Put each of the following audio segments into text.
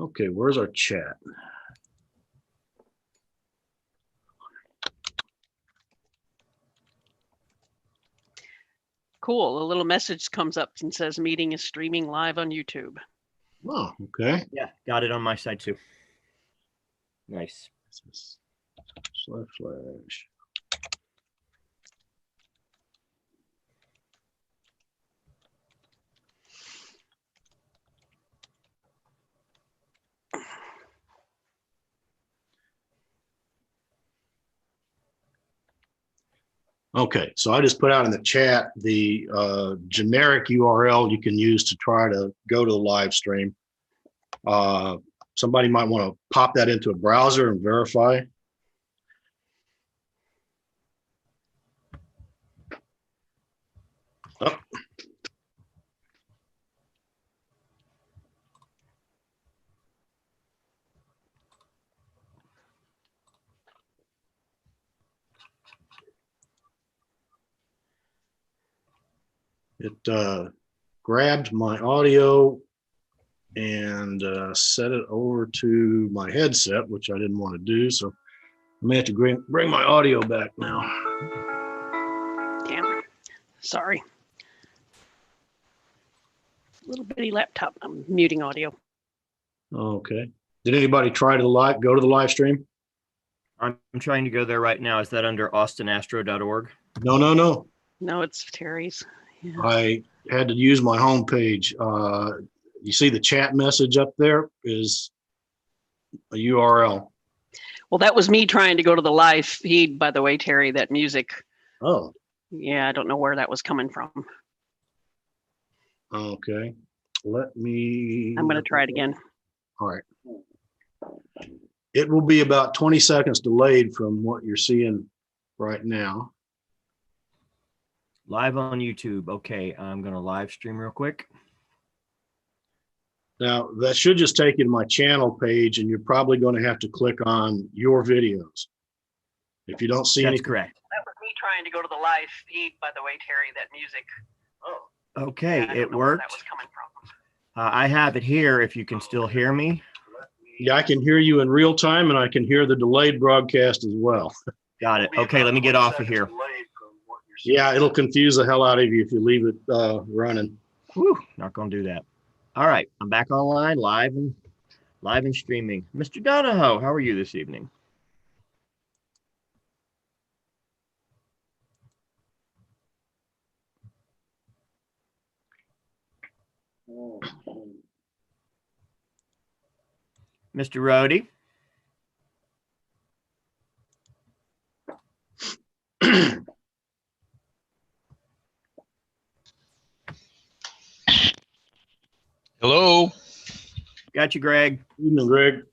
Okay, where's our chat? Cool. A little message comes up and says meeting is streaming live on YouTube. Oh, okay. Yeah, got it on my side too. Nice. // Okay, so I just put out in the chat the generic URL you can use to try to go to the live stream. Somebody might want to pop that into a browser and verify. Oh. It grabbed my audio and set it over to my headset, which I didn't want to do. So I may have to bring my audio back now. Damn. Sorry. Little bitty laptop. I'm muting audio. Okay. Did anybody try to go to the live stream? I'm trying to go there right now. Is that under austinastro.org? No. No, it's Terry's. Yeah. I had to use my homepage. You see the chat message up there is a URL. Well, that was me trying to go to the live feed, by the way, Terry, that music. Oh. Yeah, I don't know where that was coming from. Okay. Let me. I'm going to try it again. All right. It will be about 20 seconds delayed from what you're seeing right now. Live on YouTube. Okay, I'm going to live stream real quick. Now, that should just take you to my channel page, and you're probably going to have to click on your videos. If you don't see anything. That's correct. That was me trying to go to the live feed, by the way, Terry, that music. Oh. Okay, Yeah, it worked. That was coming from. I have it here if you can still hear me. Yeah, I can hear you in real time, and I can hear the delayed broadcast as well. Got it. Okay, let me get off of here. Yeah, it'll confuse the hell out of you if you leave it running. Whew, not going to do that. All right, I'm back online, live and streaming. Mr. Donahoe, how are you this evening? Mr. Rhodey? Hello. Got you, Greg. Evening, Greg.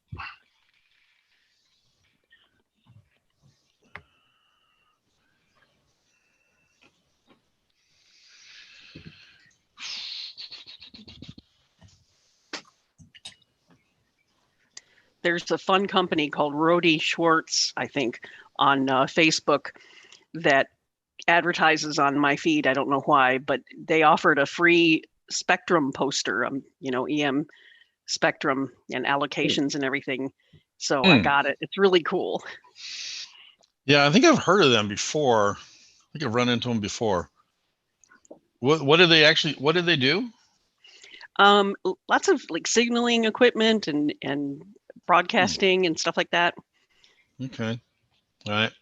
There's a fun company called Rhodey Schwartz, I think, on Facebook that advertises on my feed. I don't know why, but they offered a free spectrum poster, EM spectrum and allocations and everything. So I got it. It's really cool. Yeah, I think I've heard of them before. I think I've run into them before. What do they actually? What do they do? Lots of like signaling equipment and broadcasting and stuff like that. Okay, all right.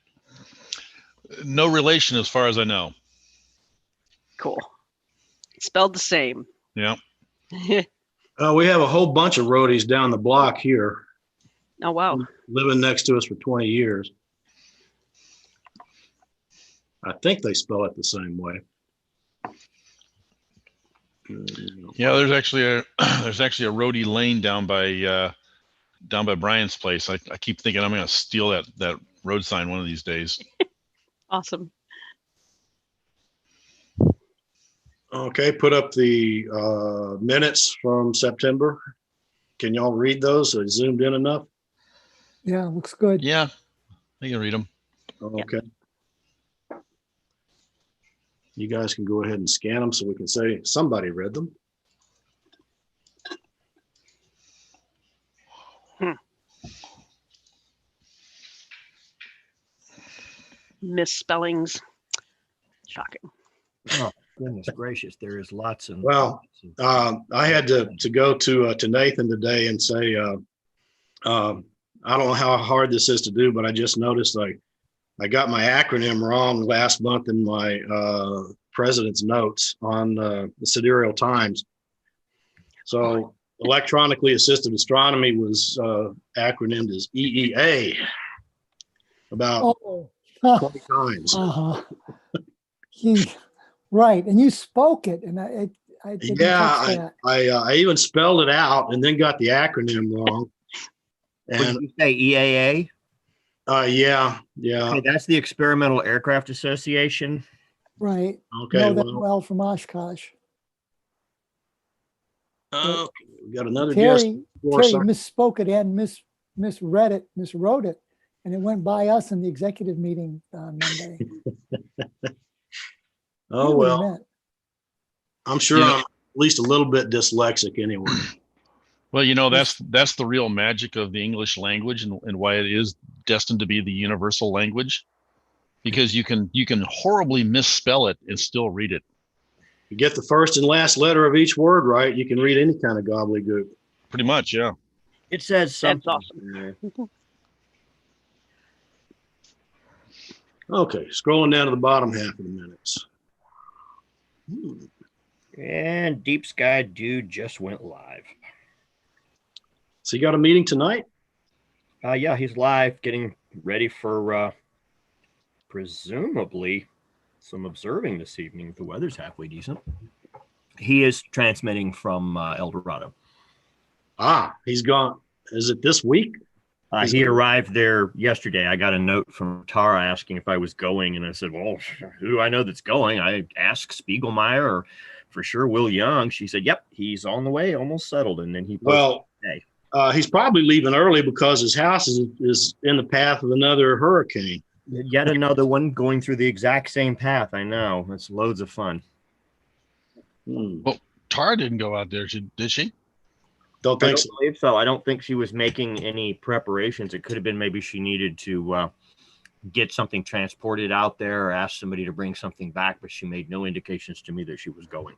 No relation, as far as I know. Cool. Spelled the same. Yeah. We have a whole bunch of roadies down the block here. Oh, wow. Living next to us for 20 years. I think they spell it the same way. Yeah, there's actually a roadie lane down by Brian's place. I keep thinking I'm going to steal that road sign one of these days. Awesome. Okay, put up the minutes from September. Can y'all read those? Are they zoomed in enough? Yeah, looks good. Yeah, I can read them. Okay. You guys can go ahead and scan them so we can say somebody read them. misspellings. Shocking. Oh, goodness gracious. There is lots and Well, lots of- I had to go to Nathan today and say, I don't know how hard this is to do, but I just noticed I got my acronym wrong last month in my president's notes on the Sidereal Times. So electronically assisted astronomy was acronymed as EEA about Oh, 20 times. uh-huh. Right, and you spoke it, and I didn't catch that. I even spelled it out and then got the acronym wrong. What And did you say, EAA? yeah. Okay, that's the Experimental Aircraft Association. Right. Okay. Know that well from Oshkosh. Okay, we got another guest. Terry Sorry. misspoke it and miswrote it, and it went by us in the executive meeting on Monday. Oh, Here's what he well, meant. I'm sure I'm at least a little bit dyslexic anyway. Well, that's the real magic of the English language and why it is destined to be the universal language, because you can horribly misspell it and still read it. You get the first and last letter of each word right, you can read any kind of gobbledygook. Pretty much, yeah. It says That's something. awesome. Okay, scrolling down to the bottom half of the minutes. And Deep Sky Dude just went live. So you got a meeting tonight? Yeah, he's live, getting ready for presumably some observing this evening. The weather's halfway decent. He is transmitting from El Dorado. He's gone. Is it this week? He arrived there yesterday. I got a note from Tara asking if I was going, and I said, well, who do I know that's going? I asked Spiegelmeyer or for sure Will Young. She said, yep, he's on the way, almost settled. And then he he's probably leaving early because his house is in the path of another hurricane. Yet another one going through the exact same path. I know. It's loads of fun. Well, Tara didn't go out there, did she? Don't I think don't so. believe so. I don't think she was making any preparations. It could have been maybe she needed to get something transported out there or ask somebody to bring something back, but she made no indications to me that she was going.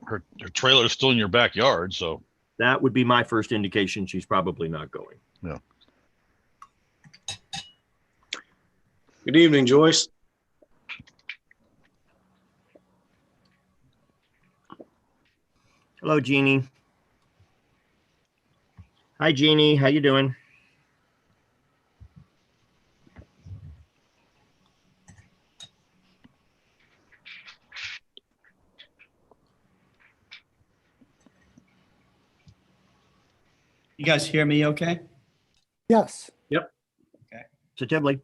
Her trailer is still in your backyard, so That would be my first indication she's probably not going. yeah. Good evening, Joyce. Hello, Jeannie. Hi, Jeannie. How you doing? You guys hear me okay? Yes. So, Tibley.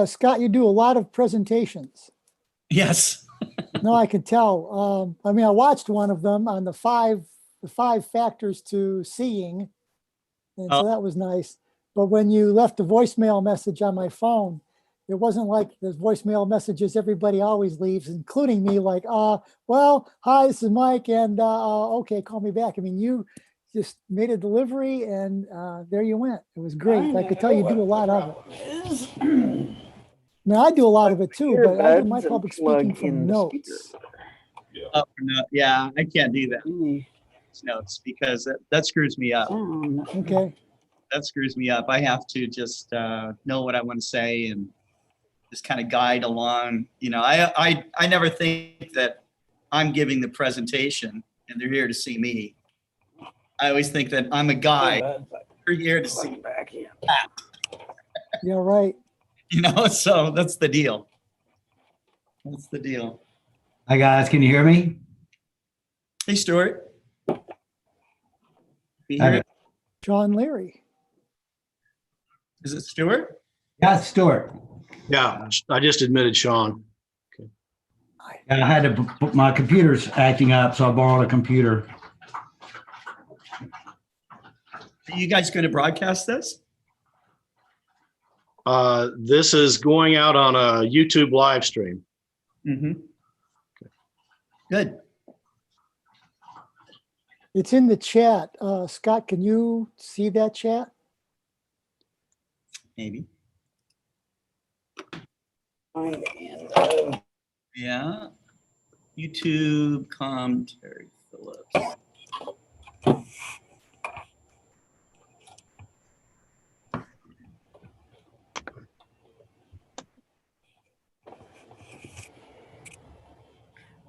Scott, you do a lot of presentations. Yes. No, I can tell. I mean, I watched one of them on the five factors to seeing, and so that was nice. But when you left a voicemail message on my phone, it wasn't like the voicemail messages everybody always leaves, including me. Like, well, hi, this is Mike, and okay, call me back. I mean, you just made a delivery, and there you went. It was great. I could tell you do a lot of it. Now, I do a lot of it too, but I do my public speaking from notes. Oh, no, yeah, I can't do that. Notes because that screws me up. Okay. That screws me up. I have to just know what I want to say and just kind of guide along. You know, I never think that I'm giving the presentation and they're here to see me. I always think that I'm a guide. They're here to see Pat. Yeah, right. You know, so that's the deal. That's the deal. Hi, guys. Can you hear me? Hey, Stuart. You Hi hear there. it? John Leary. Is it Stuart? Yeah, it's Stuart. Yeah, I just admitted Sean. And I had to, my computer's acting up, so I borrowed a computer. Are you guys going to broadcast this? This is going out on a YouTube live stream. Mm-hmm. Good. It's in the chat. Scott, can you see that chat? Maybe. And, Yeah. YouTube commentary Phillips.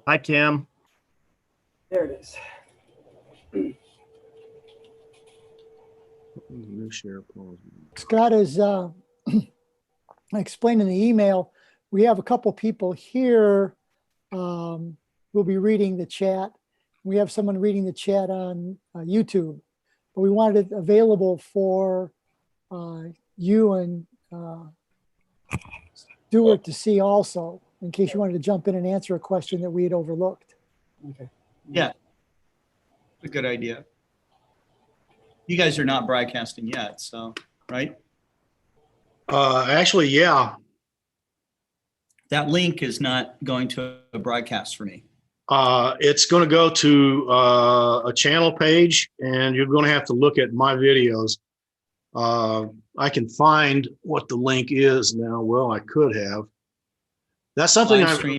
Hi, Tim. there it is. New share pause. Scott is explained in the email. We have a couple people here who'll be reading the chat. We have someone reading the chat on YouTube, but we wanted it available for you and Stuart to see also, in case you wanted to jump in and answer a question that we had overlooked. Okay. Yeah. A good idea. You guys are not broadcasting yet, so, right? Actually, yeah. That link is not going to a broadcast for me. It's going to go to a channel page, and you're going to have to look at my videos. I can find what the link is now. Well, I could have. That's something Live I. stream.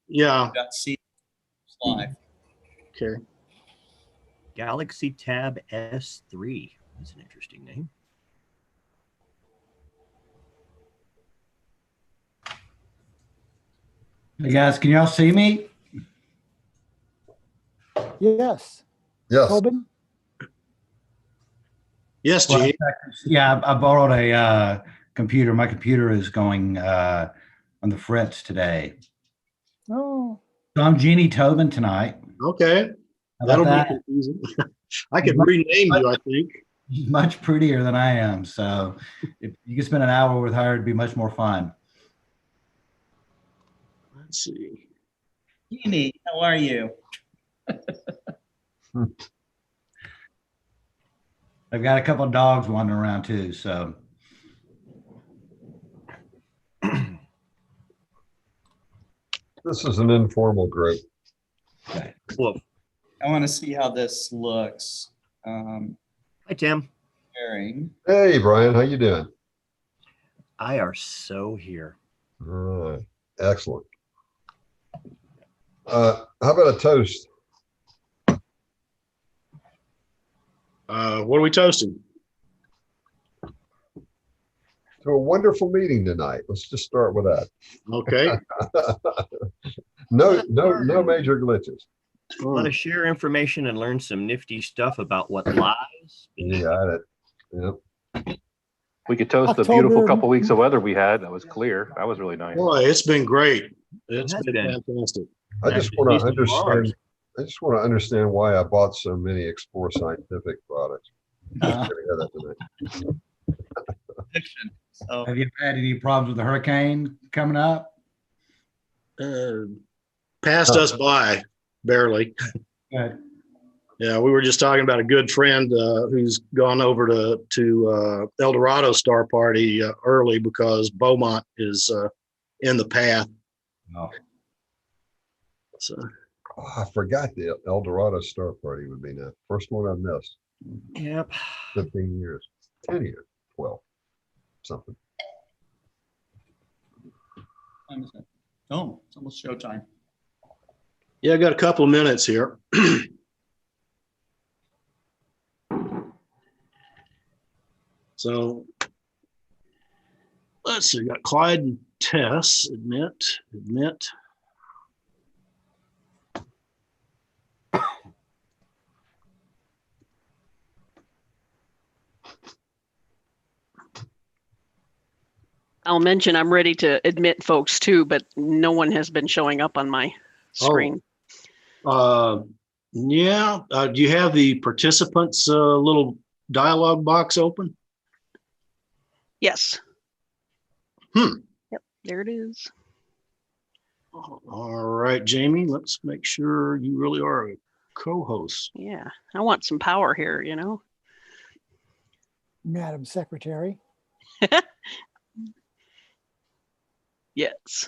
Yeah. See live. Okay. Galaxy Tab S3. That's an interesting name. Hey guys, can y'all see me? Yes. Yes. Tobin? Yes, Well, G. yeah, I borrowed a computer. My computer is going on the fritz today. Oh, So I'm Jeannie Tobin tonight. Okay. How That'll about be that? confusing. I could rename you, I think. She's much prettier than I am. So if you could spend an hour with her, it'd be much more fun. Let's see. Jeannie, how are you? I've got a couple of dogs wandering around too. So This is an informal group. Well, I want to see how this looks. hi, Tim. Sharing. Hey, Brian, how you doing? I are so here. All right. Excellent. How about a toast? What are we toasting? To a wonderful meeting tonight. Let's just start with that. Okay. No major glitches. Let us share information and learn some nifty stuff about what lies. You got it. Yep. We could toast the October- beautiful couple weeks of weather we had. That was clear. That was really nice. Boy, it's been great. It's It has been been. fantastic. I just Actually, want these to are understand. Mars. I just want to understand why I bought so many Explore Scientific products. I'm gonna hear that tonight. Addiction. So have you had any problems with the hurricane coming up? Passed us by, barely. Good. Yeah, we were just talking about a good friend who's gone over to El Dorado Star Party early because Beaumont is in the path. Oh. So Oh, I forgot the El Dorado Star Party would be the first one I've missed. Yep. 15 years, 10 years, 12, something. oh, it's almost showtime. yeah, I got a couple of minutes here. So let's see, got Clyde and Tess, admit. I'll mention I'm ready to admit folks too, but no one has been showing up on my screen. Yeah, do you have the participants little dialog box open? Yes. Hmm. Yep, there it is. All right, Jamie, let's make sure you really are a co-host. Yeah, I want some power here, you know? Madam Secretary. Yes.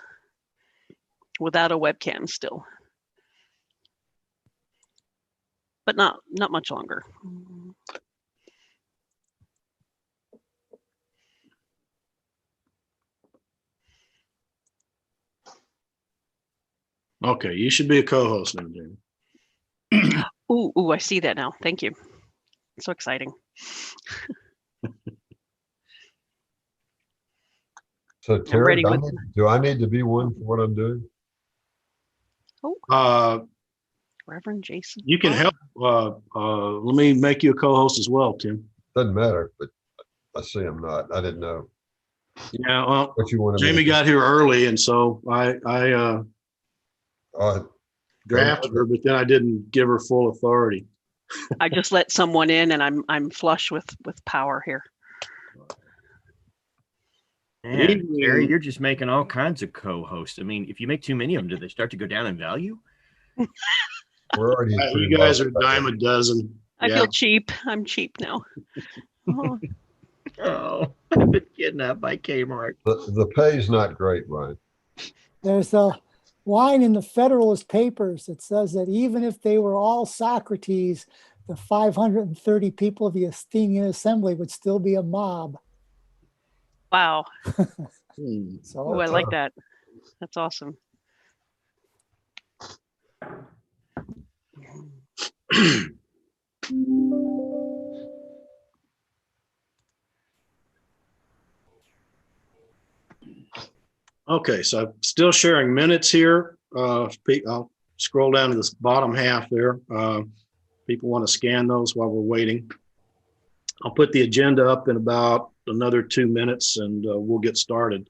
Without a webcam still. but not much longer. Okay, you should be a co-host now, Jamie. Ooh, I see that now. Thank you. So exciting. So Terry, ready do I with- need- do I need to be one for what I'm doing? Reverend Jason. You can help. Let me make you a co-host as well, Tim. Doesn't matter, but I see I'm not. I didn't know Yeah, well, what you wanted. Jamie got here early, and so I drafted her, but then I didn't give her full authority. I just let someone in, and I'm flush with power here. Man, Gary, you're just making all kinds of co-hosts. I mean, if you make too many of them, do they start to go down in value? We're already. You guys are a dime a dozen. I feel cheap. I'm cheap now. Oh. Oh, I've been kidnapped by Kmart. The pay's not great, Ryan. There's a line in the Federalist Papers that says that even if they were all Socrates, the 530 people of the Athenian Assembly would still be a mob. Wow. So Oh, I like that. That's awesome. Okay, so I'm still sharing minutes here. I'll scroll down to this bottom half there. People want to scan those while we're waiting. I'll put the agenda up in about another 2 minutes, and we'll get started.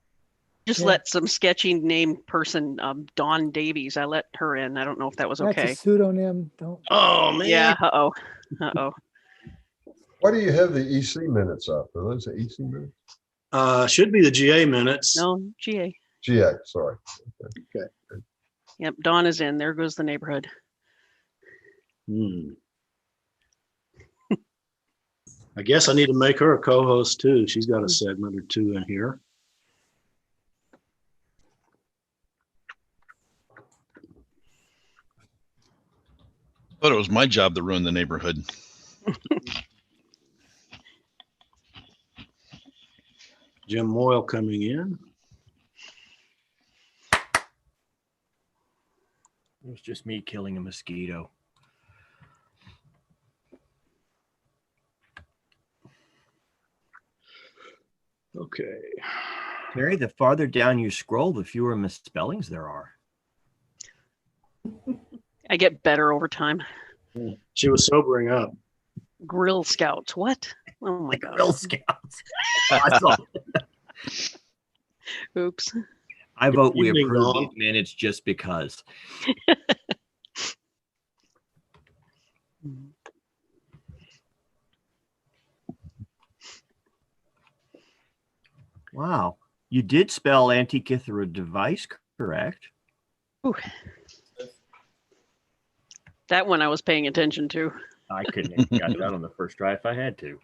Just let some sketchy name person, Dawn Davies. I let her in. I don't know if that was okay. That's a pseudonym. Don't. Oh man. Yeah. Uh-oh. Why do you have the EC minutes up? Are those the EC minutes? Should be the GA minutes. No, GA. GA, sorry. Okay. Yep, Dawn is in. There goes the neighborhood. I guess I need to make her a co-host too. She's got a segment or two in here. Thought it was my job to ruin the neighborhood. Jim Moyle coming in. It was just me killing a mosquito. Okay. Terry, the farther down you scroll, the fewer misspellings there are. I get better over time. She was sobering up. Grill Scouts. What? Oh my God. Grill Scouts. Awesome. Oops. I vote we evening, approve Dawn. these minutes just because. Wow. You did spell Antikythera device correct. Ooh. That one I was paying attention to. I couldn't have got that on the first try if I had to.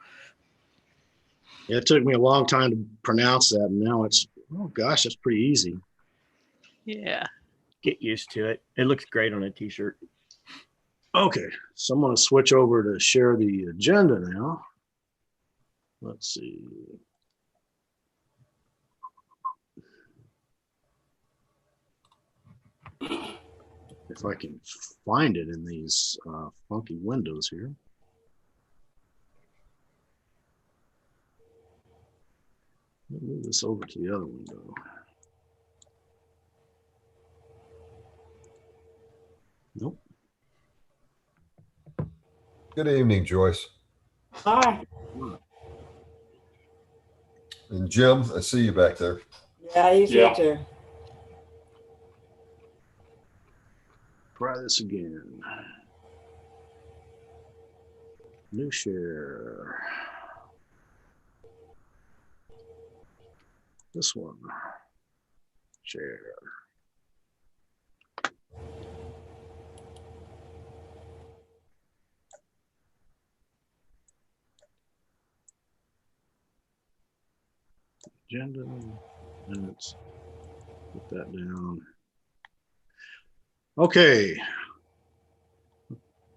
Yeah, it took me a long time to pronounce that, and now it's, oh gosh, that's pretty easy. Yeah. Get used to it. It looks great on a t-shirt. Okay, so I'm going to switch over to share the agenda now. Let's see. If I can find it in these funky windows here. Let me move this over to the other window. Nope. Good evening, Joyce. Hi. And Jim, I see you back there. Yeah, you see it too. Try this again. New share. This one. Share. Agenda. And let's put that down. Okay.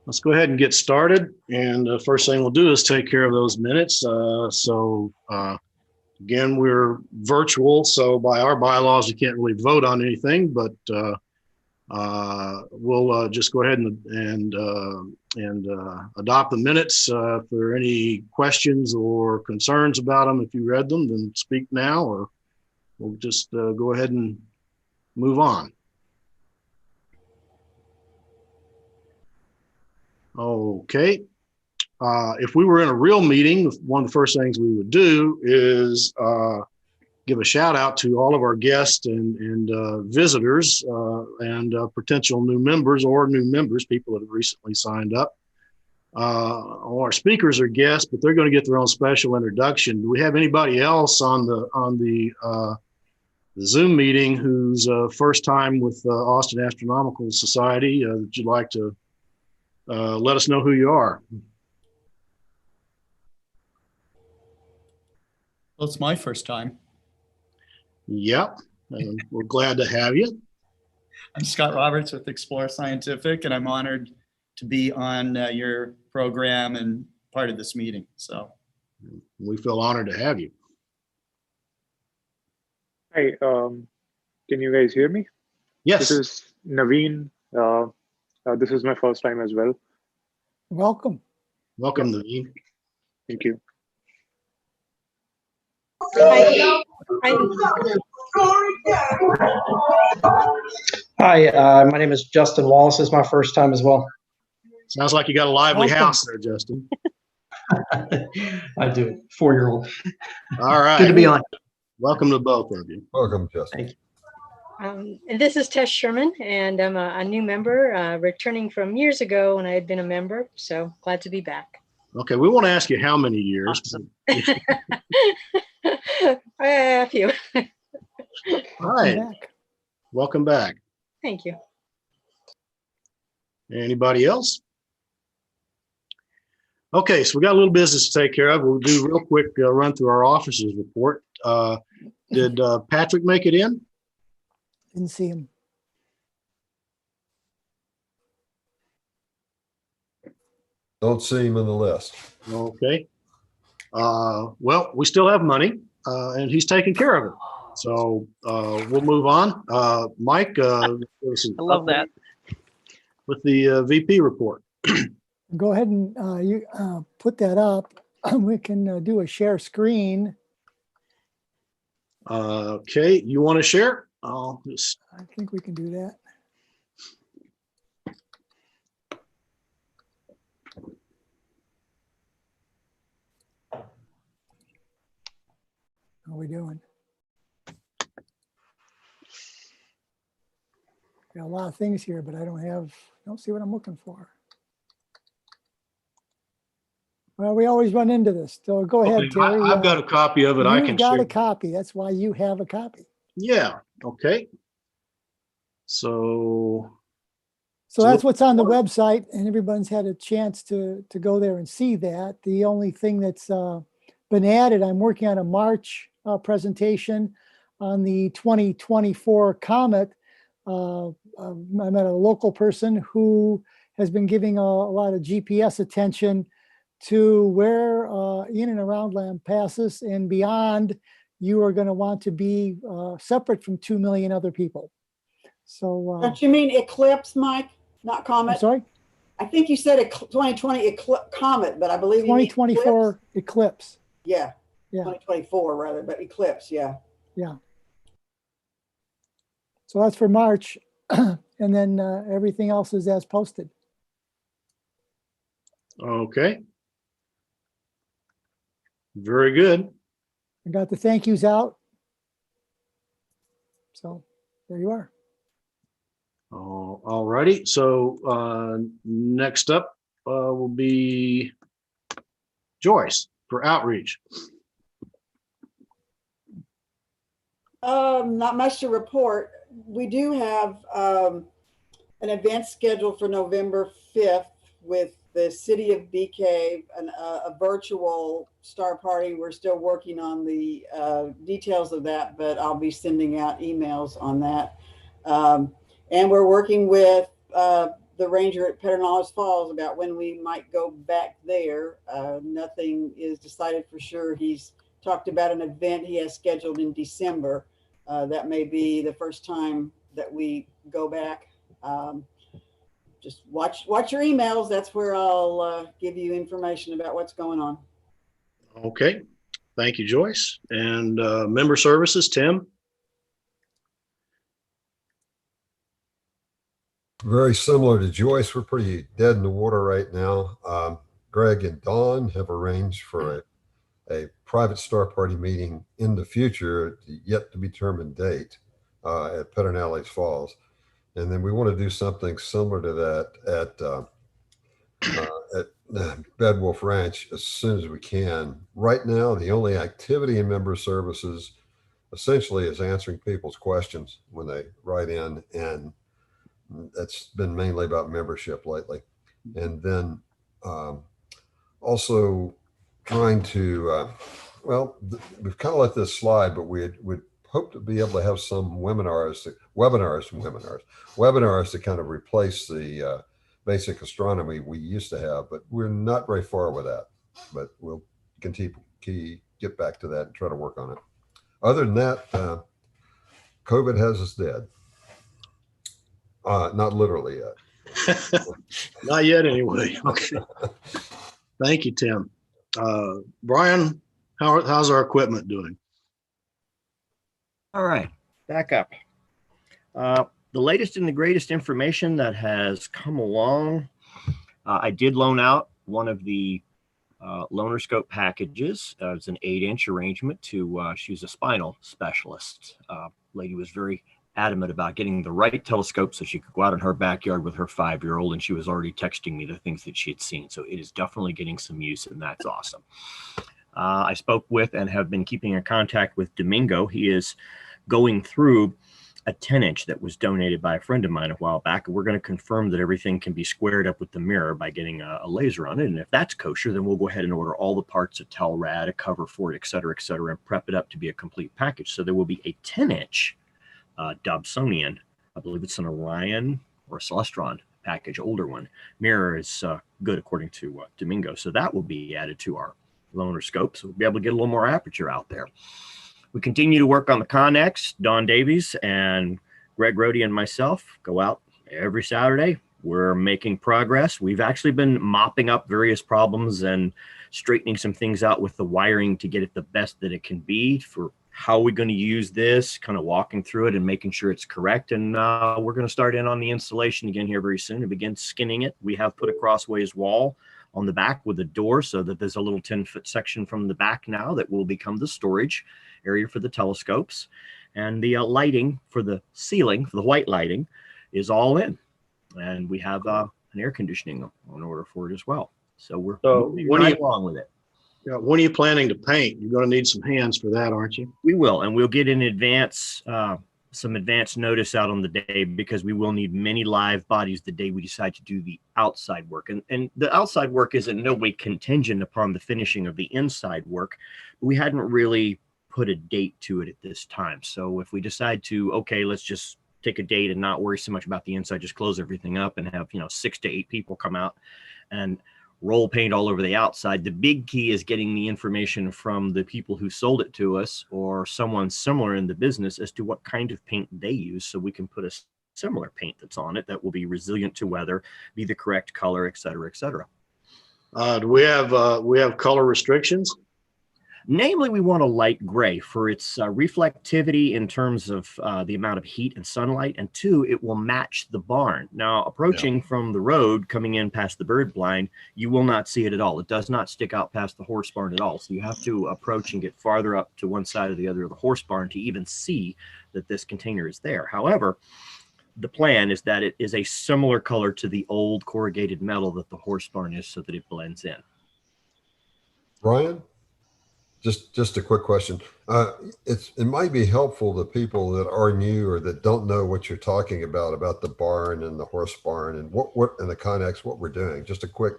let's go ahead and get started. And first thing we'll do is take care of those minutes. Again, we're virtual, so by our bylaws, we can't really vote on anything, but we'll just go ahead and adopt the minutes. If there are any questions or concerns about them, if you read them, then speak now, or we'll just go ahead and move on. Okay. If we were in a real meeting, one of the first things we would do is give a shout out to all of our guests and visitors and potential new members or new members, people that have recently signed up. All our speakers are guests, but they're going to get their own special introduction. Do we have anybody else on the Zoom meeting who's first time with Austin Astronomical Society that you'd like to let us know who you are? Well, it's my first time. Yep, and we're glad to have you. I'm Scott Roberts with Explore Scientific, and I'm honored to be on your program and part of this meeting. So we feel honored to have you. Hi, can you guys hear me? Yes. This is Naveen. This is my first time as well. Welcome. Welcome, Naveen. Thank you. Hi, my name is Justin Wallace. This is my first time as well. Sounds like you got a lively house there, Justin. I do. 4-year-old. All right. Good to be on. Welcome to both of you. Welcome, Justin. Thank And this is Tess Sherman, and I'm a new member, returning from years ago when I had been a member. So glad to be back. Okay, we won't ask you how many years. Awesome. A few. All right. Welcome back. Thank you. Anybody else? Okay, so we got a little business to take care of. We'll do a real quick run through our officers report. Did Patrick make it in? Didn't see him. Don't see him in the list. Okay. Well, we still have money, and he's taking care of it. So we'll move on. Mike, I love that. With the VP report. Go ahead and you put that up. We can do a share screen. Okay, you want to share? I'll just. I think we can do that. How are we doing? Got a lot of things here, but I don't see what I'm looking for. Well, we always run into this. So go ahead, Terry. I've got a copy of it. I can got share. a copy. That's why you have a copy. Yeah. Okay. So that's what's on the website, and everyone's had a chance to go there and see that. The only thing that's been added, I'm working on a March presentation on the 2024 comet. I met a local person who has been giving a lot of GPS attention to where in and around Lampasas and beyond you are going to want to be separate from 2 million other people. So don't you mean eclipse, Mike, not comet? I'm sorry, I think you said a 2020 comet, but I believe 2024 eclipse. Yeah, 2024 rather, but eclipse. Yeah. So that's for March, and then everything else is as posted. Okay. Very good. I got the thank yous out. So there you are. All righty. So next up will be Joyce for outreach. Not much to report. We do have an event scheduled for November 5th with the city of Bee Cave, a virtual star party. We're still working on the details of that, but I'll be sending out emails on that. And we're working with the ranger at Pedernales Falls about when we might go back there. Nothing is decided for sure. He's talked about an event he has scheduled in December. That may be the first time that we go back. Just watch your emails. That's where I'll give you information about what's going on. Okay. Thank you, Joyce. And member services, Tim? Very similar to Joyce. We're pretty dead in the water right now. Greg and Dawn have arranged for a private Star Party meeting in the future, yet to be determined date, at Pedernales Falls. And then we want to do something similar to that at Bed Wolf Ranch as soon as we can. Right now, the only activity in member services essentially is answering people's questions when they write in, and that's been mainly about membership lately. And then also trying to, we've kind of let this slide, but we'd hope to be able to have some webinars to kind of replace the basic astronomy we used to have, but we're not very far with that. But we'll get back to that and try to work on it. Other than that, COVID has us dead. Not literally yet. Not yet, anyway. Okay. Thank you, Tim. Brian, how's our equipment doing? All right, back up. The latest and the greatest information that has come along, I did loan out one of the loaner scope packages. It's an 8-inch arrangement to, she was a spinal specialist. Lady was very adamant about getting the right telescope so she could go out in her backyard with her 5-year-old, and she was already texting me the things that she had seen. So it is definitely getting some use, and that's awesome. I spoke with and have been keeping in contact with Domingo. He is going through a 10-inch that was donated by a friend of mine a while back. We're going to confirm that everything can be squared up with the mirror by getting a laser on it. And if that's kosher, then we'll go ahead and order all the parts, a Telrad, a cover for it, et cetera, and prep it up to be a complete package. So there will be a 10-inch Dobsonian, I believe it's an Orion or a Celestron package, older one. Mirror is good according to Domingo. So that will be added to our loaner scope. So we'll be able to get a little more aperture out there. We continue to work on the Connex. Don Davies and Greg Rohde and myself go out every Saturday. We're making progress. We've actually been mopping up various problems and straightening some things out with the wiring to get it the best that it can be for how we're going to use this, kind of walking through it and making sure it's correct. And we're going to start in on the installation again here very soon and begin skinning it. We have put a crossways wall on the back with a door so that there's a little 10-foot section from the back now that will become the storage area for the telescopes. And the lighting for the ceiling, for the white lighting, is all in. And we have an air conditioning on order for it as well. So we're moving right along with it. Yeah, when are you planning to paint? You're going to need some hands for that, aren't you? We will, and we'll get in advance, some advance notice out on the day, because we will need many live bodies the day we decide to do the outside work. And the outside work is in no way contingent upon the finishing of the inside work. We hadn't really put a date to it at this time. So if we decide to, okay, let's just take a date and not worry so much about the inside, just close everything up and have, 6 to 8 people come out and roll paint all over the outside. The big key is getting the information from the people who sold it to us or someone similar in the business as to what kind of paint they use, so we can put a similar paint that's on it that will be resilient to weather, be the correct color, et cetera, et cetera. Do we have color restrictions? Namely, we want a light gray for its reflectivity in terms of the amount of heat and sunlight, and 2, it will match the barn. Now, approaching from the road, coming in past the bird blind, you will not see it at all. It does not stick out past the horse barn at all. So you have to approach and get farther up to one side or the other of the horse barn to even see that this container is there. However, the plan is that it is a similar color to the old corrugated metal that the horse barn is, so that it blends in. Brian? Just a quick question. It might be helpful to people that are new or that don't know what you're talking about the barn and the horse barn and what and the Connex, what we're doing. Just a quick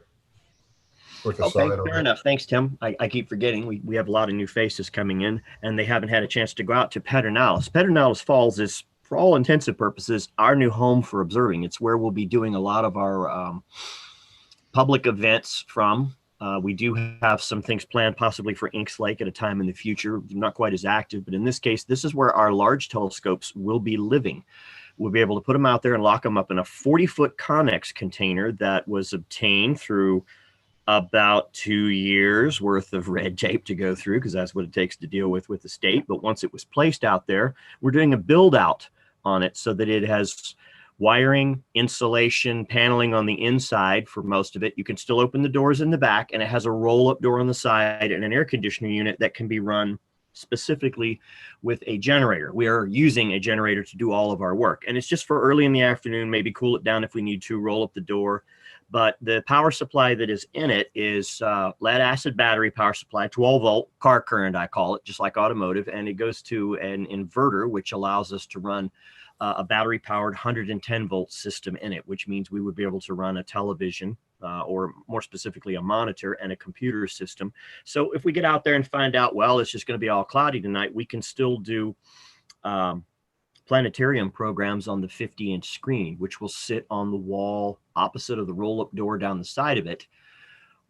aside. Okay, fair enough. Thanks, Tim. I keep forgetting we have a lot of new faces coming in, and they haven't had a chance to go out to Pedernales. Pedernales Falls is for all intensive purposes, our new home for observing. It's where we'll be doing a lot of our public events from. We do have some things planned possibly for Inks Lake at a time in the future, not quite as active, but in this case, this is where our large telescopes will be living. We'll be able to put them out there and lock them up in a 40-foot Connex container that was obtained through about 2 years worth of red tape to go through, because that's what it takes to deal with the state. But once it was placed out there, we're doing a build out on it so that it has wiring, insulation, paneling on the inside for most of it. You can still open the doors in the back, and it has a roll-up door on the side and an air conditioner unit that can be run specifically with a generator. We are using a generator to do all of our work, and it's just for early in the afternoon, maybe cool it down if we need to, roll up the door. But the power supply that is in it is lead acid battery power supply, 12 volt car current, I call it, just like automotive. And it goes to an inverter, which allows us to run a battery powered 110 volt system in it, which means we would be able to run a television or more specifically a monitor and a computer system. So if we get out there and find out, well, it's just going to be all cloudy tonight, we can still do planetarium programs on the 50-inch screen, which will sit on the wall opposite of the roll-up door down the side of it.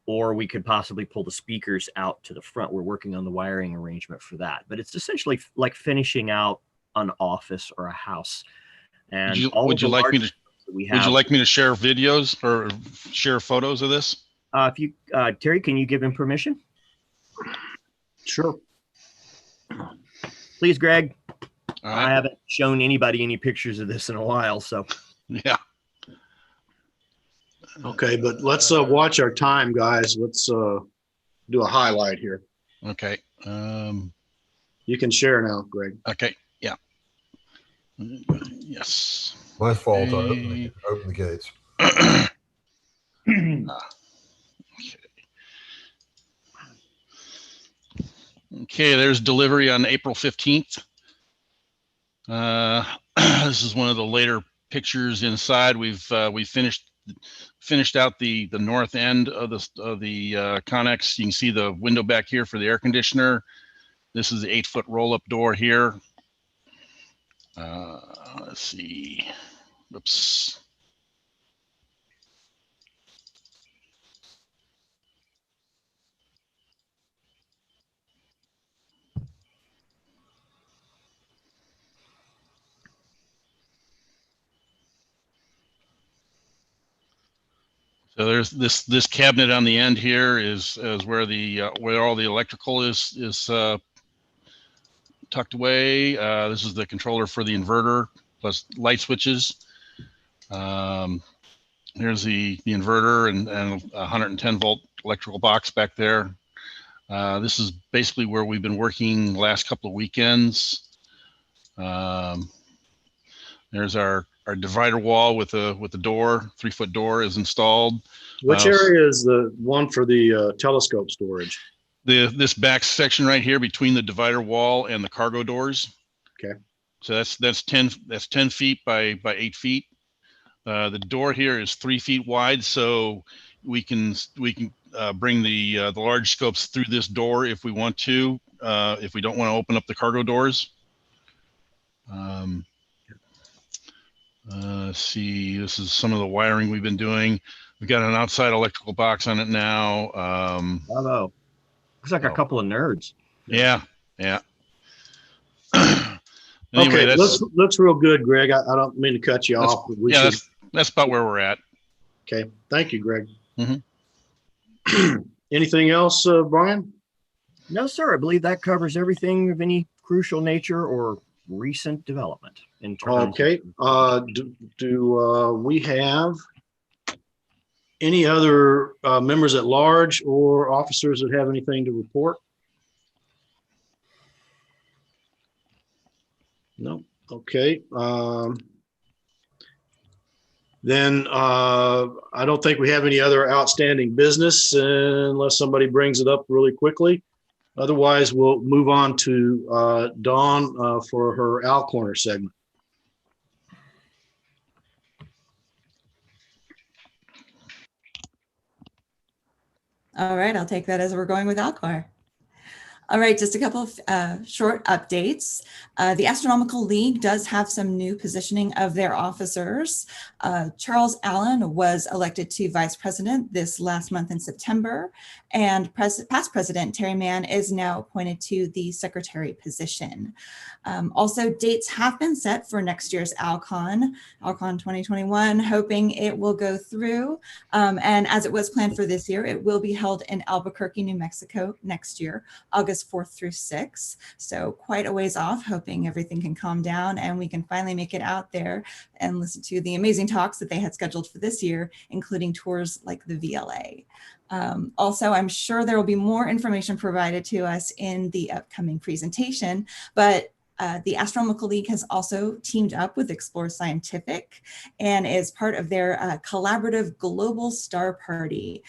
Or we could possibly pull the speakers out to the front. We're working on the wiring arrangement for that. But it's essentially like finishing out an office or a house. And would you like me to share videos or share photos of this? If you, Terry, can you give him permission? Sure. Please, Greg. All right. I haven't shown anybody any pictures of this in a while, so. Yeah. Okay, but let's watch our time, guys. Let's do a highlight here. Okay. You can share now, Greg. Okay. Yeah. Yes. My fault. I opened the gates. Okay, there's delivery on April 15th. This is one of the later pictures inside. We've finished out the north end of the Connex. You can see the window back here for the air conditioner. This is the 8-foot roll-up door here. Let's see. Oops. So there's this cabinet on the end here is where where all the electrical is tucked away. This is the controller for the inverter plus light switches. Here's the inverter and a 110 volt electrical box back there. This is basically where we've been working the last couple of weekends. There's our divider wall with the door, 3-foot door is installed. Which area is the one for the telescope storage? This back section right here between the divider wall and the cargo doors. Okay. So that's 10 feet by 8 feet. The door here is 3 feet wide, so we can bring the large scopes through this door if we want to. If we don't want to open up the cargo doors. Let's see, this is some of the wiring we've been doing. We've got an outside electrical box on it now. Bravo. Looks like a couple of nerds. Yeah, yeah. Anyway, okay, looks real good, Greg. I don't mean to cut you off. But that's about where we're at. Okay, thank you, Greg. Mm-hmm. Anything else, Brian? No, sir. I believe that covers everything of any crucial nature or recent development. In terms okay. Do we have any other members at large or officers that have anything to report? No. Okay. Then I don't think we have any other outstanding business unless somebody brings it up really quickly. Otherwise, we'll move on to Dawn for her Owl Corner segment. All right, I'll take that as we're going with Owl Corner. All right, just a couple of short updates. The Astronomical League does have some new positioning of their officers. Charles Allen was elected to vice president this last month in September, and past president Terry Mann is now appointed to the secretary position. Also, dates have been set for next year's Alcon 2021, hoping it will go through. And as it was planned for this year, it will be held in Albuquerque, New Mexico next year, August 4th through 6th. So quite a ways off, hoping everything can calm down and we can finally make it out there and listen to the amazing talks that they had scheduled for this year, including tours like the VLA. Also, I'm sure there will be more information provided to us in the upcoming presentation, but the Astronomical League has also teamed up with Explore Scientific and is part of their collaborative Global Star Party,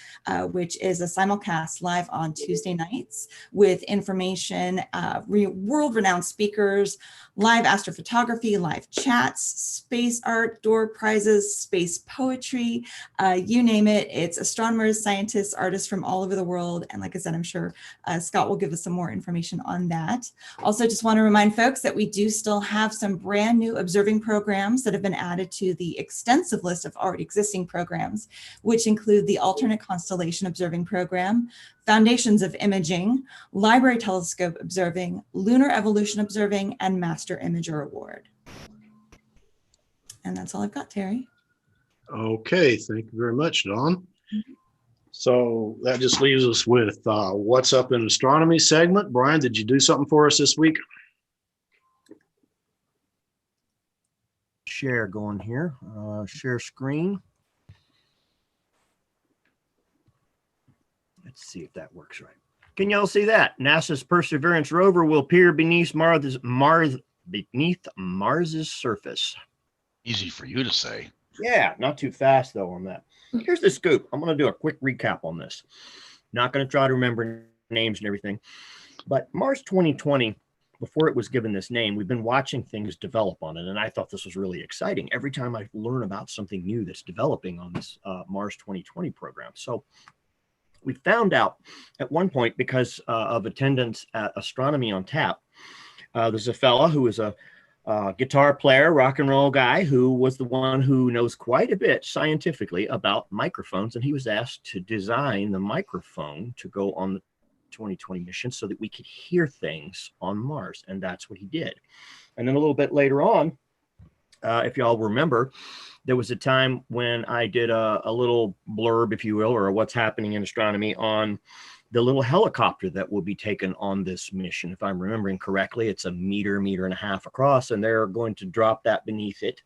which is a simulcast live on Tuesday nights with information, world-renowned speakers, live astrophotography, live chats, space art, door prizes, space poetry, you name it. It's astronomers, scientists, artists from all over the world. And like I said, I'm sure Scott will give us some more information on that. Also, just want to remind folks that we do still have some brand new observing programs that have been added to the extensive list of already existing programs, which include the Alternate Constellation Observing Program, Foundations of Imaging, Library Telescope Observing, Lunar Evolution Observing, and Master Imager Award. And that's all I've got, Terry. Okay, thank you very much, Dawn. So that just leaves us with what's up in astronomy segment. Brian, did you do something for us this week? Share going here, share screen. Let's see if that works right. Can y'all see that? NASA's Perseverance rover will peer beneath Mars's surface. Easy for you to say. Yeah, not too fast though on that. Here's the scoop. I'm going to do a quick recap on this. Not going to try to remember names and everything, but Mars 2020, before it was given this name, we've been watching things develop on it. And I thought this was really exciting. Every time I learn about something new that's developing on this Mars 2020 program. So we found out at one point, because of attendance at Astronomy on Tap, there's a fella who is a guitar player, rock and roll guy, who was the one who knows quite a bit scientifically about microphones. And he was asked to design the microphone to go on the 2020 mission so that we could hear things on Mars. And that's what he did. And then a little bit later on, if y'all remember, there was a time when I did a little blurb, if you will, or what's happening in astronomy on the little helicopter that will be taken on this mission. If I'm remembering correctly, it's a meter and a half across, and they're going to drop that beneath it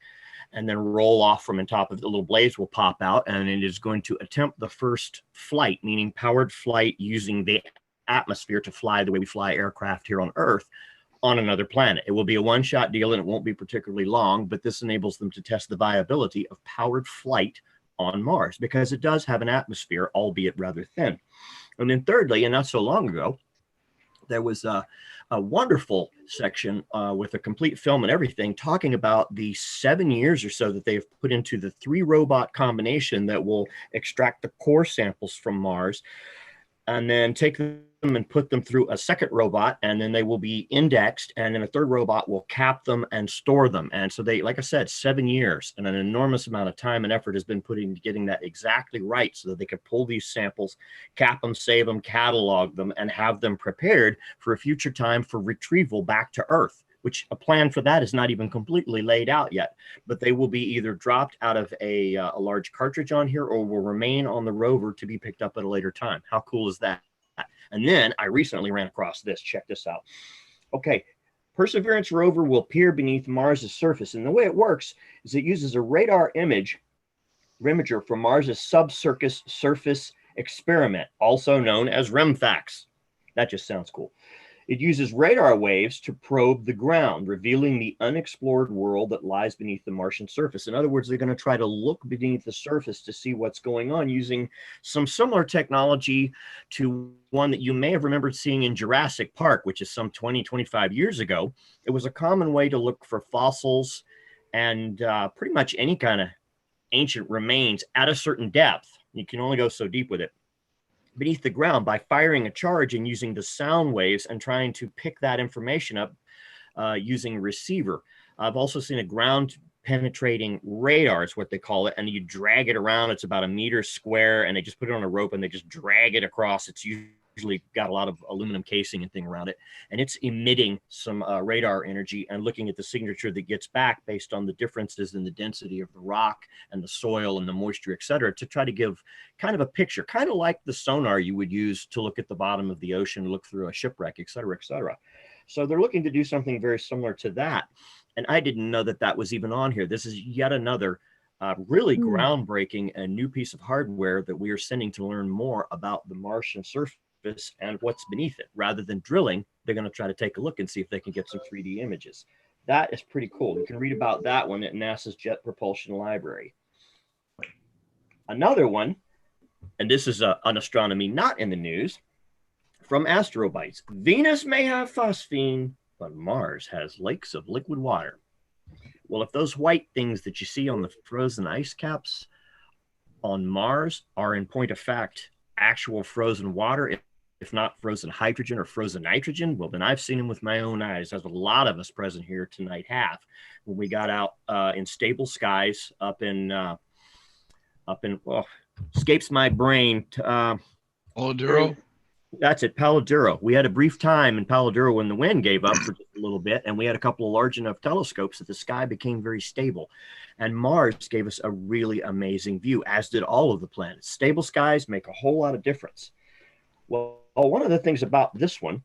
and then roll off from the top of the little blades will pop out, and it is going to attempt the first flight, meaning powered flight using the atmosphere to fly the way we fly aircraft here on Earth on another planet. It will be a one-shot deal and it won't be particularly long, but this enables them to test the viability of powered flight on Mars because it does have an atmosphere, albeit rather thin. And then thirdly, and not so long ago, there was a wonderful section with a complete film and everything talking about the 7 years or so that they've put into the 3-robot combination that will extract the core samples from Mars and then take them and put them through a second robot, and then they will be indexed, and then a third robot will cap them and store them. And so they, like I said, 7 years and an enormous amount of time and effort has been put into getting that exactly right so that they could pull these samples, cap them, save them, catalog them, and have them prepared for a future time for retrieval back to Earth, which a plan for that is not even completely laid out yet. But they will be either dropped out of a large cartridge on here or will remain on the rover to be picked up at a later time. How cool is that? And then I recently ran across this. Check this out. Okay, Perseverance rover will peer beneath Mars's surface. And the way it works is it uses a radar imager from Mars's subsurface experiment, also known as REMFAX. That just sounds cool. It uses radar waves to probe the ground, revealing the unexplored world that lies beneath the Martian surface. In other words, they're going to try to look beneath the surface to see what's going on using some similar technology to one that you may have remembered seeing in Jurassic Park, which is some 20, 25 years ago. It was a common way to look for fossils and pretty much any kind of ancient remains at a certain depth. You can only go so deep with it. beneath the ground by firing a charge and using the sound waves and trying to pick that information up using a receiver. I've also seen a ground penetrating radar is what they call it, and you drag it around. It's about 1 meter square, and they just put it on a rope and they just drag it across. It's usually got a lot of aluminum casing and thing around it, and it's emitting some radar energy and looking at the signature that gets back based on the differences in the density of the rock and the soil and the moisture, et cetera, to try to give kind of a picture, kind of like the sonar you would use to look at the bottom of the ocean, look through a shipwreck, et cetera, et cetera. So they're looking to do something very similar to that. And I didn't know that that was even on here. This is yet another really groundbreaking and new piece of hardware that we are sending to learn more about the Martian surface and what's beneath it. Rather than drilling, they're going to try to take a look and see if they can get some 3D images. That is pretty cool. You can read about that one at NASA's Jet Propulsion Library. Another one, and this is an astronomy not in the news, from Astrobites. Venus may have phosphine, but Mars has lakes of liquid water. Well, if those white things that you see on the frozen ice caps on Mars are in point of fact actual frozen water, if not frozen hydrogen or frozen nitrogen, well, then I've seen them with my own eyes, as a lot of us present here tonight have. When we got out in stable skies up in well, escapes my brain. Paladuro? That's it, Palo Duro. We had a brief time in Palo Duro when the wind gave up for just a little bit, and we had a couple of large enough telescopes that the sky became very stable. And Mars gave us a really amazing view, as did all of the planets. Stable skies make a whole lot of difference. Well, one of the things about this one,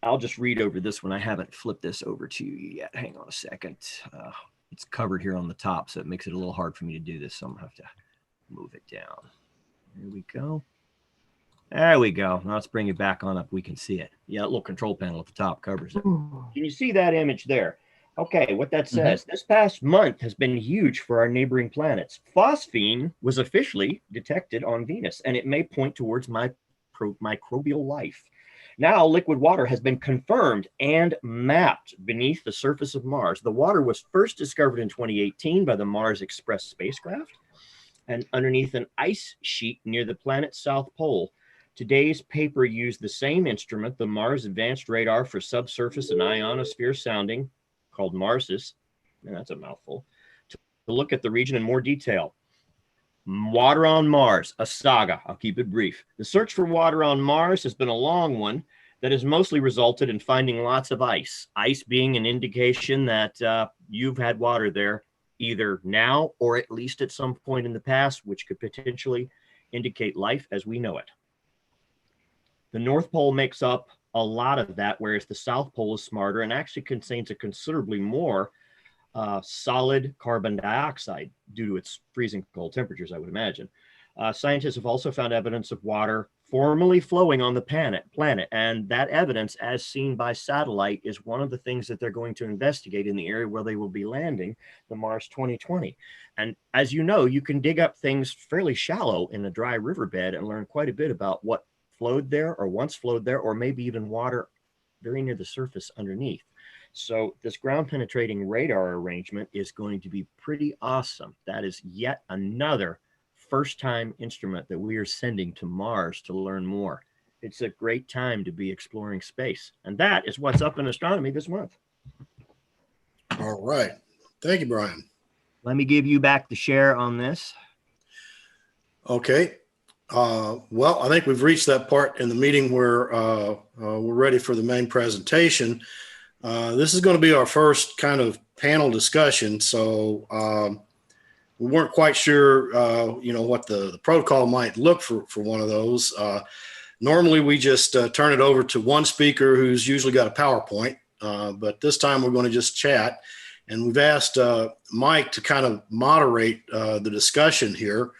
I'll just read over this one. I haven't flipped this over to you yet. Hang on a second. It's covered here on the top, so it makes it a little hard for me to do this. So I'm going to have to move it down. Here we go. There we go. Now let's bring it back on up. We can see it. Yeah, a little control panel at the top covers it. Can you see that image there? Okay, what that says, this past month has been huge for our neighboring planets. Phosphine was officially detected on Venus, and it may point towards microbial life. Now, liquid water has been confirmed and mapped beneath the surface of Mars. The water was first discovered in 2018 by the Mars Express spacecraft and underneath an ice sheet near the planet's south pole. Today's paper used the same instrument, the Mars Advanced Radar for Subsurface and Ionosphere Sounding, called MARSIS, and that's a mouthful, to look at the region in more detail. Water on Mars, a saga. I'll keep it brief. The search for water on Mars has been a long one that has mostly resulted in finding lots of ice. Ice being an indication that you've had water there either now or at least at some point in the past, which could potentially indicate life as we know it. The North Pole makes up a lot of that, whereas the South Pole is smarter and actually contains a considerably more solid carbon dioxide due to its freezing cold temperatures, I would imagine. Scientists have also found evidence of water formerly flowing on the planet, and that evidence, as seen by satellite, is one of the things that they're going to investigate in the area where they will be landing the Mars 2020. And as you know, you can dig up things fairly shallow in a dry riverbed and learn quite a bit about what flowed there or once flowed there, or maybe even water very near the surface underneath. So this ground penetrating radar arrangement is going to be pretty awesome. That is yet another first time instrument that we are sending to Mars to learn more. It's a great time to be exploring space. And that is what's up in astronomy this month. All right. Thank you, Brian. Let me give you back the share on this. Okay. Well, I think we've reached that part in the meeting where we're ready for the main presentation. This is going to be our first kind of panel discussion. So we weren't quite sure, what the protocol might look for one of those. Normally, we just turn it over to one speaker who's usually got a PowerPoint, but this time we're going to just chat. And we've asked Mike to kind of moderate the discussion here.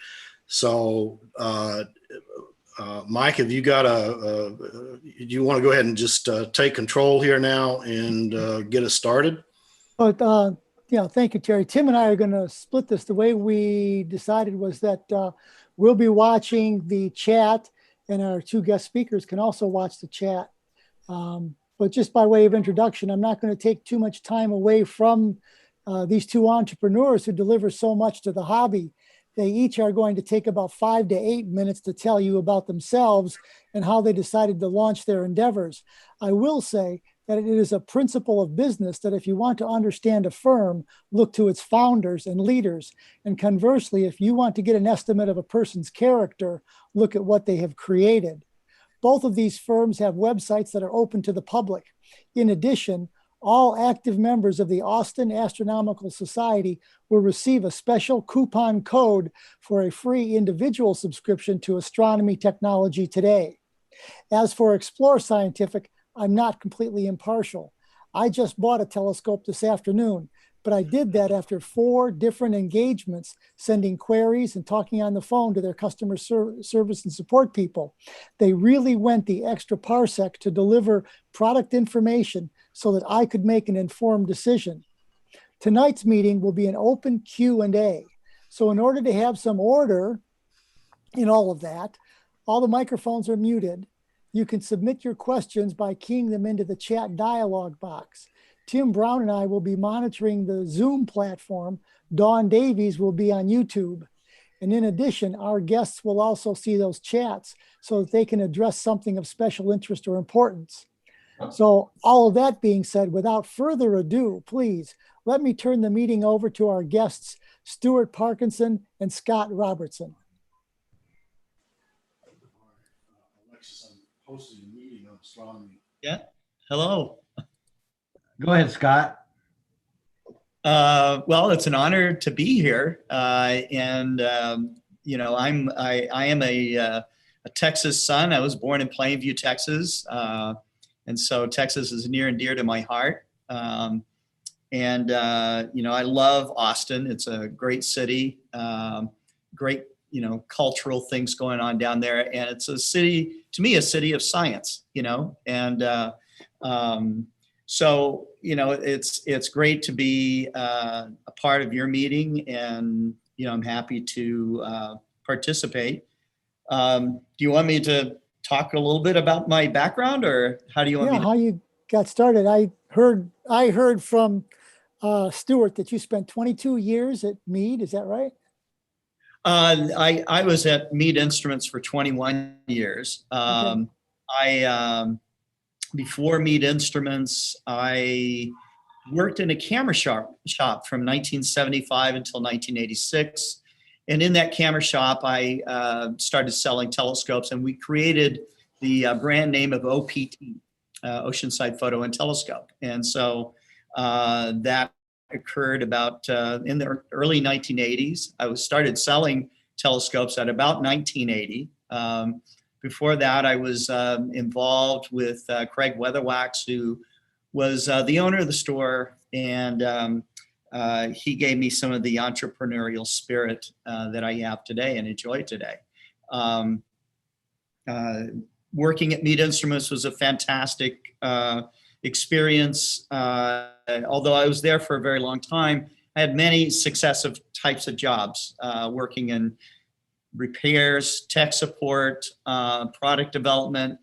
So, Mike, have you got do you want to go ahead and just take control here now and get us started? But, thank you, Terry. Tim and I are going to split this. The way we decided was that we'll be watching the chat, and our two guest speakers can also watch the chat. But just by way of introduction, I'm not going to take too much time away from these two entrepreneurs who deliver so much to the hobby. They each are going to take about 5 to 8 minutes to tell you about themselves and how they decided to launch their endeavors. I will say that it is a principle of business that if you want to understand a firm, look to its founders and leaders. And conversely, if you want to get an estimate of a person's character, look at what they have created. Both of these firms have websites that are open to the public. In addition, all active members of the Austin Astronomical Society will receive a special coupon code for a free individual subscription to Astronomy Technology Today. As for Explore Scientific, I'm not completely impartial. I just bought a telescope this afternoon, but I did that after 4 different engagements, sending queries and talking on the phone to their customer service and support people. They really went the extra parsec to deliver product information so that I could make an informed decision. Tonight's meeting will be an open Q&A. So in order to have some order in all of that, all the microphones are muted. You can submit your questions by keying them into the chat dialog box. Tim Brown and I will be monitoring the Zoom platform. Dawn Davies will be on YouTube. And in addition, our guests will also see those chats so that they can address something of special interest or importance. So all of that being said, without further ado, please let me turn the meeting over to our guests, Stuart Parkinson and Scott Robertson. Alexis, I'm hosting a meeting on astronomy. Yeah. Hello. Go ahead, Scott. Well, it's an honor to be here. I am a Texas son. I was born in Plainview, Texas. And so Texas is near and dear to my heart. I love Austin. It's a great city, great, cultural things going on down there. And it's a city, to me, a city of science, so, it's great to be a part of your meeting, and, I'm happy to participate. Do you want me to talk a little bit about my background, or how do you want me to? How you got started. I heard from Stuart that you spent 22 years at Meade. Is that right? I was at Meade Instruments for 21 years. Okay. Before Meade Instruments, I worked in a camera shop from 1975 until 1986. And in that camera shop, I started selling telescopes, and we created the brand name of OPT, Oceanside Photo and Telescope. And so that occurred about in the early 1980s. I started selling telescopes at about 1980. Before that, I was involved with Craig Weatherwax, who was the owner of the store, and he gave me some of the entrepreneurial spirit that I have today and enjoy today. Working at Meade Instruments was a fantastic experience. Although I was there for a very long time, I had many successive types of jobs, working in repairs, tech support, product development.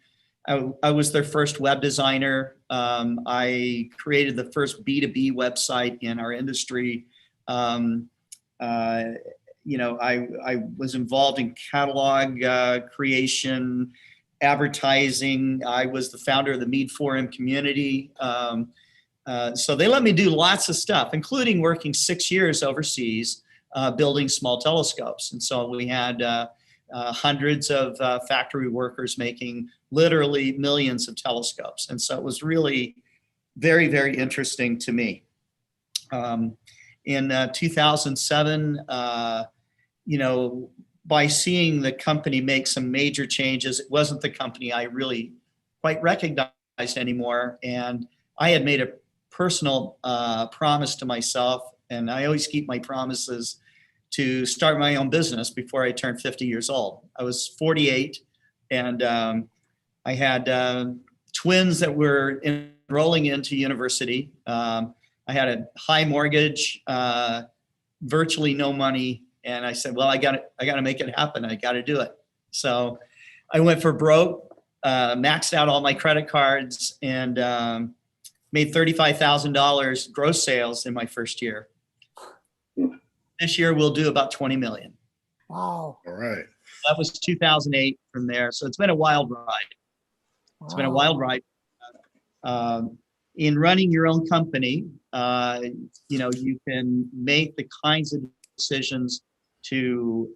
I was their first web designer. I created the first B2B website in our industry. I was involved in catalog creation, advertising. I was the founder of the Meade Forum community. So they let me do lots of stuff, including working 6 years overseas, building small telescopes. And so we had hundreds of factory workers making literally millions of telescopes. And so it was really very, very interesting to me. In 2007, by seeing the company make some major changes, it wasn't the company I really quite recognized anymore. And I had made a personal promise to myself, and I always keep my promises, to start my own business before I turned 50 years old. I was 48, and I had twins that were enrolling into university. I had a high mortgage, virtually no money, and I said, well, I got to make it happen. I got to do it. So I went for broke, maxed out all my credit cards, and made $35,000 gross sales in my first year. This year we'll do about 20 million. Wow. All right. That was 2008 from there. So it's been a wild ride. It's been a wild ride. In running your own company, you can make the kinds of decisions to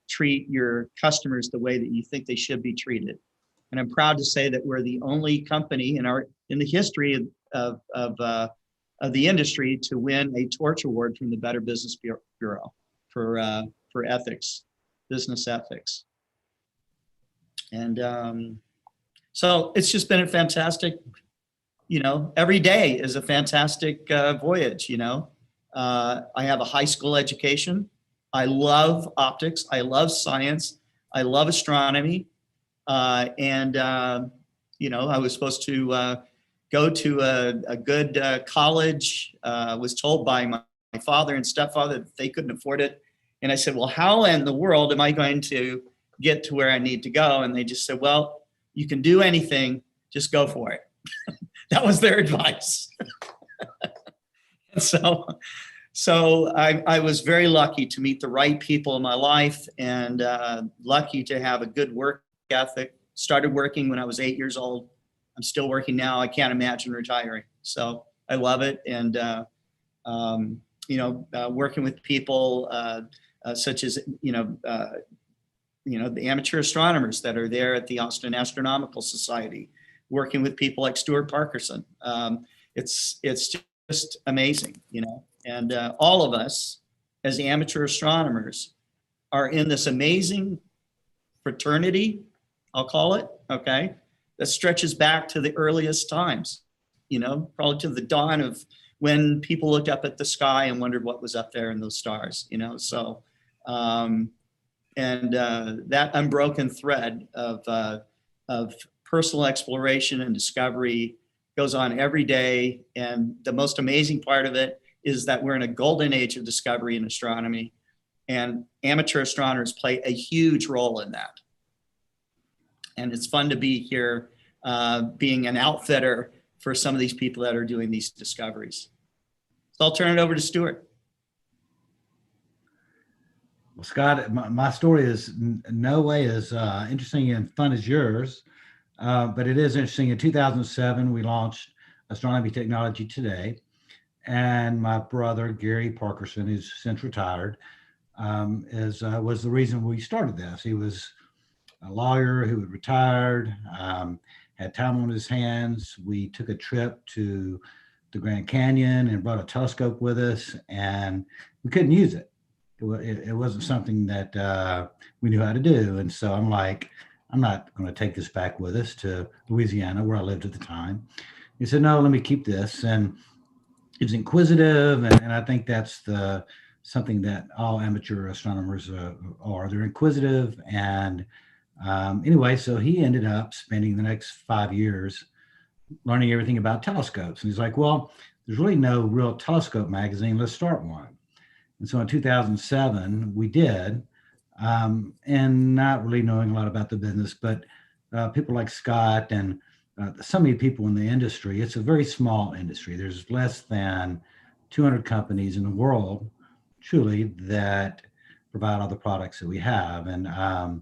treat your customers the way that you think they should be treated. And I'm proud to say that we're the only company in the history of the industry to win a Torch Award from the Better Business Bureau for ethics, business ethics. And so it's just been a fantastic, every day is a fantastic voyage, I have a high school education. I love optics. I love science. I love astronomy. I was supposed to go to a good college. Was told by my father and stepfather that they couldn't afford it. And I said, well, how in the world am I going to get to where I need to go? And they just said, well, you can do anything, just go for it. That was their advice. And so I was very lucky to meet the right people in my life, and lucky to have a good work ethic. Started working when I was 8 years old. I'm still working now. I can't imagine retiring. So I love it. And, working with people such as, the amateur astronomers that are there at the Austin Astronomical Society, working with people like Stuart Parkerson. It's just amazing, and all of us as amateur astronomers are in this amazing fraternity, I'll call it, okay, that stretches back to the earliest times, probably to the dawn of when people looked up at the sky and wondered what was up there in those stars, so that unbroken thread of personal exploration and discovery goes on every day. And the most amazing part of it is that we're in a golden age of discovery in astronomy, and amateur astronomers play a huge role in that. And it's fun to be here, being an outfitter for some of these people that are doing these discoveries. So I'll turn it over to Stuart. Well, Scott, my story is no way as interesting and fun as yours, but it is interesting. In 2007, we launched Astronomy Technology Today, and my brother, Gary Parkerson, who's since retired, was the reason we started this. He was a lawyer who had retired, had time on his hands. We took a trip to the Grand Canyon and brought a telescope with us, and we couldn't use it. It wasn't something that we knew how to do. And so I'm like, I'm not going to take this back with us to Louisiana, where I lived at the time. He said, no, let me keep this. And he was inquisitive. And I think that's something that all amateur astronomers are. They're inquisitive. And anyway, so he ended up spending the next 5 years learning everything about telescopes. And he's like, well, there's really no real telescope magazine. Let's start one. And so in 2007, we did, and not really knowing a lot about the business, but people like Scott and so many people in the industry, it's a very small industry. There's less than 200 companies in the world, truly, that provide all the products that we have. And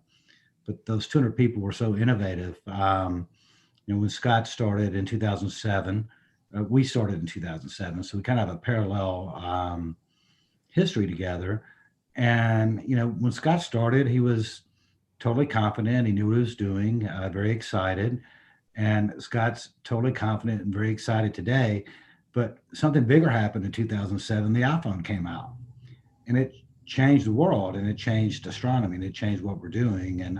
but those 200 people were so innovative. When Scott started in 2007, we started in 2007. So we kind of have a parallel history together. And when Scott started, he was totally confident. He knew what he was doing, very excited. And Scott's totally confident and very excited today. But something bigger happened in 2007. The iPhone came out, and it changed the world, and it changed astronomy, and it changed what we're doing. And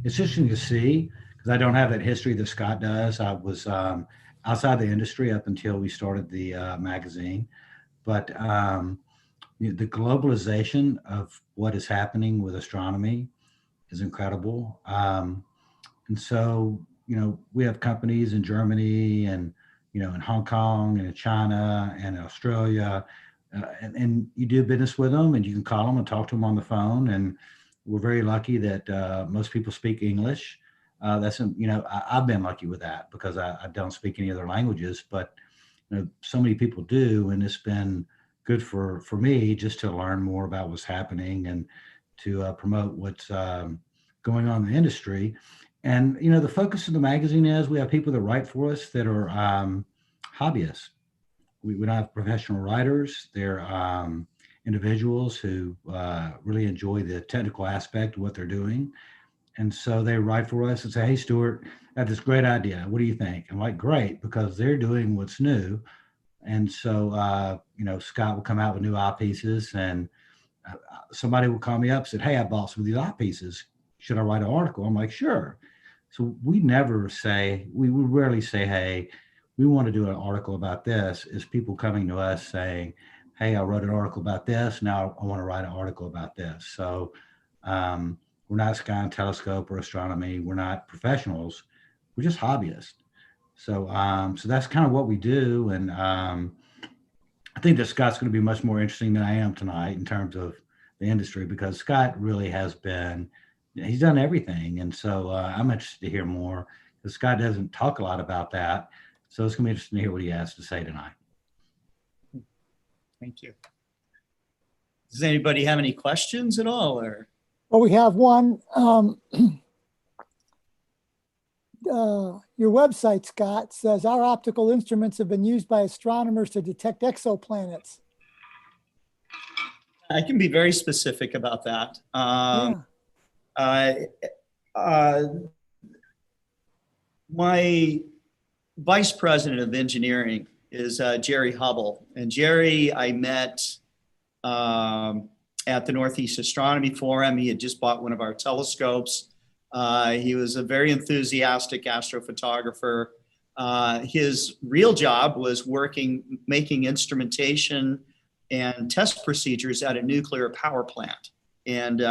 it's interesting to see, because I don't have that history that Scott does. I was outside the industry up until we started the magazine. But the globalization of what is happening with astronomy is incredible. And so, we have companies in Germany and, in Hong Kong and in China and Australia, and you do business with them, and you can call them and talk to them on the phone. And we're very lucky that most people speak English. I've been lucky with that because I don't speak any other languages, but so many people do, and it's been good for me just to learn more about what's happening and to promote what's going on in the industry. And, you know, the focus of the magazine is we have people that write for us that are hobbyists. We don't have professional writers. They're individuals who really enjoy the technical aspect of what they're doing. And so they write for us and say, hey, Stuart, I have this great idea. What do you think? I'm like, great, because they're doing what's new. And so, you know, Scott will come out with new eyepieces, and somebody will call me up and said, hey, I bought some of these eyepieces. Should I write an article? I'm like, sure. So we rarely say, hey, we want to do an article about this. Is people coming to us saying, hey, I wrote an article about this. Now I want to write an article about this. So we're not Sky and Telescope or astronomy. We're not professionals. We're just hobbyists. So so that's kind of what we do. And I think that Scott's going to be much more interesting than I am tonight in terms of the industry, because Scott really has been, he's done everything. And so I'm interested to hear more, because Scott doesn't talk a lot about that. So it's going to be interesting to hear what he has to say tonight. Thank you. Does anybody have any questions at all? Or Well, we have one. Your website, Scott, says our optical instruments have been used by astronomers to detect exoplanets. I can be very specific about that. My vice president of engineering is Jerry Hubble. And Jerry, I met at the Northeast Astronomy Forum. He had just bought one of our telescopes. He was a very enthusiastic astrophotographer. His real job was making instrumentation and test procedures at a nuclear power plant. And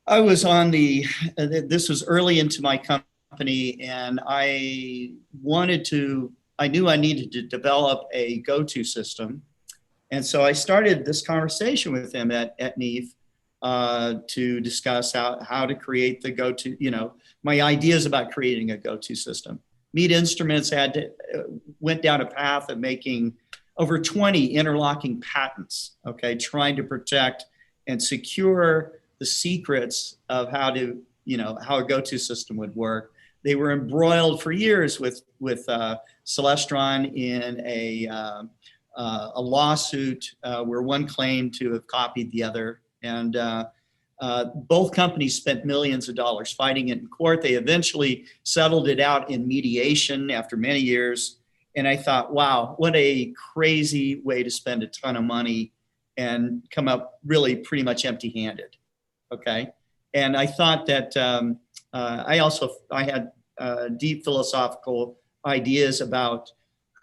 I was on this was early into my company, and I knew I needed to develop a go-to system. And so I started this conversation with him at NEAF to discuss how to create the go-to, my ideas about creating a go-to system. Mead Instruments went down a path of making over 20 interlocking patents, trying to protect and secure the secrets of how a go-to system would work. They were embroiled for years with Celestron in a lawsuit where one claimed to have copied the other. And both companies spent millions of dollars fighting it in court. They eventually settled it out in mediation after many years. And I thought, wow, what a crazy way to spend a ton of money and come up really pretty much empty-handed. Okay. And I thought that I had deep philosophical ideas about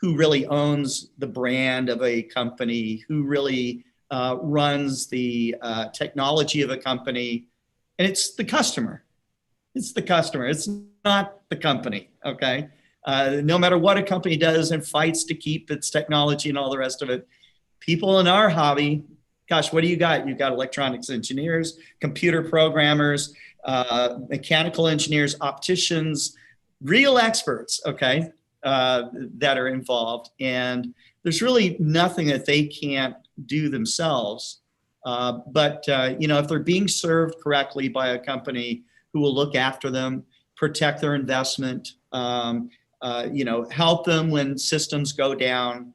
who really owns the brand of a company, who really runs the technology of a company. And it's the customer. It's the customer. It's not the company. Okay. No matter what a company does and fights to keep its technology and all the rest of it, people in our hobby, gosh, what do you got? You've got electronics engineers, computer programmers, mechanical engineers, opticians, real experts, that are involved. And there's really nothing that they can't do themselves. But if they're being served correctly by a company who will look after them, protect their investment, help them when systems go down,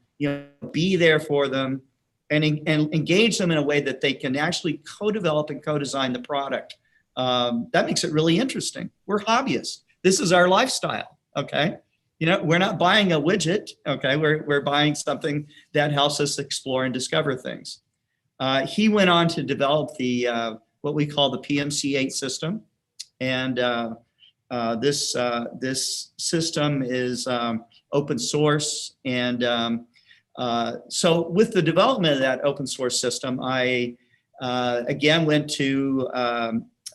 be there for them, and engage them in a way that they can actually co-develop and co-design the product. That makes it really interesting. We're hobbyists. This is our lifestyle. Okay. We're not buying a widget. Okay. We're buying something that helps us explore and discover things. He went on to develop the, what we call the PMC-8 system. And this system is open source. And so with the development of that open source system, I again went to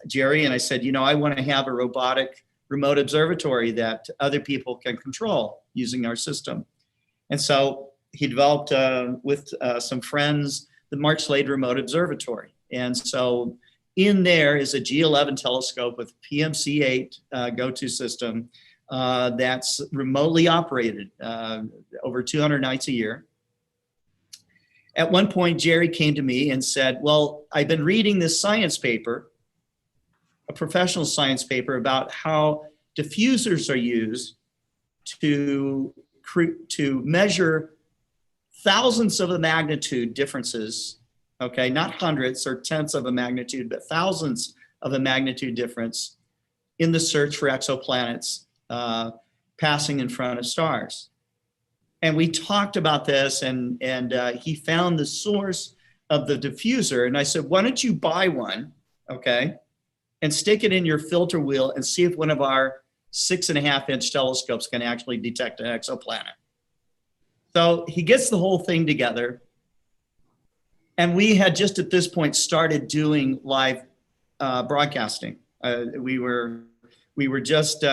Jerry and I said, I want to have a robotic remote observatory that other people can control using our system. And so he developed with some friends the Mark Slade Remote Observatory. And so in there is a G11 telescope with PMC-8 go-to system that's remotely operated over 200 nights a year. at one point, Jerry came to me and said, well, I've been reading this science paper, a professional science paper about how diffusers are used to measure thousands of a magnitude differences, okay, not hundreds or tenths of a magnitude, but thousands of a magnitude difference in the search for exoplanets passing in front of stars. And we talked about this, and he found the source of the diffuser. And I said, why don't you buy one, okay, and stick it in your filter wheel and see if one of our 6.5-inch telescopes can actually detect an exoplanet. So he gets the whole thing together. And we had just at this point started doing live broadcasting. We were just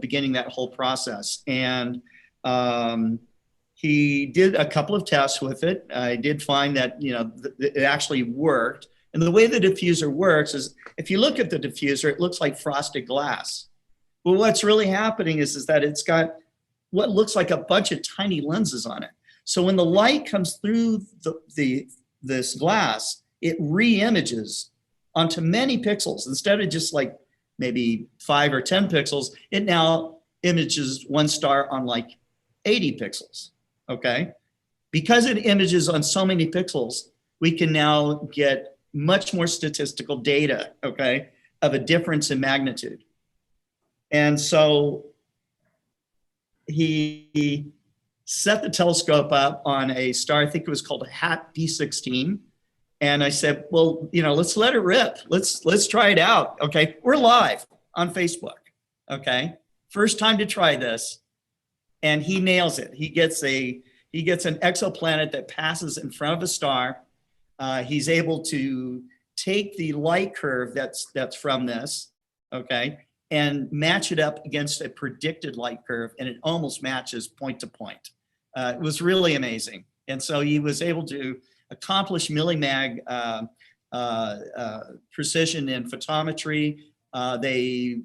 beginning that whole process. And he did a couple of tests with it. I did find that, it actually worked. And the way the diffuser works is if you look at the diffuser, it looks like frosted glass. Well, what's really happening is that it's got what looks like a bunch of tiny lenses on it. So when the light comes through this glass, it re-images onto many pixels. Instead of just like maybe 5 or 10 pixels, it now images one star on like 80 pixels, okay? Because it images on so many pixels, we can now get much more statistical data, okay, of a difference in magnitude. And so he set the telescope up on a star, I think it was called HAT B16. And I said, well, let's let it rip. Let's try it out. Okay. We're live on Facebook. Okay. First time to try this. And he nails it. He gets an exoplanet that passes in front of a star. He's able to take the light curve that's from this, okay, and match it up against a predicted light curve, and it almost matches point to point. It was really amazing. And so he was able to accomplish millimag precision in photometry. They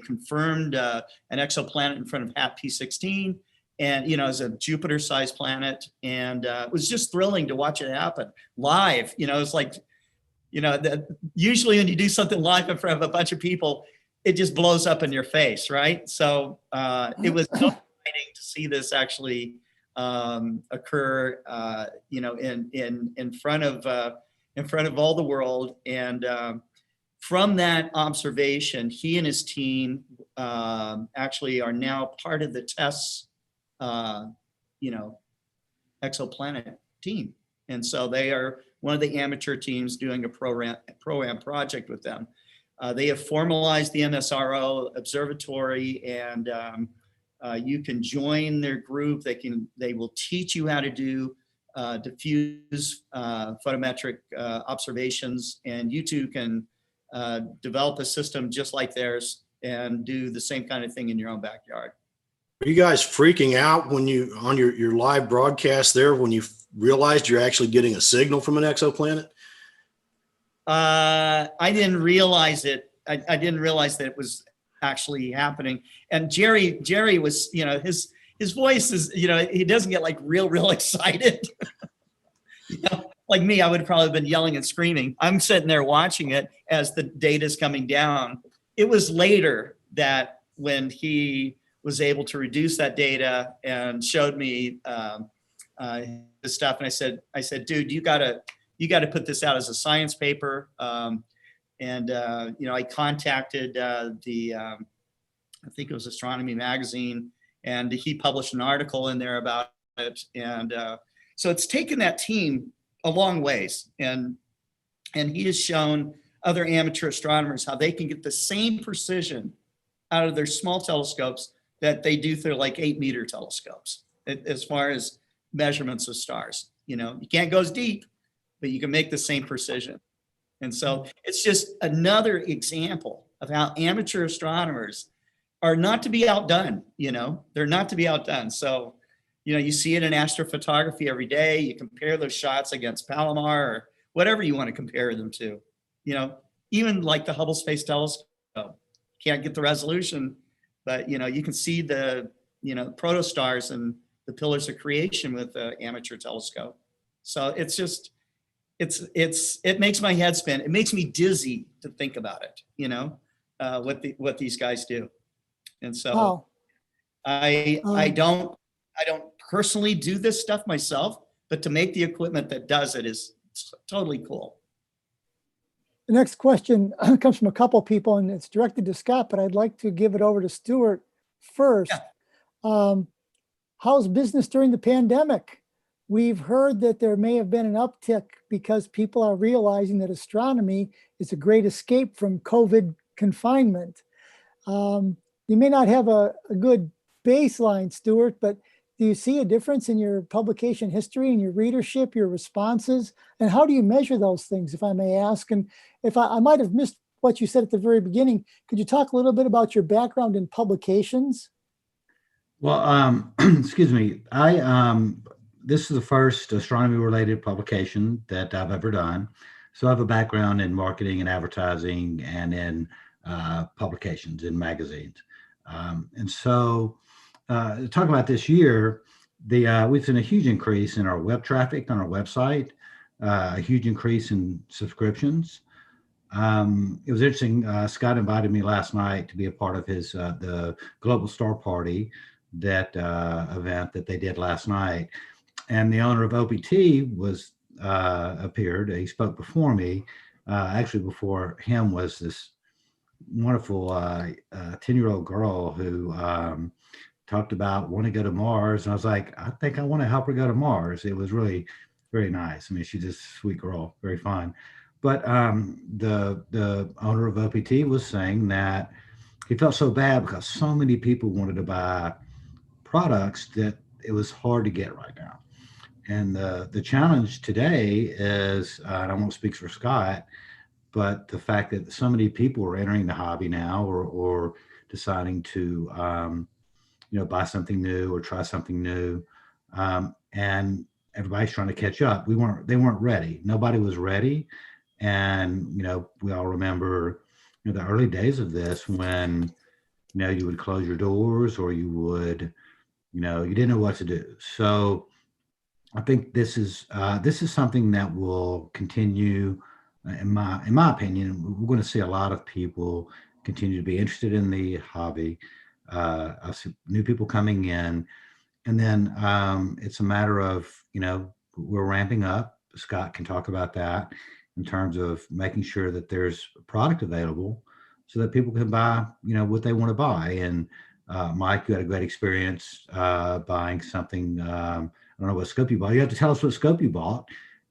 confirmed an exoplanet in front of HAT P16, and it's a Jupiter-sized planet, and it was just thrilling to watch it happen live. It's like, usually when you do something live in front of a bunch of people, it just blows up in your face, right? So it was so exciting to see this actually occur, in front of all the world. And from that observation, he and his team actually are now part of the TESS exoplanet team. And so they are one of the amateur teams doing a pro-am project with them. They have formalized the MSRO observatory, and you can join their group. They will teach you how to do diffuse photometric observations, and you too can develop a system just like theirs and do the same kind of thing in your own backyard. Are you guys freaking out when you on your live broadcast there when you realized you're actually getting a signal from an exoplanet? I didn't realize it. I didn't realize that it was actually happening. And Jerry was, his voice is, he doesn't get like real excited. Like me, I would have probably been yelling and screaming. I'm sitting there watching it as the data's coming down. It was later that when he was able to reduce that data and showed me the stuff, and I said, dude, you gotta put this out as a science paper. I contacted I think it was Astronomy magazine, and he published an article in there about it. And so it's taken that team a long ways, and he has shown other amateur astronomers how they can get the same precision out of their small telescopes that they do through like 8-meter telescopes as far as measurements of stars. You can't go as deep, but you can make the same precision. And so it's just another example of how amateur astronomers are not to be outdone. They're not to be outdone. So, you see it in astrophotography every day. You compare those shots against Palomar or whatever you want to compare them to. Even like the Hubble Space Telescope, can't get the resolution, but you can see the protostars and the pillars of creation with the amateur telescope. So it's just, it makes my head spin. It makes me dizzy to think about it, you know, what these guys do. And so Wow. I don't personally do this stuff myself, but to make the equipment that does it is totally cool. The next question comes from a couple people, and it's directed to Scott, but I'd like to give it over to Stuart first. Yeah. How's business during the pandemic? We've heard that there may have been an uptick because people are realizing that astronomy is a great escape from COVID confinement. You may not have a good baseline, Stuart, but do you see a difference in your publication history and your readership, your responses? And how do you measure those things, if I may ask? And if I might have missed what you said at the very beginning, could you talk a little bit about your background in publications? Well, excuse me. This is the first astronomy-related publication that I've ever done. So I have a background in marketing and advertising and in publications in magazines. And so talking about this year, we've seen a huge increase in our web traffic on our website, a huge increase in subscriptions. It was interesting. Scott invited me last night to be a part of his the Global Star Party, that event that they did last night, and the owner of OPT was appeared. He spoke before me. Actually, before him was this wonderful 10-year-old girl who talked about wanting to go to Mars, and I was like, I think I want to help her go to Mars. It was really very nice. I mean, she's just a sweet girl, very fun. But the owner of OPT was saying that he felt so bad because so many people wanted to buy products that it was hard to get right now. And the challenge today is, and I won't speak for Scott, but the fact that so many people are entering the hobby now, or deciding to buy something new or try something new, and everybody's trying to catch up. They weren't ready. Nobody was ready. And we all remember the early days of this, when you would close your doors, or you would you didn't know what to do. So I think this is something that will continue. In my opinion, we're going to see a lot of people continue to be interested in the hobby. I see new people coming in, and then it's a matter of we're ramping up. Scott can talk about that in terms of making sure that there's product available so that people can buy what they want to buy. And Mike, you had a great experience buying something. I don't know what scope you bought. You have to tell us what scope you bought.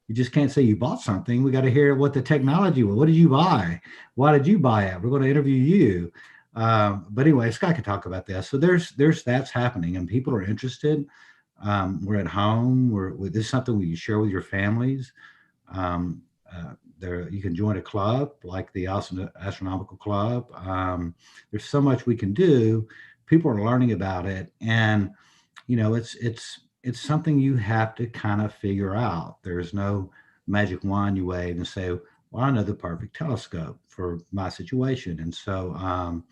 You just can't say you bought something. We got to hear what the technology was. What did you buy? Why did you buy it? We're going to interview you. But anyway, Scott can talk about this. So there's that's happening, and people are interested. We're at home. This is something we can share with your families. You can join a club like the Astronomical Club. There's so much we can do. People are learning about it, and it's something you have to kind of figure out. There's no magic wand you wave and say, well, I know the perfect telescope for my situation. And so,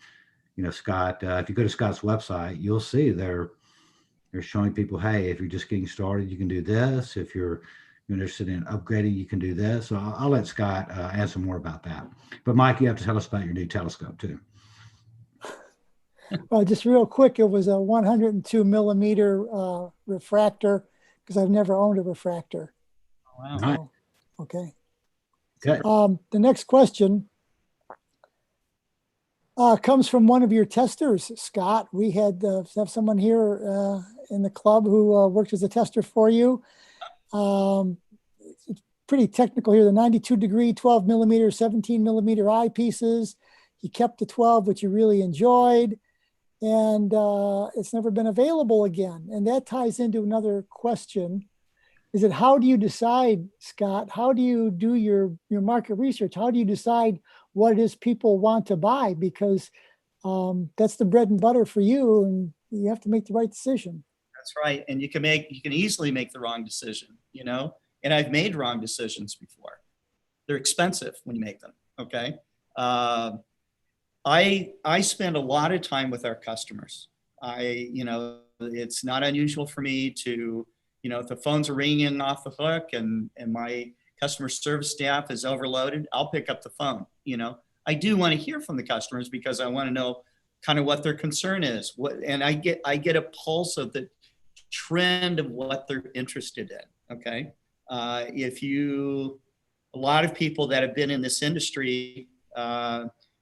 Scott, if you go to Scott's website, you'll see they're showing people, hey, if you're just getting started, you can do this. If you're interested in upgrading, you can do this. So I'll let Scott answer more about that. But Mike, you have to tell us about your new telescope too. Well, just real quick, it was a 102 millimeter refractor, because I've never owned a refractor. Wow. So, okay. Okay. The next question comes from one of your testers, Scott. We had have someone here in the club who worked as a tester for you. It's pretty technical here. The 92 degree, 12 millimeter, 17 millimeter eyepieces. He kept the 12, which he really enjoyed. And it's never been available again. And that ties into another question. Is it, how do you decide, Scott, how do you do your market research? How do you decide what it is people want to buy? Because that's the bread and butter for you, and you have to make the right decision. That's right. And you can easily make the wrong decision, and I've made wrong decisions before. They're expensive when you make them. Okay. I spend a lot of time with our customers. it's not unusual for me to, if the phones are ringing off the hook and my customer service staff is overloaded, I'll pick up the phone. I do want to hear from the customers because I want to know kind of what their concern is. And I get a pulse of the trend of what they're interested in. Okay. A lot of people that have been in this industry,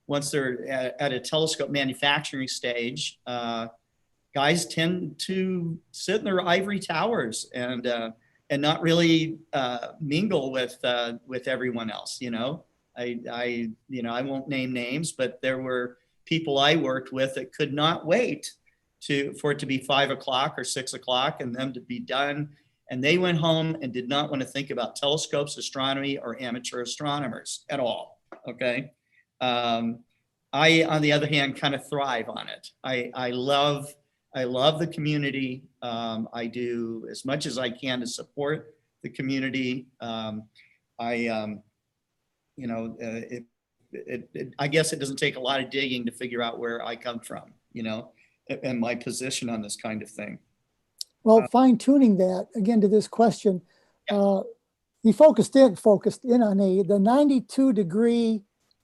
once they're at a telescope manufacturing stage, guys tend to sit in their ivory towers and not really mingle with everyone else. I won't name names, but there were people I worked with that could not wait for it to be 5 o'clock or 6 o'clock and them to be done. And they went home and did not want to think about telescopes, astronomy, or amateur astronomers at all. Okay. I, on the other hand, kind of thrive on it. I love the community. I do as much as I can to support the community. I guess it doesn't take a lot of digging to figure out where I come from, and my position on this kind of thing. Well, fine tuning that again to this question, he focused in on the 92-degree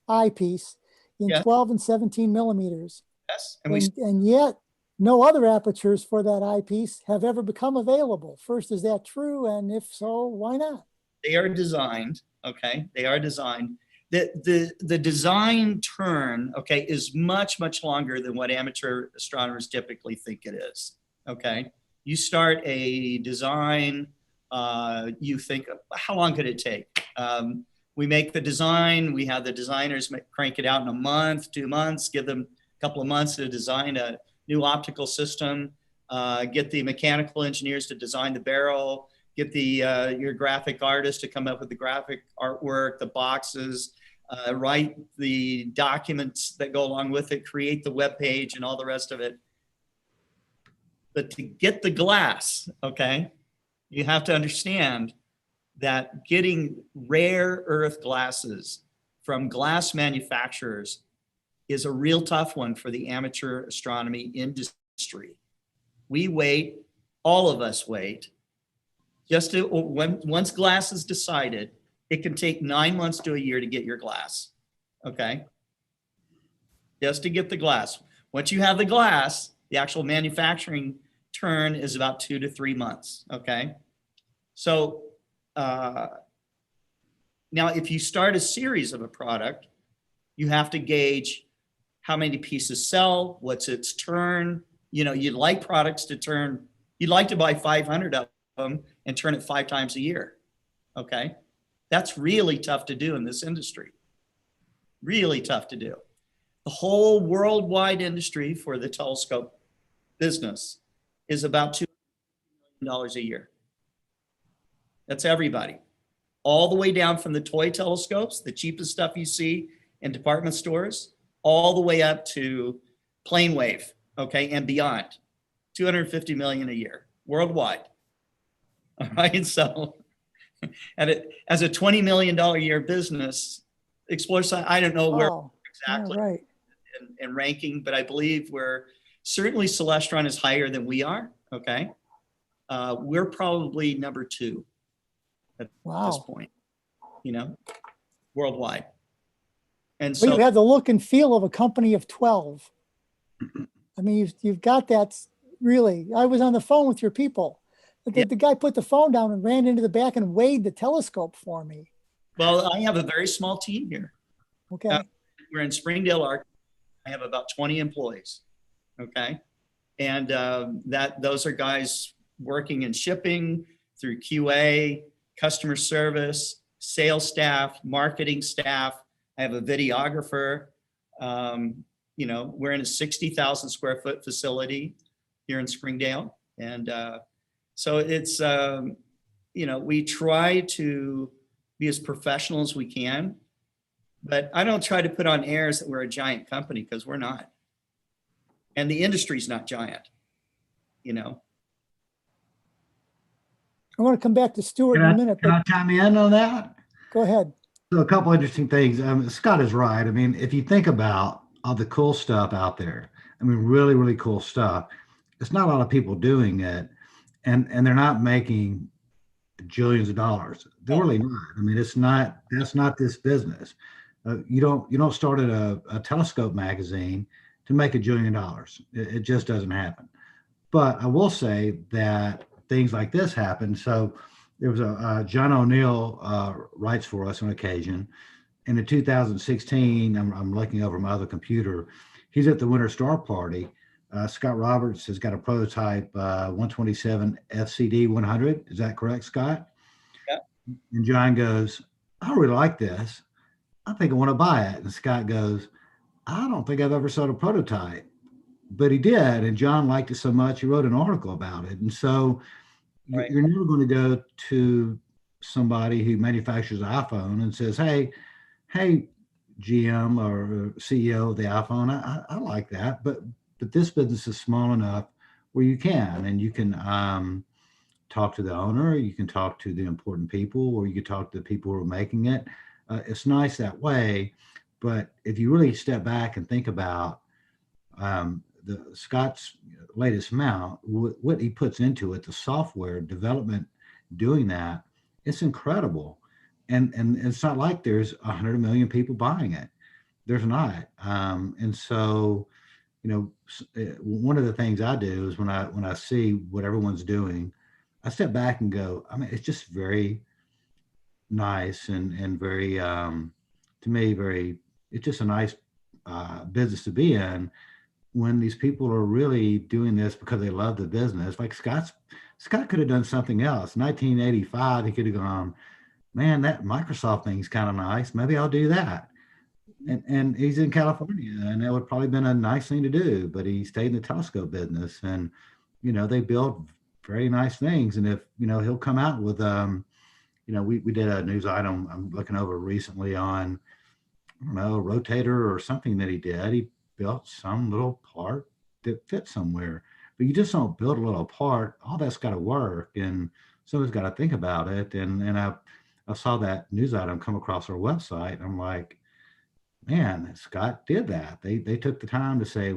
eyepiece in 12 and 17 millimeters. Yes, and yet no other apertures for that eyepiece have ever become available. First, is that true? And if so, why not? They are designed. Okay, they are designed. The design turn, okay, is much, much longer than what amateur astronomers typically think it is. Okay, you start a design, you think, how long could it take? We make the design, we have the designers crank it out in a month, 2 months, give them a couple of months to design a new optical system, get the mechanical engineers to design the barrel, get your graphic artist to come up with the graphic artwork, the boxes, write the documents that go along with it, create the web page and all the rest of it. But to get the glass, okay, you have to understand that getting rare earth glasses from glass manufacturers is a real tough one for the amateur astronomy industry. We wait, all of us wait, just to, once glass is decided, it can take 9 months to a year to get your glass, okay? Just to get the glass. Once you have the glass, the actual manufacturing turn is about 2 to 3 months, okay? So now if you start a series of a product, you have to gauge how many pieces sell, what's its turn. You'd like products to turn, you'd like to buy 500 of them and turn it 5 times a year, okay? That's really tough to do in this industry. Really tough to do. The whole worldwide industry for the telescope business is about $2 million a year. That's everybody. All the way down from the toy telescopes, the cheapest stuff you see in department stores, all the way up to plane wave, okay, and beyond. 250 million a year, worldwide. All right, so as a $20 million a year business, Explore Science, I don't know where exactly in ranking, but I believe we're certainly Celestron is higher than we are, okay? We're probably number 2 at this point, worldwide. And so you have the look and feel of a company of 12. I mean, you've got that really. I was on the phone with your people. The guy put the phone down and ran into the back and weighed the telescope for me. Well, I have a very small team here. Okay. We're in Springdale, Arkansas. I have about 20 employees. Okay. And those are guys working in shipping, through QA, customer service, sales staff, marketing staff. I have a videographer. We're in a 60,000 square foot facility here in Springdale. And so it's, we try to be as professional as we can, but I don't try to put on airs that we're a giant company, because we're not. And the industry's not giant, I want to come back to Stuart in a minute. Can I chime in on that? Go ahead. So a couple interesting things. Scott is right. I mean, if you think about all the cool stuff out there, I mean, really, really cool stuff. it's not a lot of people doing it, and they're not making jillions of dollars. They're really not. I mean, that's not this business. You don't start at a telescope magazine to make $1 jillion. It just doesn't happen. But I will say that things like this happen. So there was a John O'Neill writes for us on occasion. And in 2016, I'm looking over my other computer. He's at the Winter Star Party. Scott Roberts has got a prototype 127 FCD 100. Is that correct, Scott? Yeah. And John goes, I really like this. I think I want to buy it. And Scott goes, I don't think I've ever sold a prototype. But he did. And John liked it so much, he wrote an article about it. And so Right. you're never going to go to somebody who manufactures an iPhone and says, hey, GM or CEO of the iPhone, I like that. But this business is small enough where you can, and you can talk to the owner, you can talk to the important people, or you can talk to the people who are making it. It's nice that way. But if you really step back and think about the Scott's latest mount, what he puts into it, the software development, doing that, it's incredible. And it's not like there's 100 million people buying it. There's not. And so, one of the things I do is when I see what everyone's doing, I step back and go, I mean, it's just very nice and very, to me, it's just a nice business to be in when these people are really doing this because they love the business. Like Scott could have done something else. 1985, he could have gone, man, that Microsoft thing's kind of nice. Maybe I'll do that. And he's in California, and that would probably been a nice thing to do, but he stayed in the telescope business, and, they build very nice things. And if, he'll come out with, we did a news item I'm looking over recently on, I don't know, a rotator or something that he did. He built some little part that fits somewhere, but you just don't build a little part. All that's got to work, and someone's got to think about it. And I saw that news item come across our website, and I'm like, man, Scott did that. They took the time to say,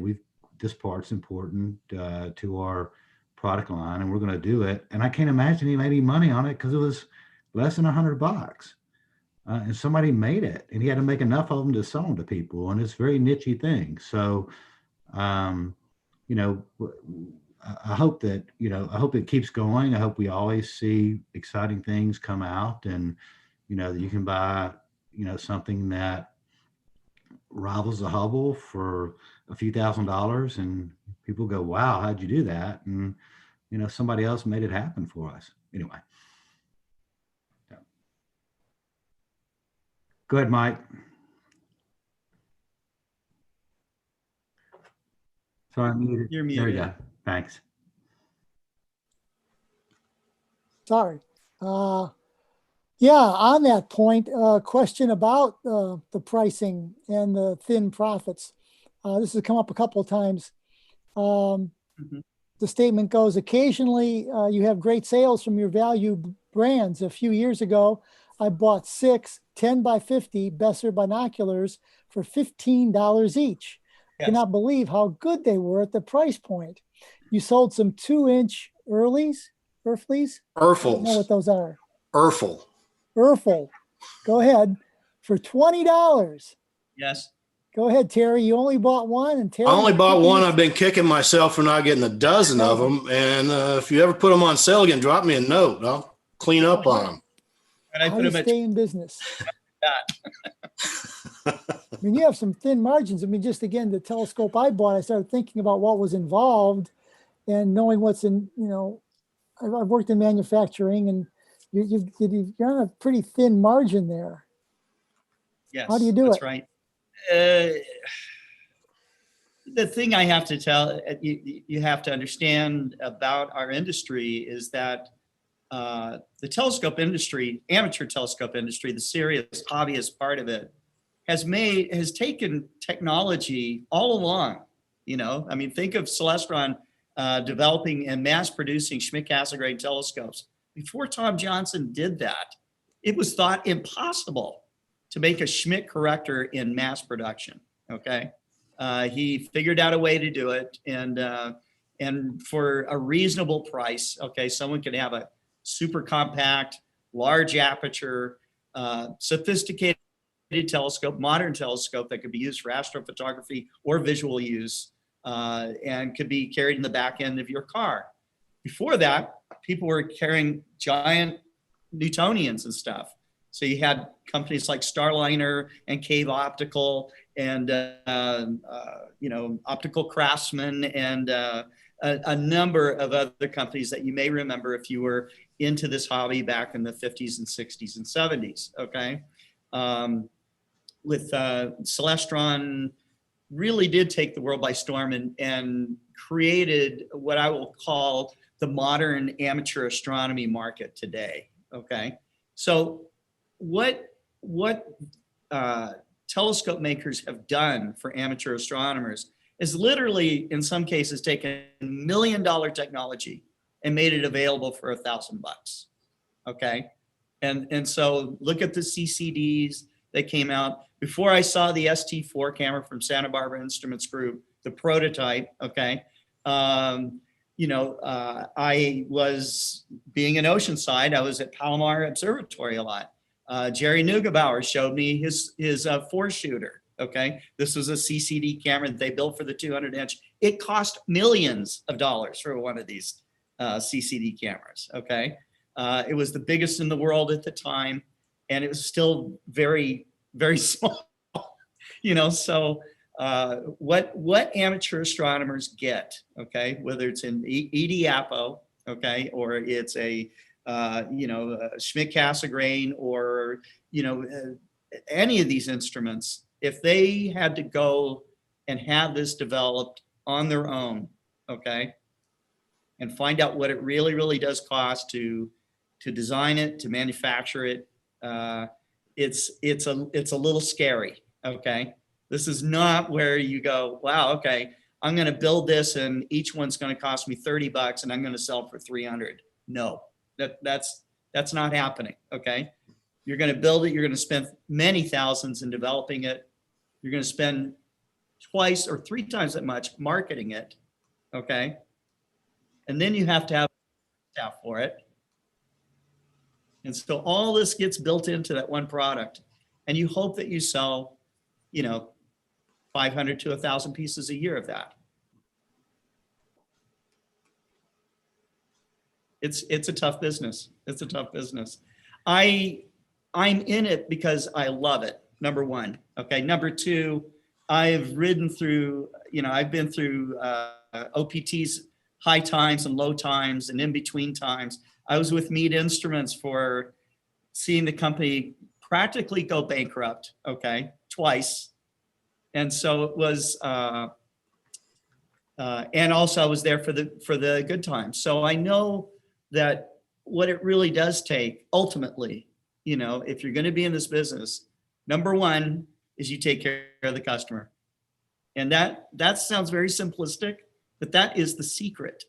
this part's important to our product line, and we're going to do it. And I can't imagine he made any money on it because it was less than $100. And somebody made it, and he had to make enough of them to sell them to people. And it's a very niche thing. So, I hope that, I hope it keeps going. I hope we always see exciting things come out, and, that you can buy, something that rivals the Hubble for a few $1,000s, and people go, wow, how'd you do that? And, somebody else made it happen for us. Anyway. Go ahead, Mike. Sorry, I'm muted. You're muted. There you go. Thanks. Sorry. Yeah, on that point, question about the pricing and the thin profits. This has come up a couple of times. The statement goes, occasionally you have great sales from your value brands. A few years ago, I bought 6 10 by 50 Besser binoculars for $15 each. Yes. Cannot believe how good they were at the price point. You sold some 2-inch Earthlies? I don't know what those are. Erfel. Go ahead. For $20. Yes. Go ahead, Terry. You only bought one, and Terry. I only bought one. I've been kicking myself for not getting a dozen of them. And if you ever put them on sale again, drop me a note. I'll clean up on them. And I How do you stay in business? I mean, you have some thin margins. I mean, just again, the telescope I bought, I started thinking about what was involved, and knowing what's in. I've worked in manufacturing, and you're on a pretty thin margin there. Yes. How do you do that's it? Right. The thing I have to tell you have to understand about our industry is that the telescope industry, amateur telescope industry, the serious hobbyist part of it, has taken technology all along. I mean, think of Celestron developing and mass producing Schmidt-Cassegrain telescopes. Before Tom Johnson did that, it was thought impossible to make a Schmidt corrector in mass production. Okay. He figured out a way to do it. And And for a reasonable price, okay, someone could have a super compact, large aperture, sophisticated telescope, modern telescope that could be used for astrophotography or visual use, and could be carried in the back end of your car. Before that, people were carrying giant Newtonians and stuff. So you had companies like Starliner and Cave Optical and Optical Craftsman and a number of other companies that you may remember if you were into this hobby back in the 50s and 60s and 70s. Okay, with Celestron really did take the world by storm and created what I will call the modern amateur astronomy market today. Okay, so what telescope makers have done for amateur astronomers is literally, in some cases, taken $1 million technology and made it available for $1,000. Okay, and so look at the CCDs that came out. Before I saw the ST4 camera from Santa Barbara Instruments Group, the prototype. Okay, I was, being in Oceanside, I was at Palomar Observatory a lot. Jerry Neugebauer showed me his 4-shooter. Okay, this was a CCD camera that they built for the 200-inch. It cost millions of dollars for one of these CCD cameras. Okay, it was the biggest in the world at the time, and it was still very, very small. So what amateur astronomers get, okay, whether it's in EDAPO, okay, or it's a Schmidt-Cassegrain or any of these instruments, if they had to go and have this developed on their own, okay, and find out what it really, really does cost to design it, to manufacture it, it's a little scary. Okay, this is not where you go, wow, okay, I'm going to build this and each one's going to cost me $30 and I'm going to sell for 300. No, that's not happening. Okay, you're going to build it. You're going to spend many thousands in developing it. You're going to spend twice or 3 times that much marketing it. Okay, and then you have to have staff for it. And so all this gets built into that one product, and you hope that you sell, 500 to 1,000 pieces a year of that. It's a tough business. It's a tough business. I'm in it because I love it. Number one. Okay. Number two, I've ridden through, I've been through OPT's high times and low times and in between times. I was with Meade Instruments for seeing the company practically go bankrupt. Okay. Twice. And so it was, and also I was there for the good times. So I know that what it really does take ultimately, if you're going to be in this business, number one is you take care of the customer. And that sounds very simplistic, but that is the secret.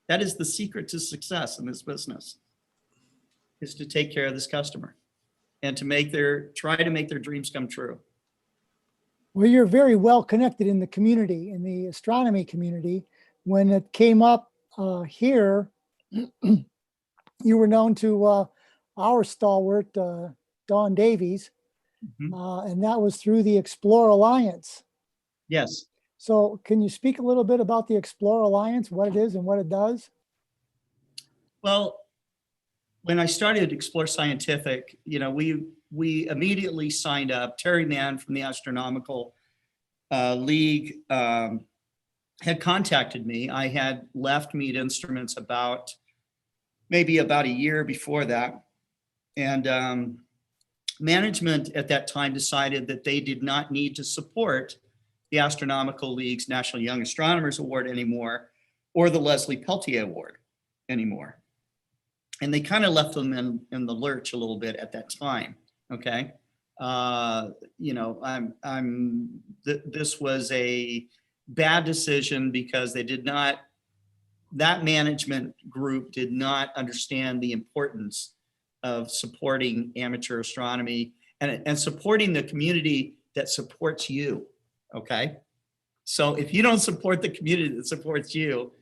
That is the secret to success in this business, is to take care of this customer and to try to make their dreams come true. Well, you're very well connected in the community, in the astronomy community. When it came up here, you were known to our stalwart, Don Davies, and that was through the Explore Alliance. Yes. So can you speak a little bit about the Explore Alliance, what it is and what it does? Well, when I started Explore Scientific, we immediately signed up. Terry Mann from the Astronomical League had contacted me. I had left Meade Instruments maybe about a year before that. And management at that time decided that they did not need to support the Astronomical League's National Young Astronomers Award anymore, or the Leslie Peltier Award anymore. And they kind of left them in the lurch a little bit at that time. Okay. This was a bad decision because that management group did not understand the importance of supporting amateur astronomy and supporting the community that supports you. Okay. So if you don't support the community that supports you,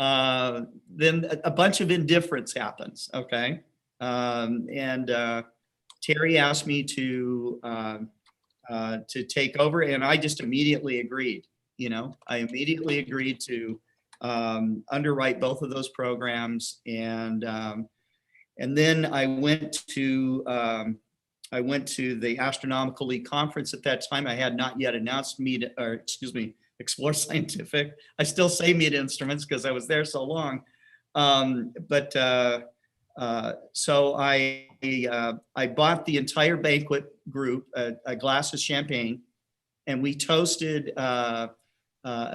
then a bunch of indifference happens. Okay. Terry asked me to take over, and I just immediately agreed. I immediately agreed to underwrite both of those programs, and then I went to the Astronomical League conference. At that time, I had not yet announced Explore Scientific. I still say Meet Instruments because I was there so long. So I bought the entire banquet group a glass of champagne, and we toasted a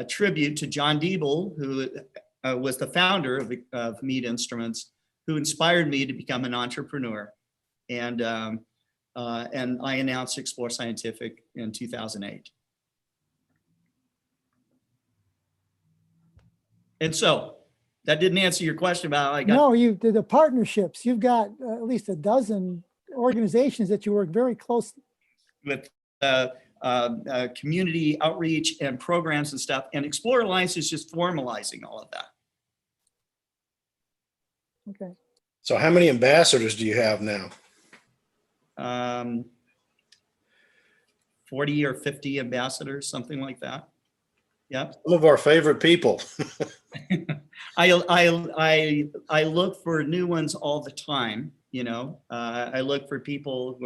tribute to John Diebel, who was the founder of Meet Instruments, who inspired me to become an entrepreneur. And I announced Explore Scientific in 2008. And so that didn't answer your question about how I got. No, you did the partnerships. You've got at least a dozen organizations that you work very closely with. Community outreach and programs and stuff. And Explore Alliance is just formalizing all of that. Okay. So how many ambassadors do you have now? 40 or 50 ambassadors, something like that. Yeah. Some of our favorite people. I look for new ones all the time. I look for people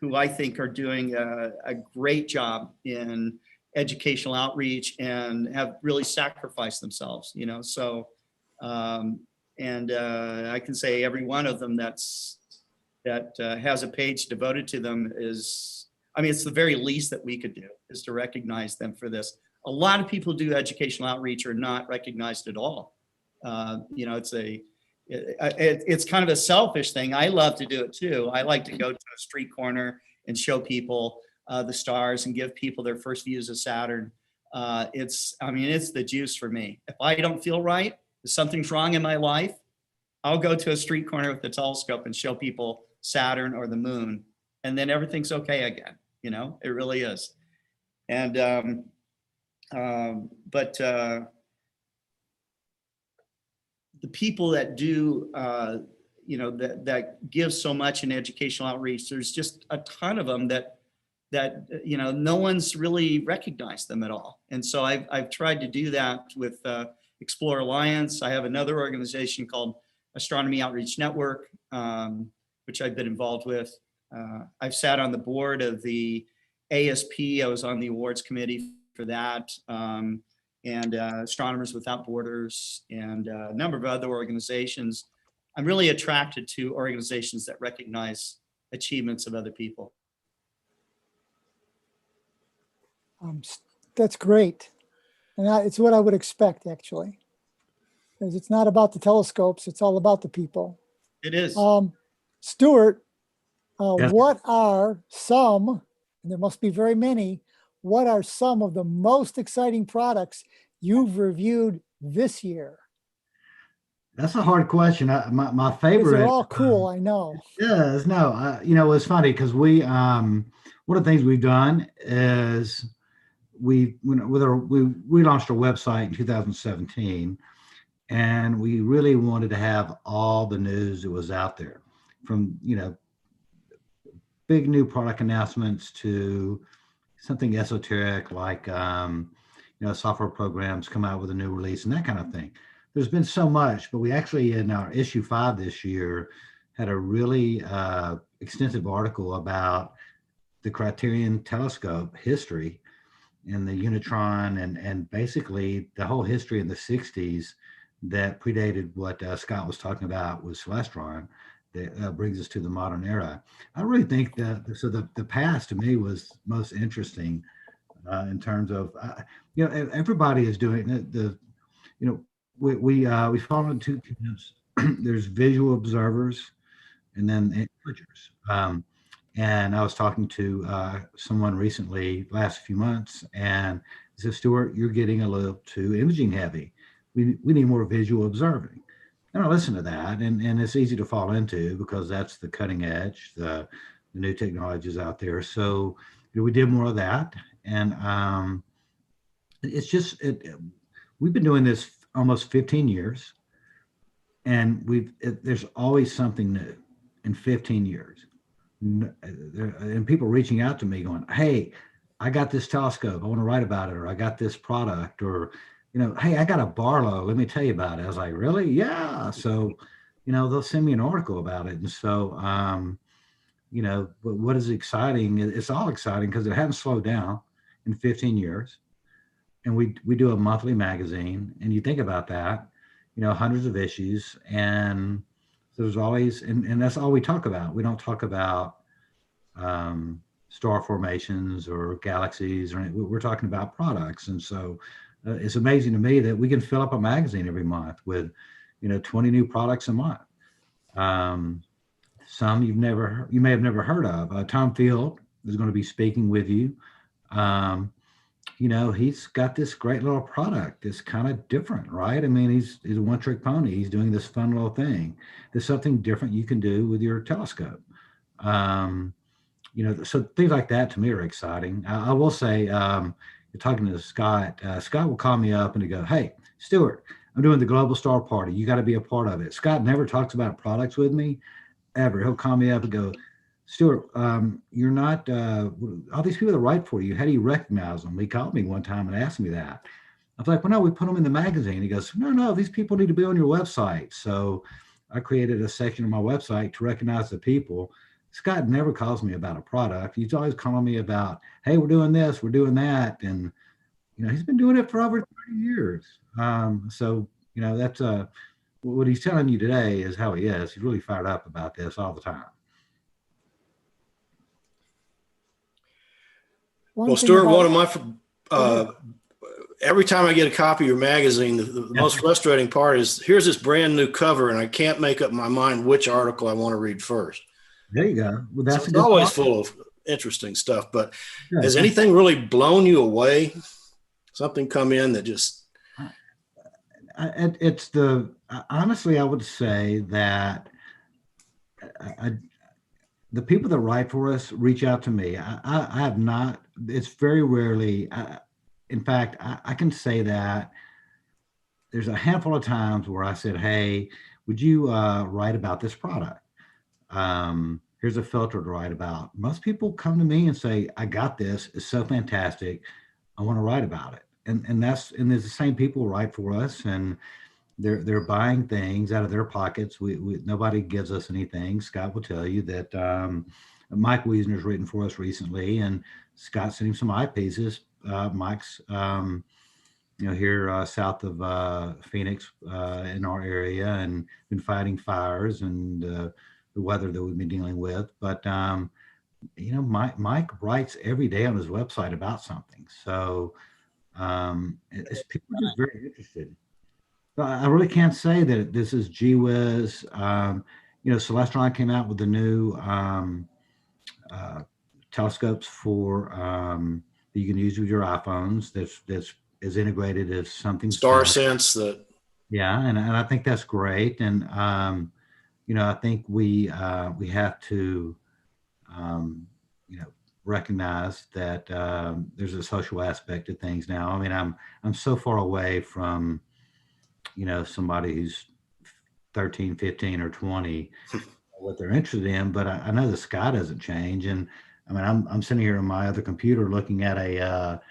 who I think are doing a great job in educational outreach and have really sacrificed themselves. So I can say every one of them that has a page devoted to them it's the very least that we could do is to recognize them for this. A lot of people who do educational outreach are not recognized at all. It's kind of a selfish thing. I love to do it too. I like to go to a street corner and show people the stars and give people their first views of Saturn. It's the juice for me. If I don't feel right, if something's wrong in my life, I'll go to a street corner with the telescope and show people Saturn or the moon, and then everything's okay again. It really is. And the people that do, that give so much in educational outreach, there's just a ton of them that no one's really recognized them at all. And so I've tried to do that with Explore Alliance. I have another organization called Astronomy Outreach Network, which I've been involved with. I've sat on the board of the ASP. I was on the awards committee for that. And Astronomers Without Borders, and a number of other organizations. I'm really attracted to organizations that recognize achievements of other people. That's great. And it's what I would expect, actually. Because it's not about the telescopes, it's all about the people. It is. Stuart, Yes. what are some, and there must be very many, what are some of the most exciting products you've reviewed this year? That's a hard question. My favorite. They're all cool, I know. Yes, no, it's funny because we, one of the things we've done is we launched our website in 2017, and we really wanted to have all the news that was out there, from big new product announcements to something esoteric like software programs come out with a new release and that kind of thing. There's been so much, but we actually in our issue 5 this year had a really extensive article about the Criterion telescope history and the Unitron and basically the whole history in the 60s that predated what Scott was talking about with Celestron that brings us to the modern era. I really think that the past to me was most interesting in terms of everybody is doing we fall into two camps. There's visual observers and then imagers. And I was talking to someone recently, last few months, and he said, Stuart, you're getting a little too imaging heavy. We need more visual observing. And I listen to that, and it's easy to fall into because that's the cutting edge, the new technologies out there. So we did more of that. And it's just, we've been doing this almost 15 years, and there's always something new in 15 years. And people reaching out to me going, hey, I got this telescope, I want to write about it, or I got this product, or, hey, I got a Barlow, let me tell you about it. I was like, really? Yeah. So, they'll send me an article about it. And so, but what is exciting, it's all exciting because it hasn't slowed down in 15 years. And we do a monthly magazine, and you think about that, hundreds of issues, and there's always, and that's all we talk about. We don't talk about star formations or galaxies, or we're talking about products. And so it's amazing to me that we can fill up a magazine every month with 20 new products a month. Some you may have never heard of. Tom Field is going to be speaking with you. He's got this great little product. It's kind of different, right? I mean, he's a one-trick pony. He's doing this fun little thing. There's something different you can do with your telescope. So things like that to me are exciting. I will say, you're talking to Scott. Scott will call me up and he go, "Hey, Stuart, I'm doing the Global Star Party. You got to be a part of it." Scott never talks about products with me, ever. He'll call me up and go, "Stuart, you're not, all these people that write for you, how do you recognize them?" He called me one time and asked me that. I was like, "Well, no, we put them in the magazine." He goes, No, these people need to be on your website." So I created a section on my website to recognize the people. Scott never calls me about a product. He's always calling me about, "Hey, we're doing this, we're doing that." And, he's been doing it for over 30 years. So, that's what he's telling you today is how he is. He's really fired up about this all the time. Well, Stuart, one of my, every time I get a copy of your magazine, the most frustrating part is here's this brand new cover and I can't make up my mind which article I want to read first. There you go. Well, that's it's always full of interesting stuff, but has anything really blown you away? Something come in that just... honestly, I would say that the people that write for us reach out to me. I have not, it's very rarely, in fact, I can say that there's a handful of times where I said, "Hey, would you write about this product? Here's a filter to write about." Most people come to me and say, "I got this, it's so fantastic, I want to write about it." And there's the same people who write for us, and they're buying things out of their pockets. We nobody gives us anything. Scott will tell you that Mike Wiesner's written for us recently, and Scott sent him some eyepieces. Mike's here south of Phoenix in our area, and been fighting fires and the weather that we've been dealing with. But Mike writes every day on his website about something. So it's people just very interested. I really can't say that this is gee whiz. Celestron came out with the new telescopes for that you can use with your iPhones. That's as integrated as something. StarSense that. Yeah, and I think that's great. And I think we have to recognize that there's a social aspect of things now. I mean, I'm so far away from somebody who's 13, 15, or 20, what they're interested in, but I know the sky doesn't change. And I mean, I'm sitting here on my other computer looking at a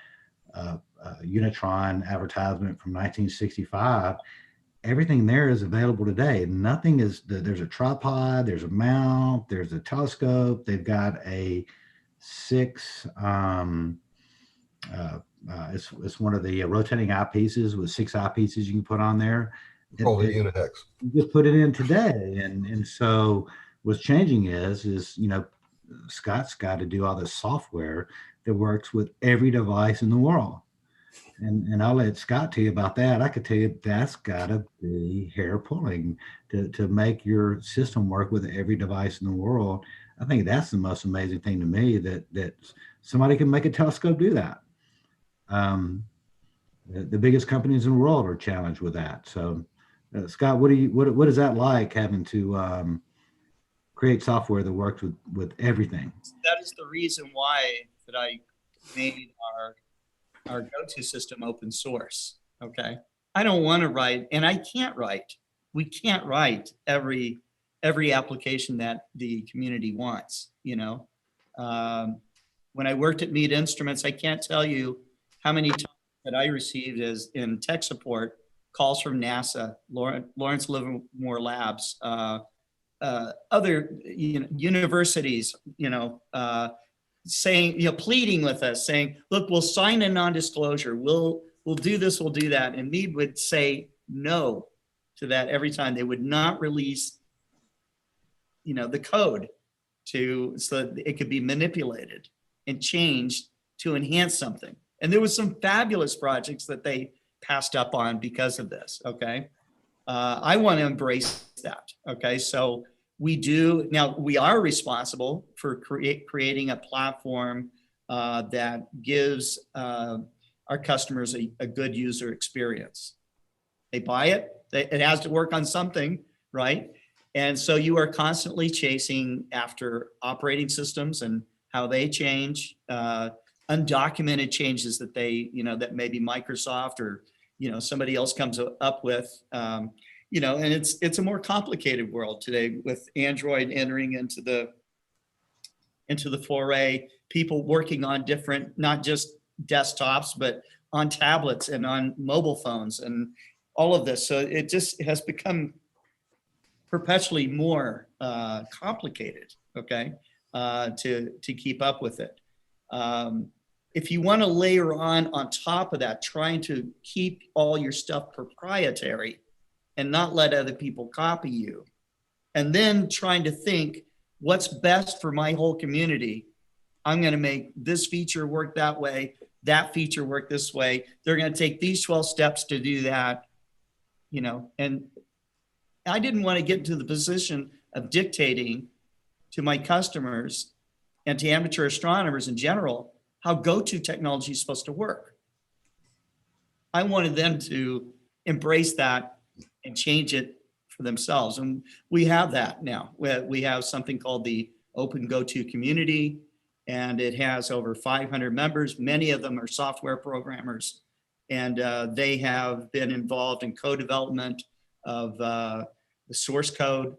Unitron advertisement from 1965. Everything there is available today. Nothing is, there's a tripod, there's a mount, there's a telescope. They've got a 6, it's one of the rotating eyepieces with 6 eyepieces you can put on there. Called the Unihex. You just put it in today, and so what's changing is Scott's got to do all this software that works with every device in the world, and I'll let Scott tell you about that. I could tell you that's got to be hair pulling to make your system work with every device in the world. I think that's the most amazing thing to me, that somebody can make a telescope do that. The biggest companies in the world are challenged with that. So, Scott, what is that like, having to create software that works with everything? That is the reason why that I made our go-to system open source. Okay, I don't want to write, and I can't write. We can't write every application that the community wants. You know, when I worked at Mead Instruments, I can't tell you how many times that I received as in tech support calls from NASA, Lawrence Livermore Labs, other universities, saying, pleading with us, saying, look, we'll sign a non-disclosure. We'll do this, we'll do that. And Mead would say no to that every time. They would not release, the code so that it could be manipulated and changed to enhance something. And there was some fabulous projects that they passed up on because of this. Okay. I want to embrace that. Okay. So we are responsible for creating a platform that gives our customers a good user experience. They buy it, it has to work on something, right? And so you are constantly chasing after operating systems and how they change, undocumented changes that that maybe Microsoft or, somebody else comes up with. And it's a more complicated world today with Android entering into the foray, people working on different, not just desktops, but on tablets and on mobile phones and all of this. So it just has become perpetually more complicated, okay, to keep up with it. If you want to layer on top of that, trying to keep all your stuff proprietary and not let other people copy you, and then trying to think what's best for my whole community. I'm going to make this feature work that way, that feature work this way. They're going to take these 12 steps to do that, and I didn't want to get into the position of dictating to my customers and to amateur astronomers in general how go-to technology is supposed to work. I wanted them to embrace that and change it for themselves. And we have that now. We have something called the Open Go-To Community, and it has over 500 members. Many of them are software programmers, and they have been involved in co-development of the source code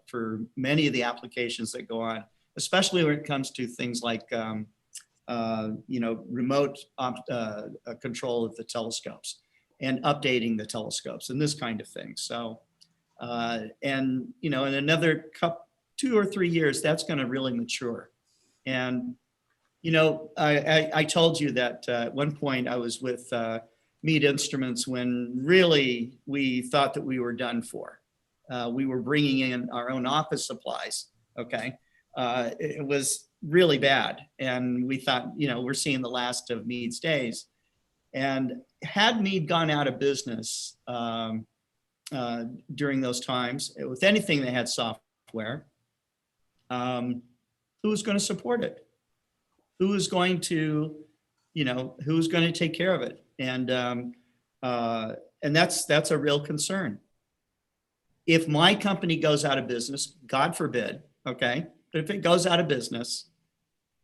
for many of the applications that go on, especially when it comes to things like remote control of the telescopes and updating the telescopes and this kind of thing. So, in another 2 or 3 years, that's going to really mature. And, I told you that at one point I was with Mead Instruments when really we thought that we were done for. We were bringing in our own office supplies. Okay. It was really bad. And we thought, we're seeing the last of Mead's days. And had Mead gone out of business during those times, with anything that had software, who was going to support it? Who was going to, who was going to take care of it? And that's a real concern. If my company goes out of business, God forbid, okay, but if it goes out of business,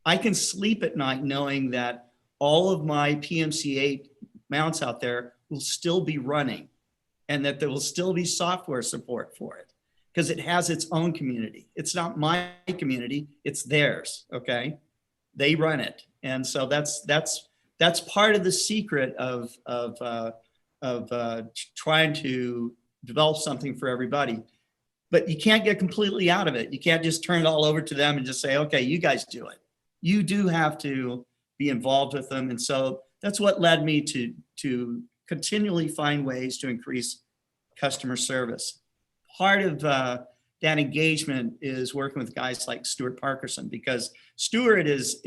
I can sleep at night knowing that all of my PMC-8 mounts out there will still be running and that there will still be software support for it because it has its own community. It's not my community, it's theirs, okay? They run it. And so that's part of the secret of trying to develop something for everybody. But you can't get completely out of it. You can't just turn it all over to them and just say, okay, you guys do it. You do have to be involved with them. And so that's what led me to continually find ways to increase customer service. Part of that engagement is working with guys like Stuart Parkerson, because Stuart is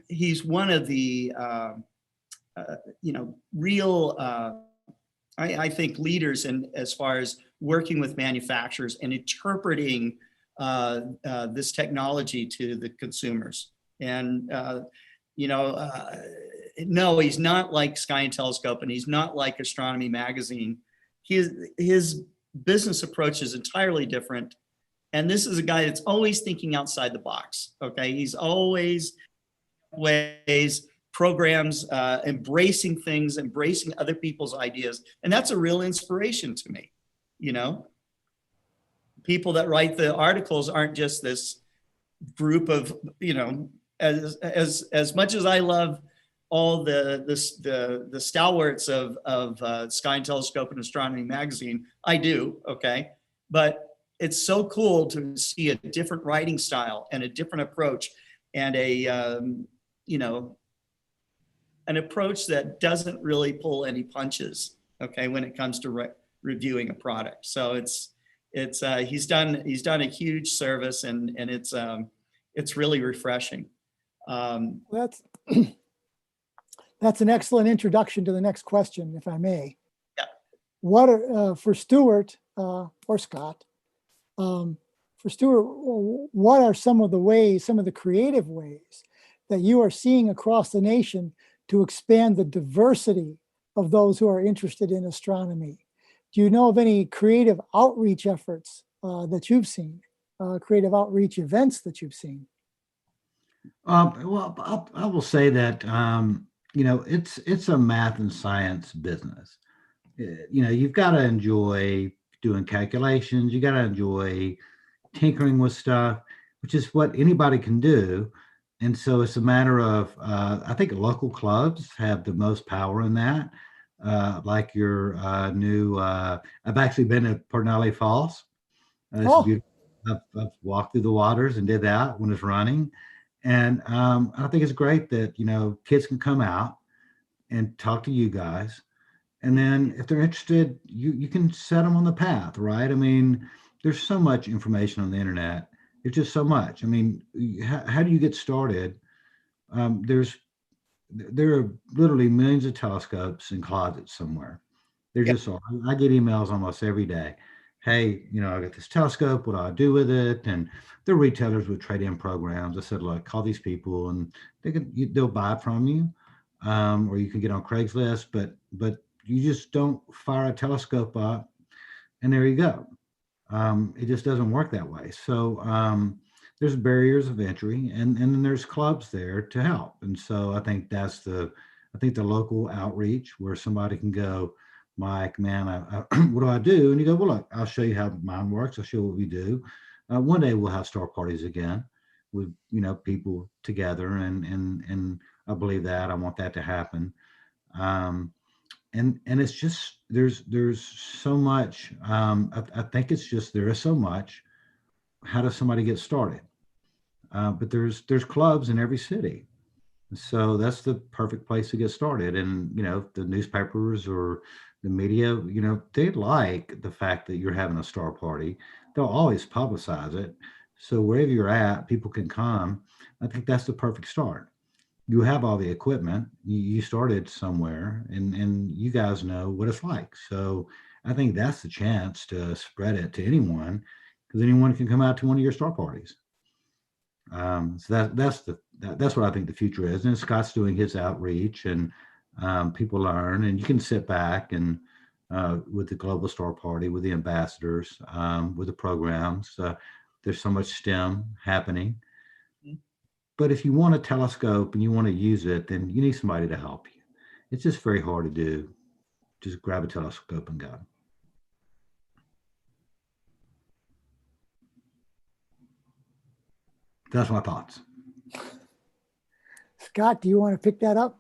he's one of the real I think leaders in as far as working with manufacturers and interpreting this technology to the consumers. And no, he's not like Sky and Telescope, and he's not like Astronomy Magazine. His business approach is entirely different, And this is a guy that's always thinking outside the box. Okay. He's always ways, programs, embracing things, embracing other people's ideas. And that's a real inspiration to me. You know, people that write the articles aren't just this group of, you know, as much as I love all the stalwarts of Sky and Telescope and Astronomy magazine, I do, okay? But it's so cool to see a different writing style and a different approach and a, you know, an approach that doesn't really pull any punches, okay, when it comes to reviewing a product. So he's done a huge service, and it's really refreshing. That's an excellent introduction to the next question, if I may. Yeah. What are, for Stuart or Scott, for Stuart, what are some of the creative ways that you are seeing across the nation to expand the diversity of those who are interested in astronomy? Do you know of any creative outreach efforts that you've seen, creative outreach events that you've seen? Well, I will say that, you know, it's a math and science business. You know, you've got to enjoy doing calculations. You got to enjoy tinkering with stuff, which is what anybody can do. And so it's a matter of, I think local clubs have the most power in that. Like your new, I've actually been at Pornelli Falls. It's beautiful. I've walked through the waters and did that when it's running. And I think it's great that, you know, kids can come out and talk to you guys. And then if they're interested, you can set them on the path, right? I mean, there's so much information on the internet. It's just so much. I mean, how do you get started? There are literally millions of telescopes in closets somewhere. They're just all, I get emails almost every day. Hey, you know, I got this telescope. What do I do with it? And the retailers with trade-in programs. I said, look, call these people and they'll buy it from you, or you can get on Craigslist. But you just don't fire a telescope up, and there you go. It just doesn't work that way. So there's barriers of entry, and then there's clubs there to help. And so I think the local outreach where somebody can go, Mike, man, what do I do? And you go, well, look, I'll show you how mine works. I'll show you what we do. One day we'll have star parties again with, you know, people together. And I believe that. I want that to happen. And it's just, there's so much. I think it's just, there is so much. How does somebody get started? But there's clubs in every city. So that's the perfect place to get started. And, you know, the newspapers or the media, you know, they like the fact that you're having a star party. They'll always publicize it. So wherever you're at, people can come. I think that's the perfect start. You have all the equipment. You started somewhere, and you guys know what it's like. So I think that's the chance to spread it to anyone, because anyone can come out to one of your star parties. So that's what I think the future is. And Scott's doing his outreach, and people learn, and you can sit back and with the Global Star Party, with the ambassadors, with the programs. There's so much STEM happening. But if you want a telescope and you want to use it, then you need somebody to help you. It's just very hard to do. Just grab a telescope and go. That's my thoughts. Scott, do you want to pick that up?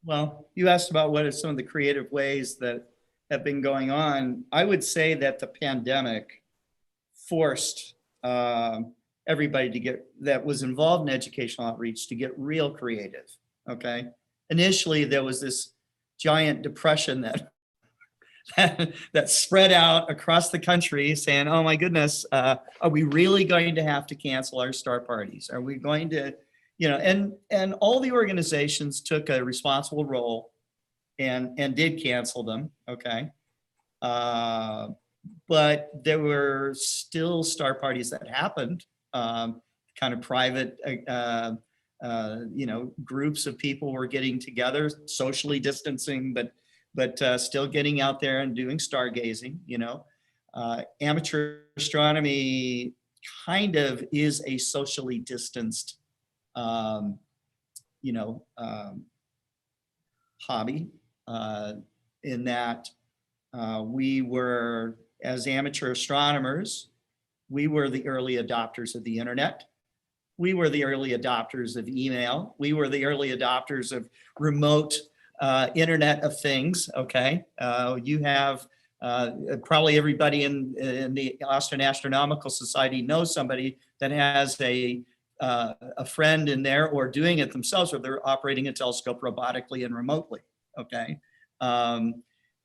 Well, you asked about what are some of the creative ways that have been going on. I would say that the pandemic forced everybody that was involved in educational outreach to get real creative. Okay. Initially, there was this giant depression that spread out across the country, saying, oh my goodness, are we really going to have to cancel our star parties? Are we going to, you know, and all the organizations took a responsible role and did cancel them. Okay. But there were still star parties that happened, kind of private, you know, groups of people were getting together, socially distancing, but still getting out there and doing stargazing. You know, amateur astronomy kind of is a socially distanced, hobby, in that we were, as amateur astronomers, we were the early adopters of the internet. We were the early adopters of email. We were the early adopters of remote Internet of Things. Okay, you have probably everybody in the Austrian Astronomical Society knows somebody that has a friend in there, or doing it themselves, or they're operating a telescope robotically and remotely. Okay,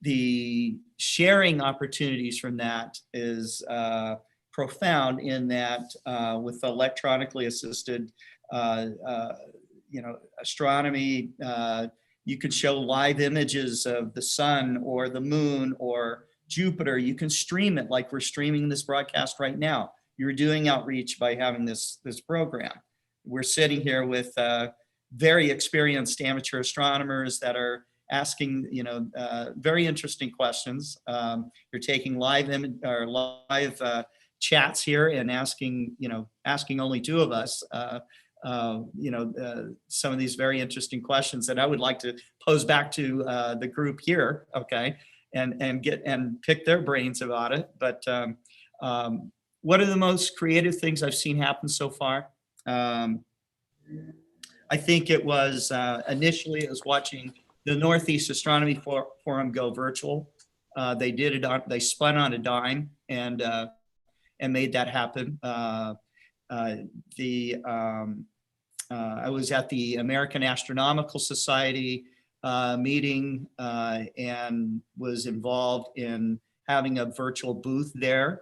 the sharing opportunities from that is profound, in that with electronically assisted astronomy, you could show live images of the sun or the moon or Jupiter. You can stream it like we're streaming this broadcast right now. You're doing outreach by having this program. We're sitting here with very experienced amateur astronomers that are asking very interesting questions. You're taking live chats here and asking only two of us some of these very interesting questions that I would like to pose back to the group here, okay, and pick their brains about it. But what are the most creative things I've seen happen so far? I think it was initially, I was watching the Northeast Astronomy Forum go virtual. They spun on a dime and made that happen. I was at the American Astronomical Society meeting and was involved in having a virtual booth there.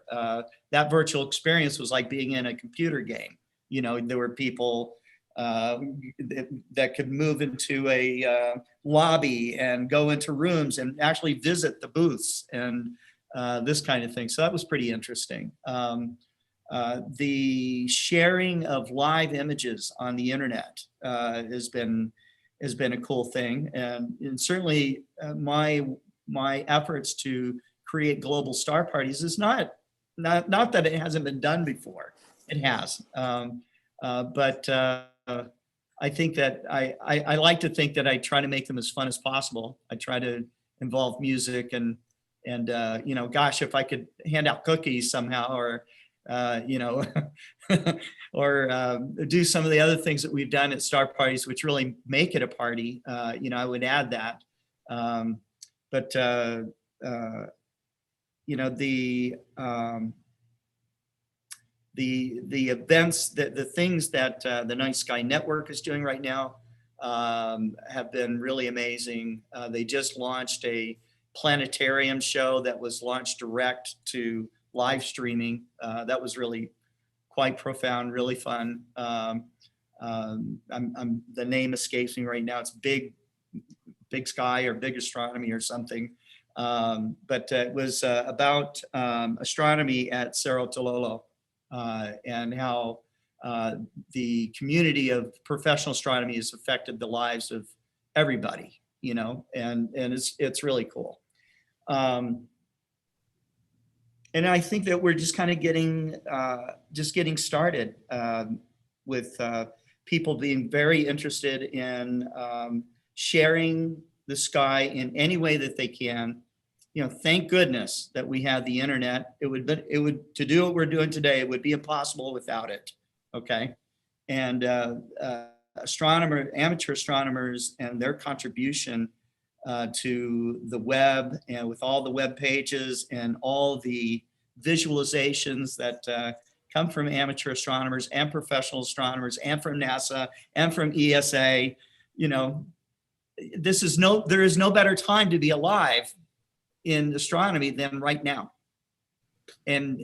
That virtual experience was like being in a computer game. There were people that could move into a lobby and go into rooms and actually visit the booths and this kind of thing. So that was pretty interesting. The sharing of live images on the internet has been a cool thing, and certainly my efforts to create global star parties is not that it hasn't been done before. It has, but I think that I like to think that I try to make them as fun as possible. I try to involve music and gosh, if I could hand out cookies somehow, or or do some of the other things that we've done at star parties, which really make it a party, I would add that. But the events, the things that the Night Sky Network is doing right now have been really amazing. They just launched a planetarium show that was launched direct to live streaming. That was really quite profound, really fun. The name escapes me right now. It's Big Sky or Big Astronomy or something. But it was about astronomy at Cerro Tololo and how the community of professional astronomy has affected the lives of everybody, and it's really cool. And I think that we're just kind of getting started with people being very interested in sharing the sky in any way that they can. Thank goodness that we have the internet. It would to do what we're doing today, it would be impossible without it. Okay, and amateur astronomers and their contribution to the web, and with all the web pages and all the visualizations that come from amateur astronomers and professional astronomers and from NASA and from ESA, there is no better time to be alive in astronomy than right now. And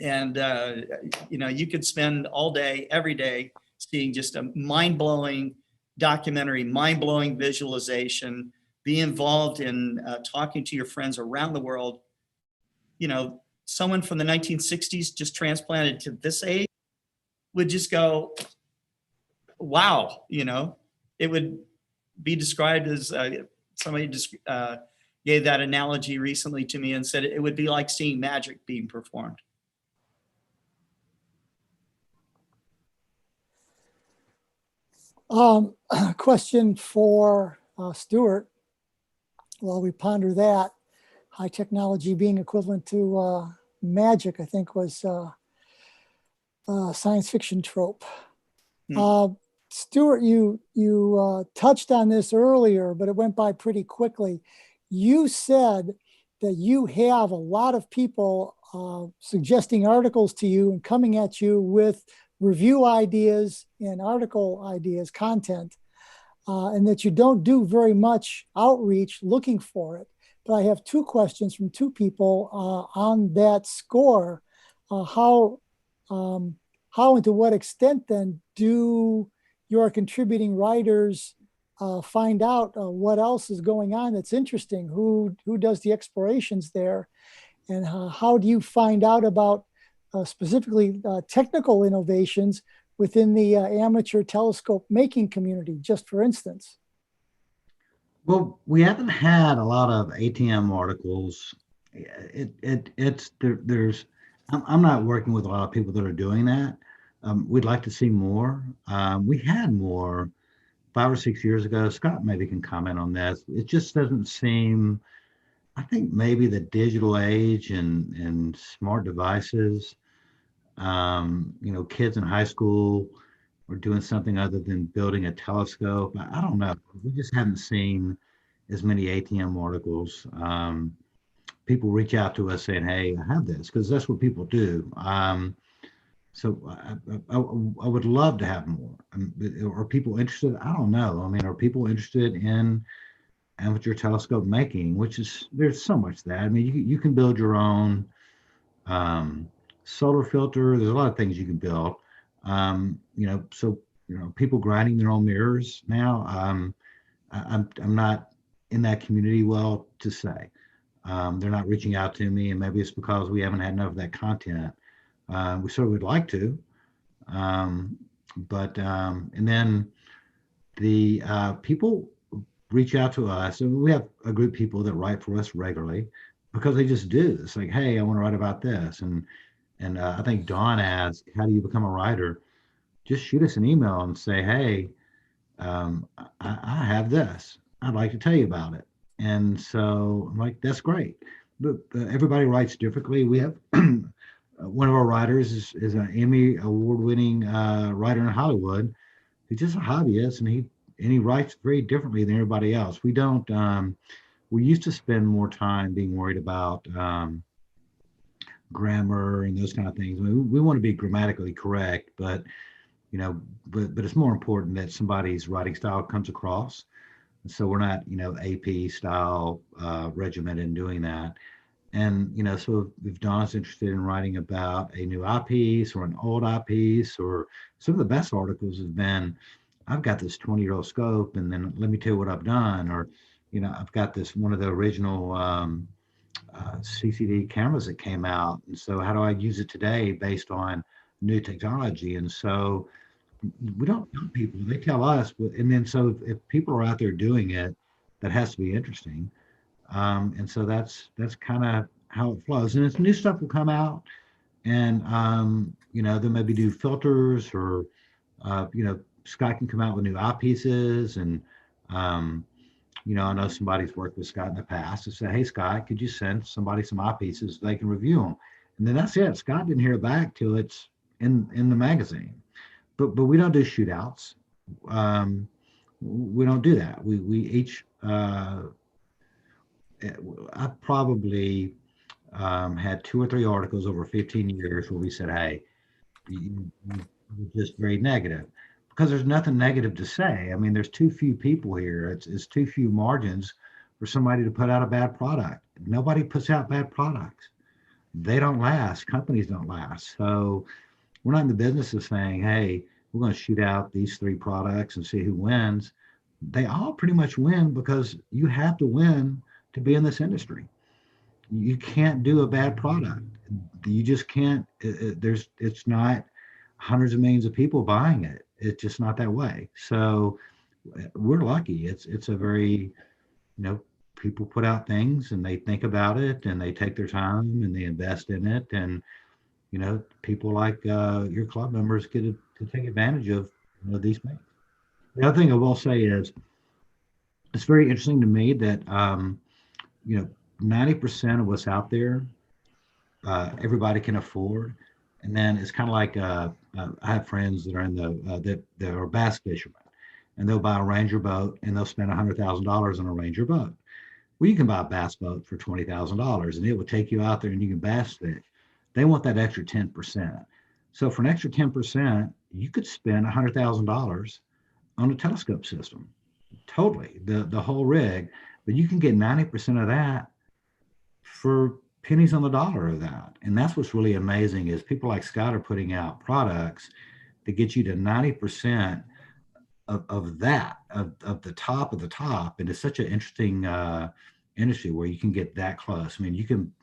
you could spend all day, every day, seeing just a mind-blowing documentary, mind-blowing visualization, be involved in talking to your friends around the world. Someone from the 1960s just transplanted to this age would just go, wow, it would be described as somebody just gave that analogy recently to me and said it would be like seeing magic being performed. Question for Stuart. While we ponder that, high technology being equivalent to magic, I think was science fiction trope. Stuart, you touched on this earlier, but it went by pretty quickly. You said that you have a lot of people suggesting articles to you and coming at you with review ideas and article ideas, content, and that you don't do very much outreach looking for it. But I have two questions from two people on that score. How and to what extent then do your contributing writers find out what else is going on that's interesting? Who does the explorations there? And how do you find out about specifically technical innovations within the amateur telescope making community, just for instance? Well, we haven't had a lot of ATM articles. I'm not working with a lot of people that are doing that. We'd like to see more. We had more 5 or 6 years ago. Scott maybe can comment on this. It just doesn't seem, I think maybe the digital age and smart devices, kids in high school are doing something other than building a telescope. I don't know. We just haven't seen as many ATM articles. People reach out to us saying, "Hey, I have this," because that's what people do. So I would love to have more. Are people interested? I don't know. I mean, are people interested in amateur telescope making? There's so much that. I mean, you can build your own solar filter. There's a lot of things you can build. People grinding their own mirrors now. I'm not in that community well to say. They're not reaching out to me, and maybe it's because we haven't had enough of that content. We sort of would like to, and then the people reach out to us, and we have a group of people that write for us regularly because they just do. It's like, hey, I want to write about this, and I think Dawn asked, how do you become a writer? Just shoot us an email and say, hey, I have this. I'd like to tell you about it. And so I'm like, that's great. But everybody writes differently. We have one of our writers is an Emmy award-winning writer in Hollywood. He's just a hobbyist, and he writes very differently than everybody else. We don't. We used to spend more time being worried about grammar and those kind of things. I mean, we want to be grammatically correct, but it's more important that somebody's writing style comes across. So we're not, AP style regimented in doing that. And, so if Donna's interested in writing about a new eyepiece or an old eyepiece, or some of the best articles have been, I've got this 20-year-old scope, and then let me tell you what I've done. Or, I've got this one of the original CCD cameras that came out. And so how do I use it today based on new technology? And so we don't tell people, they tell us, and then so if people are out there doing it, that has to be interesting. And so that's kind of how it flows. And as new stuff will come out, and they'll maybe do filters, or Scott can come out with new eyepieces. And I know somebody's worked with Scott in the past to say, hey, Scott, could you send somebody some eyepieces so they can review them? And then that's it. Scott didn't hear it back till it's in the magazine. But we don't do shootouts. We don't do that. We each, I probably had 2 or 3 articles over 15 years where we said, hey, you just very negative, because there's nothing negative to say. I mean, there's too few people here. It's too few margins for somebody to put out a bad product. Nobody puts out bad products. They don't last. Companies don't last. So we're not in the business of saying, hey, we're going to shoot out these 3 products and see who wins. They all pretty much win because you have to win to be in this industry. You can't do a bad product. You just can't. It's not hundreds of millions of people buying it. It's just not that way. So we're lucky. It's a very, people put out things and they think about it and they take their time and they invest in it. And people like your club members get to take advantage of these things. The other thing I will say is it's very interesting to me that 90% of what's out there, everybody can afford. And then it's kind of like I have friends that are in that are bass fishermen, and they'll buy a Ranger boat and they'll spend $100,000 on a Ranger boat. Well, you can buy a bass boat for $20,000 and it will take you out there and you can bass fish. They want that extra 10%. So for an extra 10%, you could spend $100,000 on a telescope system, totally, the whole rig, but you can get 90% of that for pennies on the dollar of that. And that's what's really amazing is people like Scott are putting out products that get you to 90% of that, of the top of the top. And it's such an interesting industry where you can get that close. I mean, you can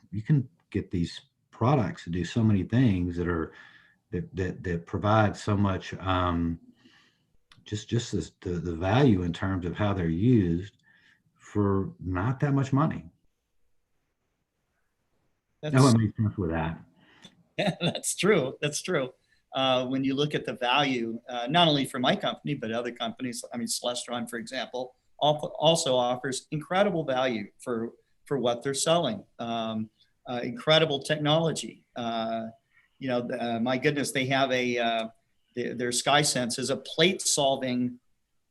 get these products to do so many things that provide so much just the value in terms of how they're used for not that much money. That's, No, it makes sense with that. yeah, that's true. That's true. When you look at the value, not only for my company, but other companies, I mean, Celestron, for example, also offers incredible value for what they're selling. Incredible technology. My goodness, they have their SkySense is a plate solving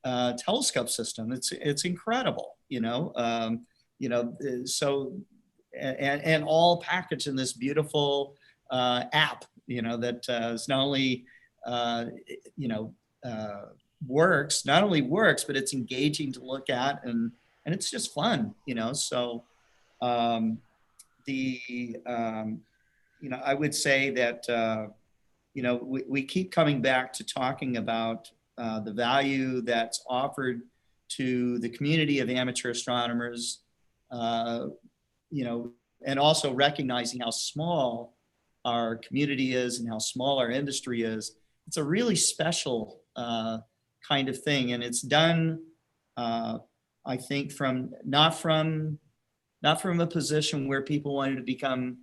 telescope system. It's incredible, so, and all packaged in this beautiful app, that is not only, not only works, but it's engaging to look at, and it's just fun, so I would say that, we keep coming back to talking about the value that's offered to the community of amateur astronomers, and also recognizing how small our community is and how small our industry is. It's a really special kind of thing. And it's done, I think, not from a position where people wanted to become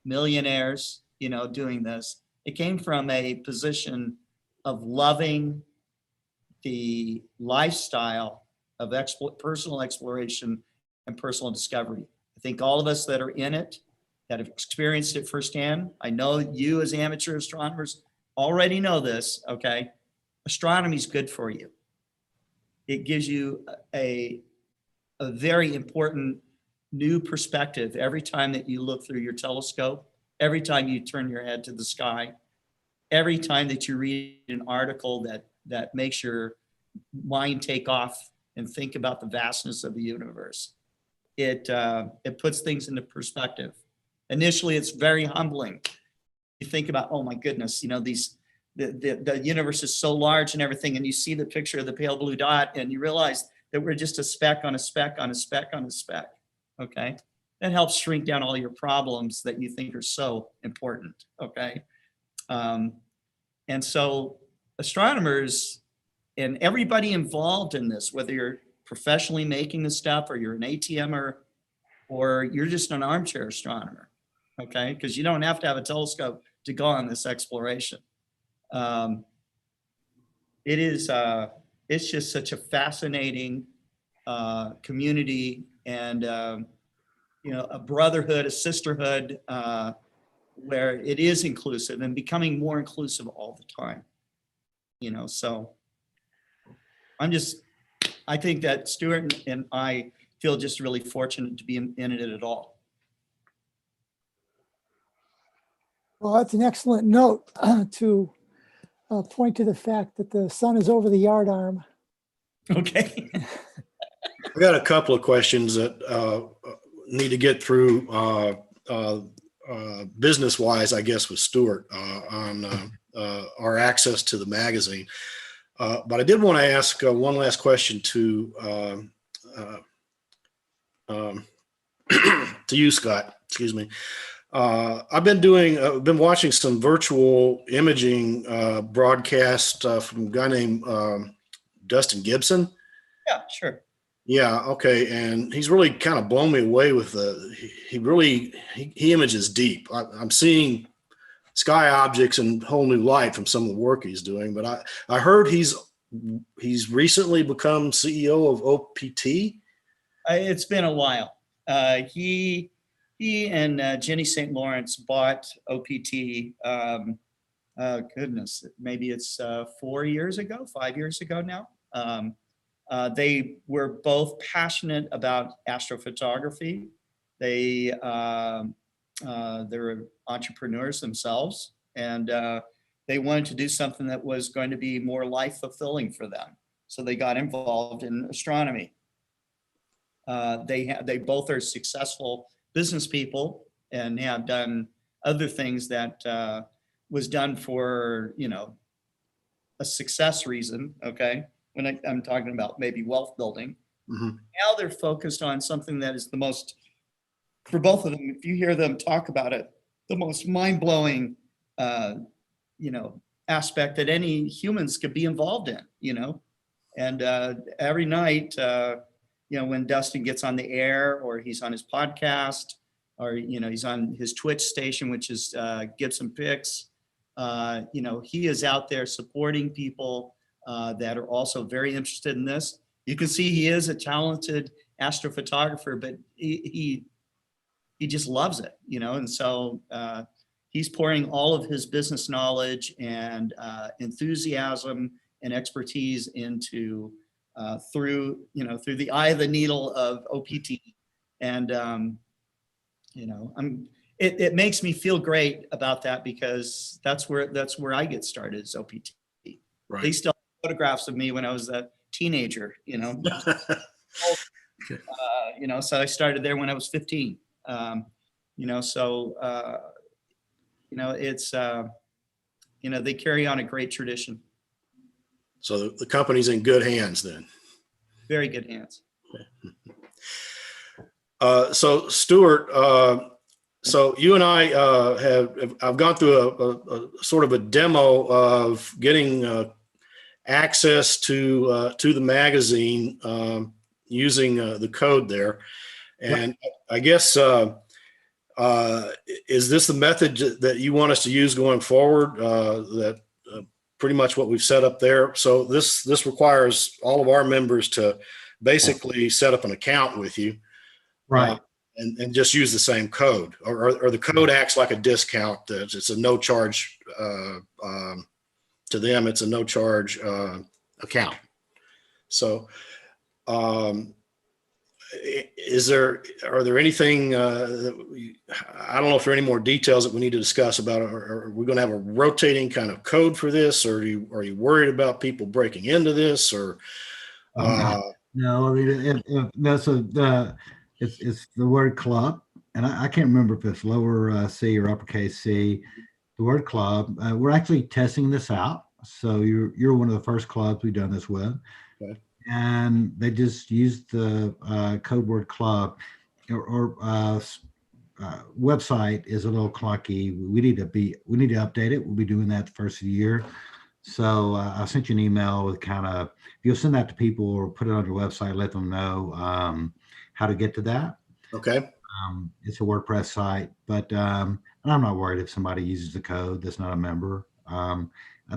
millionaires, doing this. It came from a position of loving the lifestyle of personal exploration and personal discovery. I think all of us that are in it, that have experienced it firsthand, I know you as amateur astronomers already know this, okay? Astronomy is good for you. It gives you a very important new perspective every time that you look through your telescope, every time you turn your head to the sky, every time that you read an article that makes your mind take off and think about the vastness of the universe. It puts things into perspective. Initially, it's very humbling. You think about, oh my goodness, the universe is so large and everything, and you see the picture of the pale blue dot, and you realize that we're just a speck on a speck on a speck on a speck. Okay, that helps shrink down all your problems that you think are so important. Okay, and so astronomers and everybody involved in this, whether you're professionally making this stuff or you're an ATMer or you're just an armchair astronomer, okay? Because you don't have to have a telescope to go on this exploration. It's just such a fascinating community and a brotherhood, a sisterhood, where it is inclusive and becoming more inclusive all the time. So I think that Stuart and I feel just really fortunate to be in it at all. Well, that's an excellent note to point to the fact that the sun is over the yard arm. Okay. I got a couple of questions that need to get through business-wise, I guess, with Stuart on our access to the magazine. But I did want to ask one last question to you, Scott. Excuse me. I've been watching some virtual imaging broadcast from a guy named Dustin Gibson. Yeah, sure. Yeah. Okay. And he's really kind of blown me away with he images deep. I'm seeing sky objects in whole new light from some of the work he's doing, but I heard he's he's recently become CEO of OPT. It's been a while. He and Jenny St. Lawrence bought OPT. Goodness, maybe it's 4 years ago, 5 years ago now. They were both passionate about astrophotography. They're entrepreneurs themselves, and they wanted to do something that was going to be more life fulfilling for them. So they got involved in astronomy. They both are successful business people and have done other things that was done for, a success reason. Okay. When I'm talking about maybe wealth building. Mm-hmm. Now they're focused on something that is the most, for both of them, if you hear them talk about it, the most mind-blowing, aspect that any humans could be involved in, and every night, when Dustin gets on the air or he's on his podcast or, he's on his Twitch station, which is Gibson Picks, he is out there supporting people that are also very interested in this. You can see he is a talented astrophotographer, but he just loves it, and so he's pouring all of his business knowledge and enthusiasm and expertise into through the eye of the needle of OPT. And it makes me feel great about that, because that's where I get started, is OPT. Right. They still have photographs of me when I was a teenager, so I started there when I was 15. It's they carry on a great tradition. So the company's in good hands then. Very good hands. So Stuart, so you and I I've gone through a sort of a demo of getting access to the magazine using the code there, and I guess is this the method that you want us to use going forward? That pretty much what we've set up there. So this requires all of our members to basically set up an account with you, right? And just use the same code, or the code acts like a discount. It's a no charge to them. It's a no charge account. So, are there anything? I don't know if there are any more details that we need to discuss about it. Or are we going to have a rotating kind of code for this, or are you worried about people breaking into this, or? No, I mean, it's the word club, and I can't remember if it's lower C or uppercase C. The word club. We're actually testing this out. So you're one of the first clubs we've done this with. Okay. And they just used the code word club, or website is a little clunky. We need to update it. We'll be doing that the first of the year. So I sent you an email with if you'll send that to people or put it on your website, let them know how to get to that. Okay. It's a WordPress site, but and I'm not worried if somebody uses the code that's not a member. I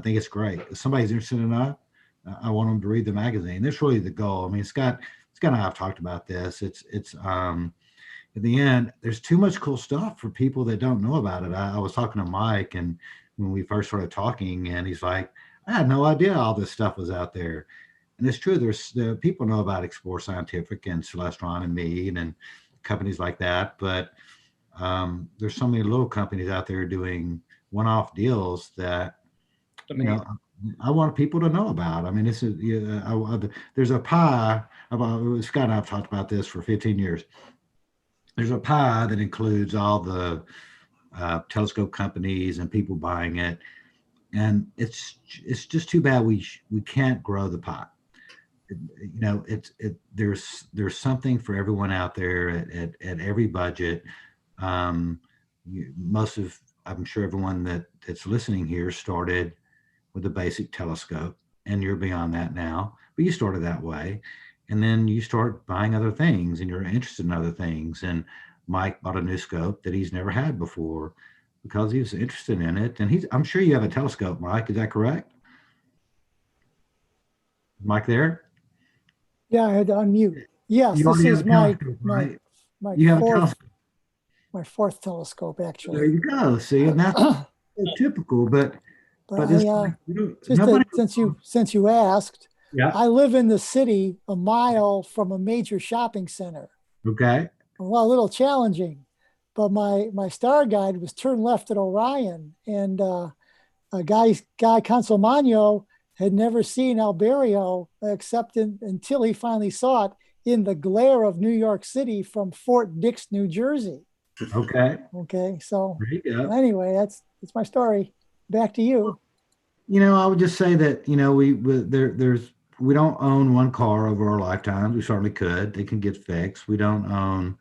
think it's great. If somebody's interested enough, I want them to read the magazine. That's really the goal. I mean, Scott and I have talked about this. It's at the end, there's too much cool stuff for people that don't know about it. I was talking to Mike, and when we first started talking, and he's like, I had no idea all this stuff was out there. And it's true. The people know about Explore Scientific and Celestron and me and companies like that. But there's so many little companies out there doing one-off deals that, I want people to know about. I mean, there's a pie. Scott and I have talked about this for 15 years. There's a pie that includes all the telescope companies and people buying it, and it's just too bad we can't grow the pie. There's something for everyone out there at every budget. I'm sure everyone that's listening here started with a basic telescope, and you're beyond that now, but you started that way. And then you start buying other things, and you're interested in other things. And Mike bought a new scope that he's never had before because he was interested in it. And I'm sure you have a telescope, Mike. Is that correct? Mike there? Yeah, I had to unmute. Yes, You this already have is a my telescope, my right? my You have a fourth telescope. my fourth telescope There actually. you go. See, and that's so typical, but But it's I like, just nobody. since you asked, Yeah. I live in the city a mile from a major shopping center. Okay. Well, a little challenging, but my star guide was turn left at Orion, and a guy Consolmagno had never seen Alberio except until he finally saw it in the glare of New York City from Fort Dix, New Jersey. Okay. Okay, so There you go. anyway, that's my story. Back to you. I would just say that we don't own one car over our lifetimes. We certainly could. They can get fixed. We don't own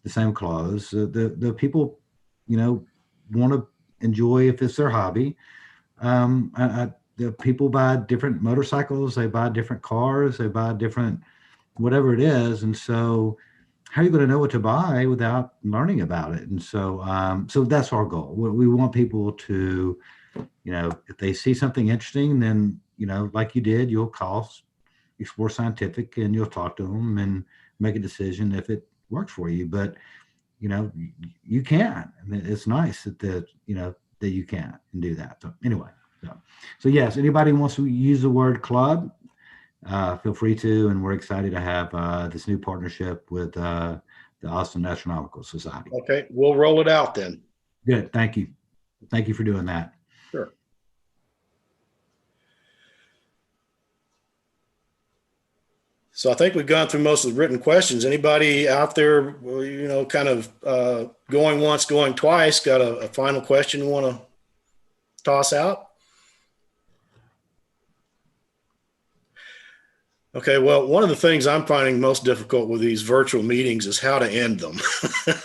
the same clothes. The people, want to enjoy if it's their hobby. The people buy different motorcycles. They buy different cars. They buy different whatever it is, and so how are you going to know what to buy without learning about it? And so that's our goal. We want people to, if they see something interesting, then, like you did, you'll call Explore Scientific and you'll talk to them and make a decision if it works for you. But, you can. I mean, it's nice that you can and do that. So anyway, so yes, anybody who wants to use the word club, feel free to, and we're excited to have this new partnership with the Austin Astronomical Society. Okay, we'll roll it out then. Good, thank you. Thank you for doing that. Sure. So I think we've gone through most of the written questions. Anybody out there, kind of going once, going twice, got a final question you want to toss out? Okay, well, one of the things I'm finding most difficult with these virtual meetings is how to end them.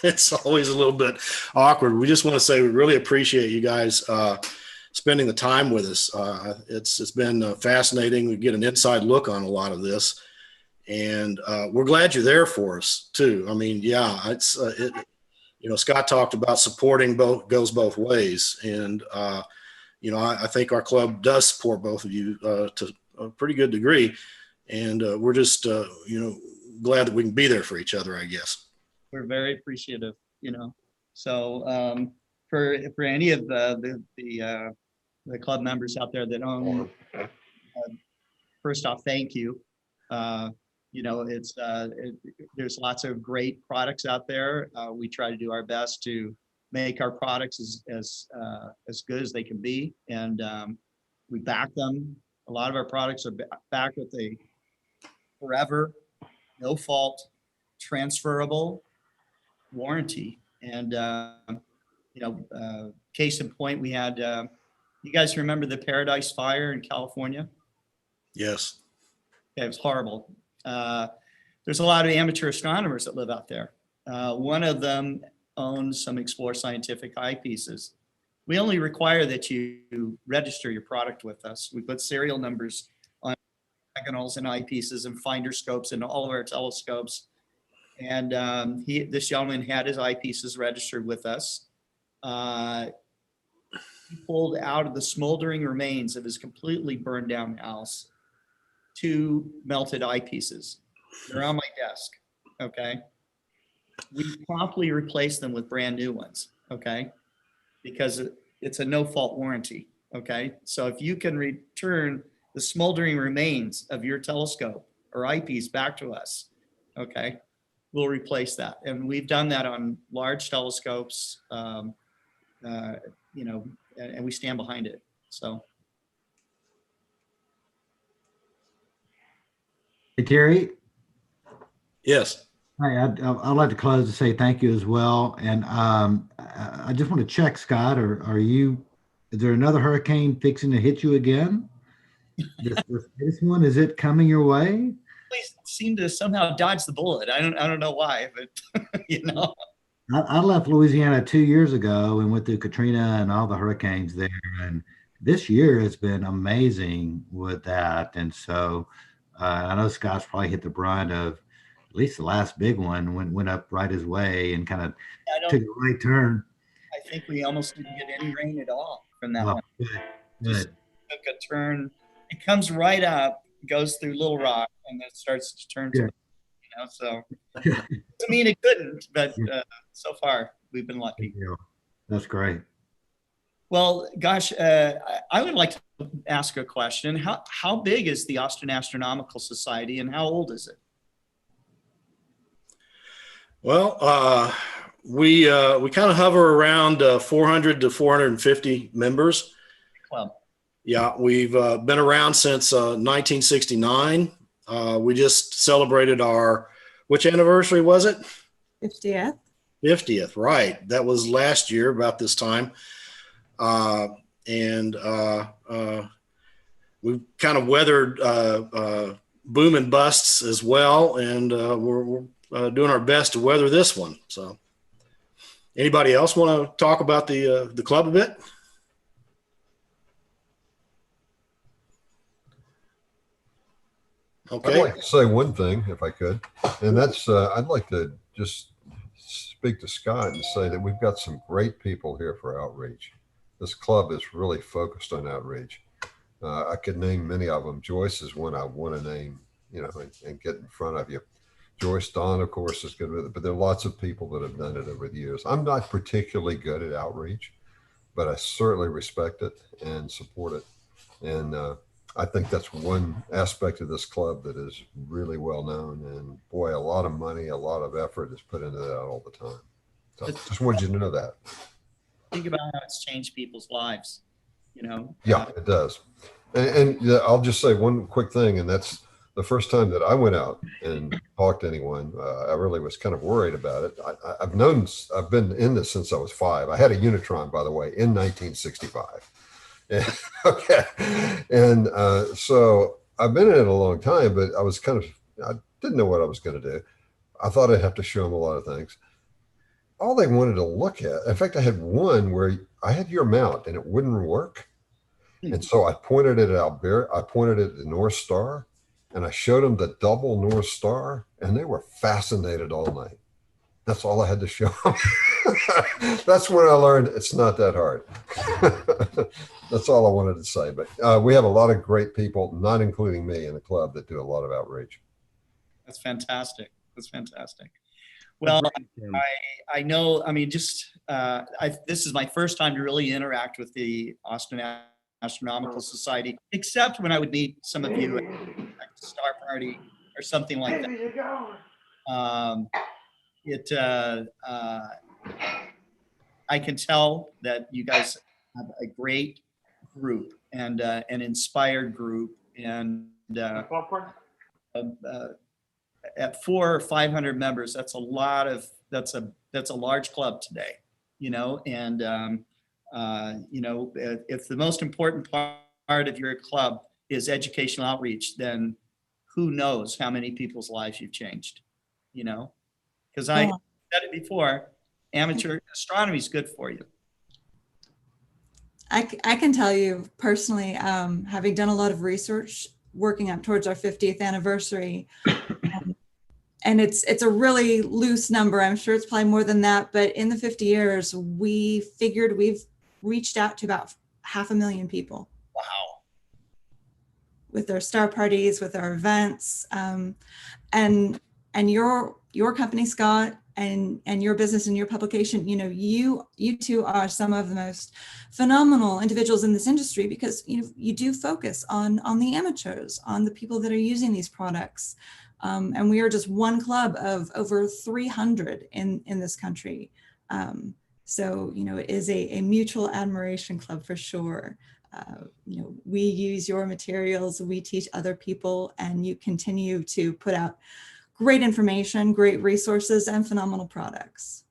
It's always a little bit awkward. We just want to say we really appreciate you guys spending the time with us. It's been fascinating. We get an inside look on a lot of this, and we're glad you're there for us too. I mean, yeah, it's Scott talked about supporting goes both ways, and I think our club does support both of you to a pretty good degree. And we're just, glad that we can be there for each other, I guess. We're very appreciative, So for any of the club members out there that own, first off, thank you. There's lots of great products out there. We try to do our best to make our products as good as they can be, and we back them. A lot of our products are backed with a forever, no fault, transferable warranty. And, case in point, we had, you guys remember the Paradise Fire in California? Yes. Yeah, it was horrible. There's a lot of amateur astronomers that live out there. One of them owns some Explore Scientific eyepieces. We only require that you register your product with us. We put serial numbers on diagonals and eyepieces and finder scopes and all of our telescopes. And this gentleman had his eyepieces registered with us. He pulled out of the smoldering remains of his completely burned down house 2 melted eyepieces. They're on my desk. Okay. We promptly replaced them with brand new ones. Okay. Because it's a no fault warranty. Okay. So if you can return the smoldering remains of your telescope or eyepiece back to us, okay, we'll replace that. And we've done that on large telescopes, and we stand behind it. So. Hey, Terry. Yes. Hi, I'd like to close to say thank you as well. And I just want to check, Scott, is there another hurricane fixing to hit you again? This one, is it coming your way? Please seem to somehow dodge the bullet. I don't know why, but I left Louisiana 2 years ago and went through Katrina and all the hurricanes there. And this year has been amazing with that. And so I know Scott's probably hit the brunt of at least the last big one went up right his way and kind of took a right turn. I think we almost didn't get any rain at all from that one. Good. Just took a turn. It comes right up, goes through Little Rock and then starts to turn to, so Yeah. I mean, it couldn't, but so far we've been lucky. Yeah, that's great. Well, gosh, I would like to ask a question. How big is the Austin Astronomical Society and how old is it? Well, we kind of hover around 400 to 450 members. Club. Yeah, we've been around since 1969. We just celebrated which anniversary was it? 50th. 50th, right. That was last year about this time. And we've kind of weathered boom and busts as well. And we're doing our best to weather this one. So anybody else want to talk about the club a bit? Okay. I'd like to say one thing, if I could, and that's I'd like to just speak to Scott and say that we've got some great people here for outreach. This club is really focused on outreach. I could name many of them. Joyce is one I want to name, and get in front of you. Joyce, Dawn, of course, is good with it, but there are lots of people that have done it over the years. I'm not particularly good at outreach, but I certainly respect it and support it. And I think that's one aspect of this club that is really well known. And boy, a lot of money, a lot of effort is put into that all the time. So just wanted you to know that. Think about how it's changed people's lives, Yeah, it does. And I'll just say one quick thing, and that's the first time that I went out and talked to anyone. I really was kind of worried about it. I've been in this since I was 5. I had a Unitron, by the way, in 1965. Okay. And so I've been in it a long time, but I didn't know what I was going to do. I thought I'd have to show them a lot of things. All they wanted to look at, in fact, I had one where I had your mount and it wouldn't work. And so I pointed it out there. I pointed at the North Star and I showed them the double North Star and they were fascinated all night. That's all I had to show them. That's when I learned it's not that hard. That's all I wanted to say. But we have a lot of great people, not including me, in the club that do a lot of outreach. That's fantastic. That's fantastic. Well, I know, I mean, this is my first time to really interact with the Austin Astronomical Society, except when I would meet some of you at a Star Party or something like that. I can tell that you guys have a great group and an inspired group, and at 400 or 500 members, that's a large club today, and if the most important part of your club is educational outreach, then who knows how many people's lives you've changed, because I said it before, amateur astronomy is good for you. I can tell you personally, having done a lot of research working up towards our 50th anniversary, and it's a really loose number. I'm sure it's probably more than that, but in the 50 years, we figured we've reached out to about 500,000 people. Wow. With our star parties, with our events, and your company, Scott, and your business and your publication, you two are some of the most phenomenal individuals in this industry, because you do focus on the amateurs, on the people that are using these products. And we are just one club of over 300 in this country. So, it is a mutual admiration club for sure. We use your materials, we teach other people, and you continue to put out great information, great resources, and phenomenal products.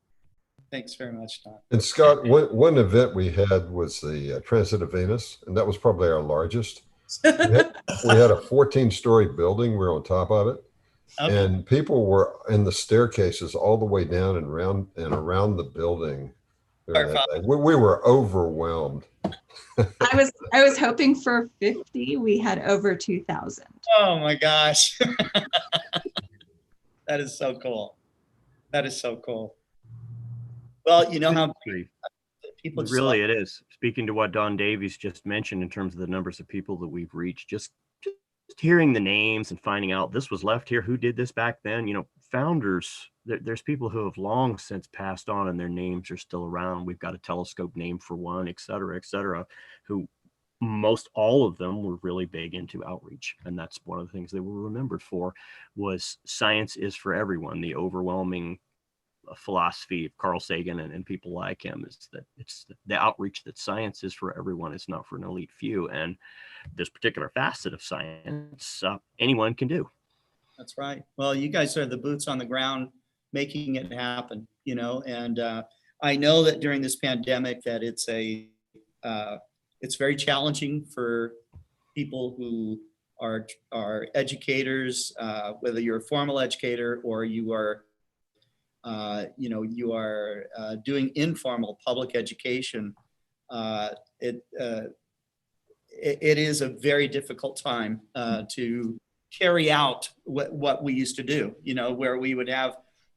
Thanks very much, Don. And Scott, one event we had was the Transit of Venus, and that was probably our largest. We had a 14-story building. We were on top of it. Okay. And people were in the staircases all the way down and around the building. We were overwhelmed. I was hoping for 50. We had over 2,000. Oh my gosh. That is so cool. That is so cool. Well, how people really it is. Speaking to what Don Davies just mentioned in terms of the numbers of people that we've reached, just just hearing the names and finding out this was left here, who did this back then, founders, there's people who have long since passed on and their names are still around. We've got a telescope name for one, et cetera, who most all of them were really big into outreach. And that's one of the things they were remembered for, was science is for everyone. The overwhelming philosophy of Carl Sagan and people like him is that it's the outreach that science is for everyone. It's not for an elite few. And this particular facet of science, anyone can do. That's right. Well, you guys are the boots on the ground making it happen, and I know that during this pandemic that it's very challenging for people who are educators, whether you're a formal educator or you are doing informal public education. It is a very difficult time to carry out what we used to do, where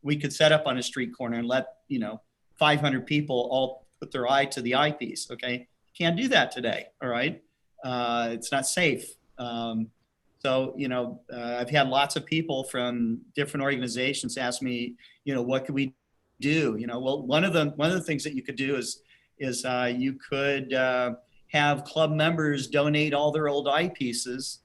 we could set up on a street corner and let, 500 people all put their eye to the eyepiece. Okay. Can't do that today. All right. It's not safe. I've had lots of people from different organizations ask me, what could we do? Well, one of the things that you could do is you could have club members donate all their old eyepieces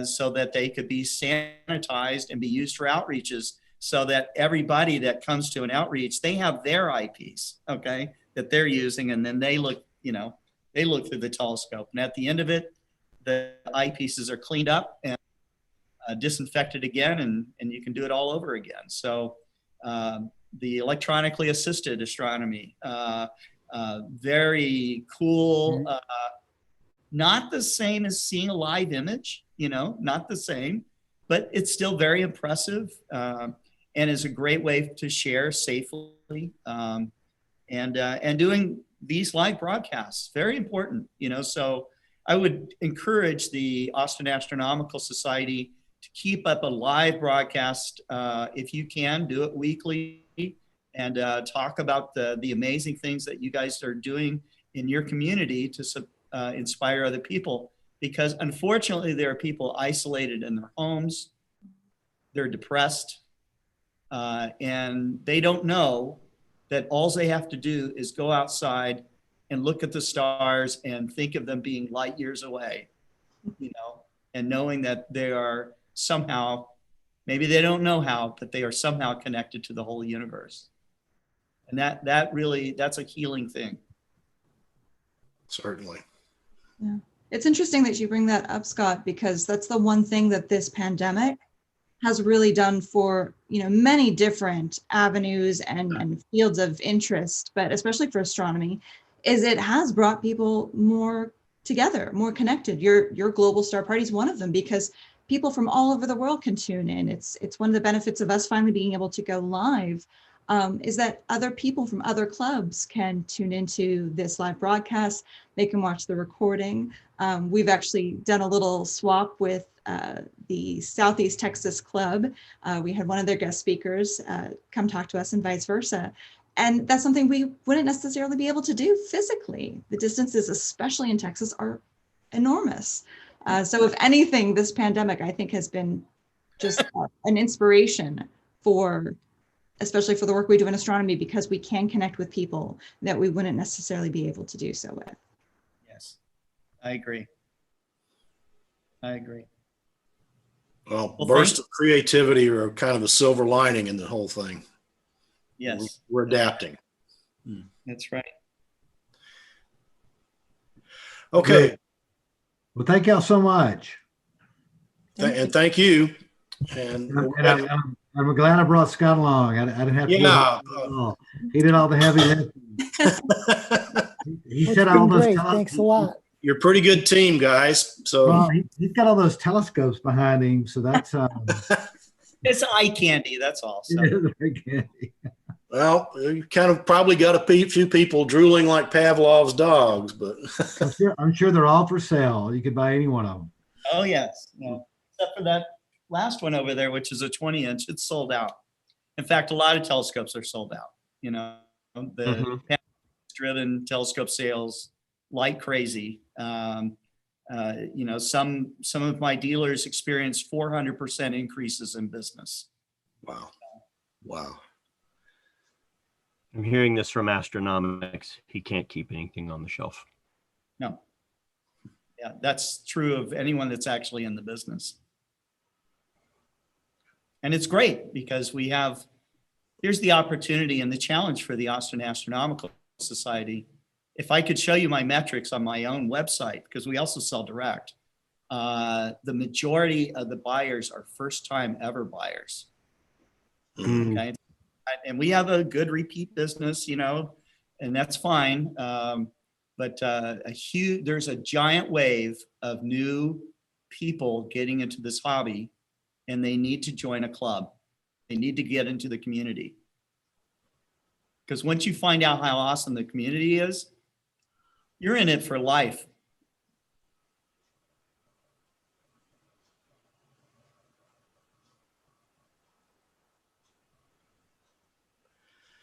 so that they could be sanitized and be used for outreaches, so that everybody that comes to an outreach, they have their eyepiece, okay, that they're using, and then they look through the telescope, and at the end of it, the eyepieces are cleaned up and disinfected again, and you can do it all over again. So the electronically assisted astronomy, very cool. Not the same as seeing a live image, not the same, but it's still very impressive and is a great way to share safely. And doing these live broadcasts, very important, so I would encourage the Austin Astronomical Society to keep up a live broadcast. If you can, do it weekly and talk about the amazing things that you guys are doing in your community to inspire other people. Because unfortunately, there are people isolated in their homes, they're depressed, and they don't know that all they have to do is go outside and look at the stars and think of them being light years away, and knowing that they are somehow, maybe they don't know how, but they are somehow connected to the whole universe. And that's a healing thing. Certainly. Yeah. It's interesting that you bring that up, Scott, because that's the one thing that this pandemic has really done for, many different avenues and fields of interest, but especially for astronomy, is it has brought people more together, more connected. Your Global Star Party is one of them, because people from all over the world can tune in. It's one of the benefits of us finally being able to go live, is that other people from other clubs can tune into this live broadcast. They can watch the recording. We've actually done a little swap with the Southeast Texas Club. We had one of their guest speakers come talk to us and vice versa. And that's something we wouldn't necessarily be able to do physically. The distances, especially in Texas, are enormous. So if anything, this pandemic, I think, has been just an inspiration especially for the work we do in astronomy, because we can connect with people that we wouldn't necessarily be able to do so with. Yes, I agree. Well, bursts of creativity are kind of a silver lining in the whole thing. Yes. We're adapting. That's right. Okay. Great. Well, thank y'all so much. And thank you. And I'm glad I brought Scott along. I didn't have to do all. He did all the heavy lifting. He said all those. Great. Thanks a lot. You're a pretty good team, guys. So well, he's got all those telescopes behind him, so that's it's eye candy. That's all. So. It is eye candy. Well, you kind of probably got a few people drooling like Pavlov's dogs, but I'm sure they're all for sale. You could buy any one of them. Oh yes, well, except for that last one over there, which is a 20-inch. It's sold out. In fact, a lot of telescopes are sold out. The driven telescope sales like crazy. some of my dealers experienced 400% increases in business. Wow. Wow. I'm hearing this from Astronomics. He can't keep anything on the shelf. No. Yeah, that's true of anyone that's actually in the business. And it's great because here's the opportunity and the challenge for the Austin Astronomical Society. If I could show you my metrics on my own website, because we also sell direct, the majority of the buyers are first-time ever buyers. Okay. And we have a good repeat business, and that's fine. But there's a giant wave of new people getting into this hobby, and they need to join a club. They need to get into the community. Because once you find out how awesome the community is, you're in it for life.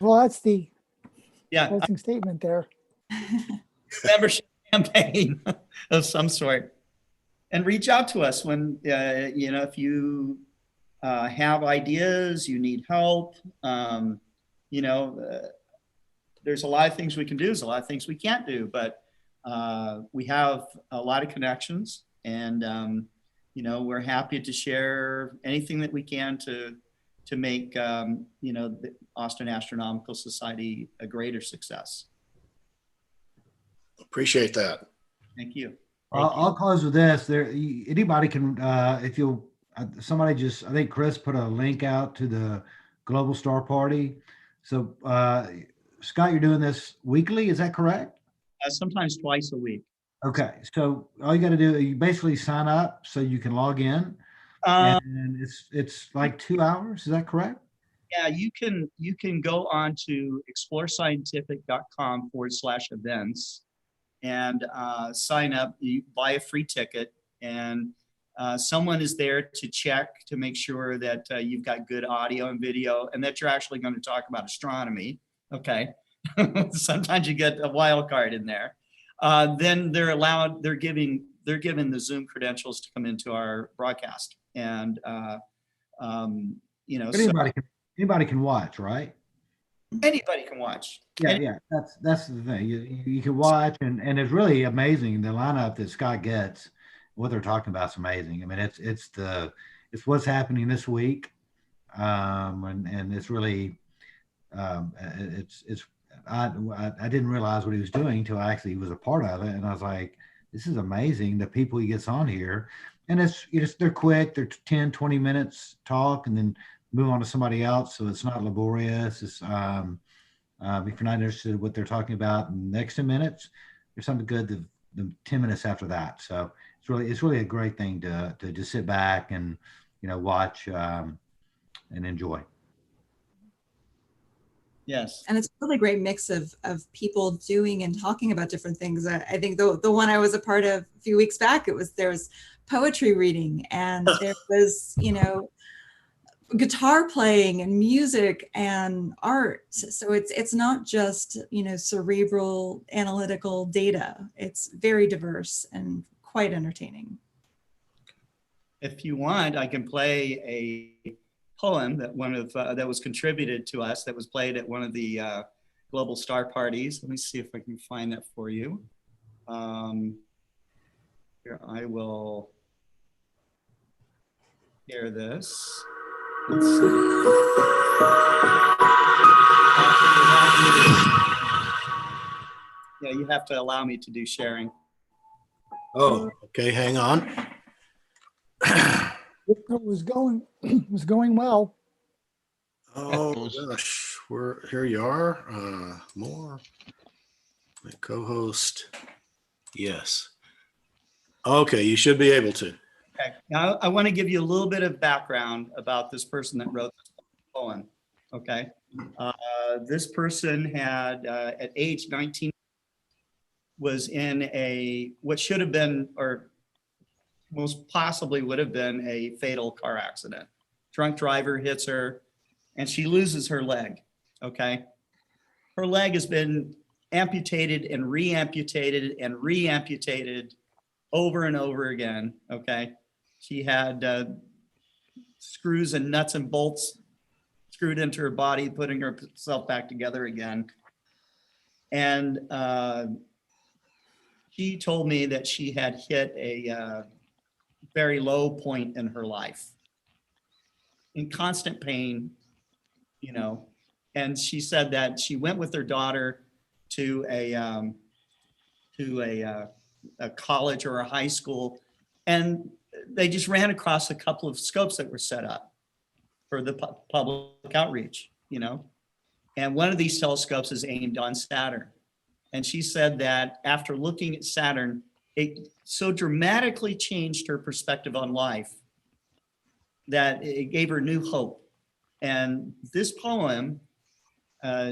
Well, that's the Yeah, closing statement there. membership campaign of some sort, and reach out to us when if you have ideas, you need help. There's a lot of things we can do. There's a lot of things we can't do, but we have a lot of connections, and we're happy to share anything that we can to make the Austin Astronomical Society a greater success. Appreciate that. Thank you. I'll close with this. Anybody can, somebody I think Chris put a link out to the Global Star Party. So Scott, you're doing this weekly, is that correct? Sometimes twice a week. Okay, so all you got to do, you basically sign up so you can log in, and it's like 2 hours. Is that correct? Yeah, you can go on to explorescientific.com/events and sign up. You buy a free ticket, and someone is there to check to make sure that you've got good audio and video, and that you're actually going to talk about astronomy. Okay. Sometimes you get a wild card in there. Then they're given the Zoom credentials to come into our broadcast. And, anybody can watch, right? Anybody can watch. Yeah. That's the thing. You can watch, and it's really amazing. The lineup that Scott gets, what they're talking about is amazing. I mean, it's what's happening this week. And it's really, I didn't realize what he was doing until I actually was a part of it, and I was like, this is amazing, the people he gets on here. And they're quick, they're 10-20 minutes talk and then move on to somebody else, so it's not laborious. It's if you're not interested in what they're talking about in the next 10 minutes, there's something good the 10 minutes after that. So it's really a great thing to just sit back and watch and enjoy. Yes. And it's a really great mix of people doing and talking about different things. I think the one I was a part of a few weeks back, there was poetry reading, and there was, guitar playing and music and art. So it's not just, cerebral analytical data. It's very diverse and quite entertaining. If you want, I can play a poem that that was contributed to us, that was played at one of the Global Star Parties. Let me see if I can find that for you. Here, I will share this. Let's see. Yeah, you have to allow me to do sharing. Oh, okay, hang on. It was going well. Oh gosh, here you are. More. My co-host. Yes. Okay, you should be able to. Okay. Now I want to give you a little bit of background about this person that wrote this poem. Okay. This person had, at age 19, was in what should have been, or most possibly would have been, a fatal car accident. Drunk driver hits her and she loses her leg. Okay. Her leg has been amputated and re-amputated and re-amputated over and over again. Okay. She had screws and nuts and bolts screwed into her body, putting herself back together again. And she told me that she had hit a very low point in her life, in constant pain, you know. And she said that she went with her daughter to a college or a high school, and they just ran across a couple of scopes that were set up for the public outreach, you know. And one of these telescopes is aimed on Saturn. And she said that after looking at Saturn, it so dramatically changed her perspective on life that it gave her new hope. And this poem,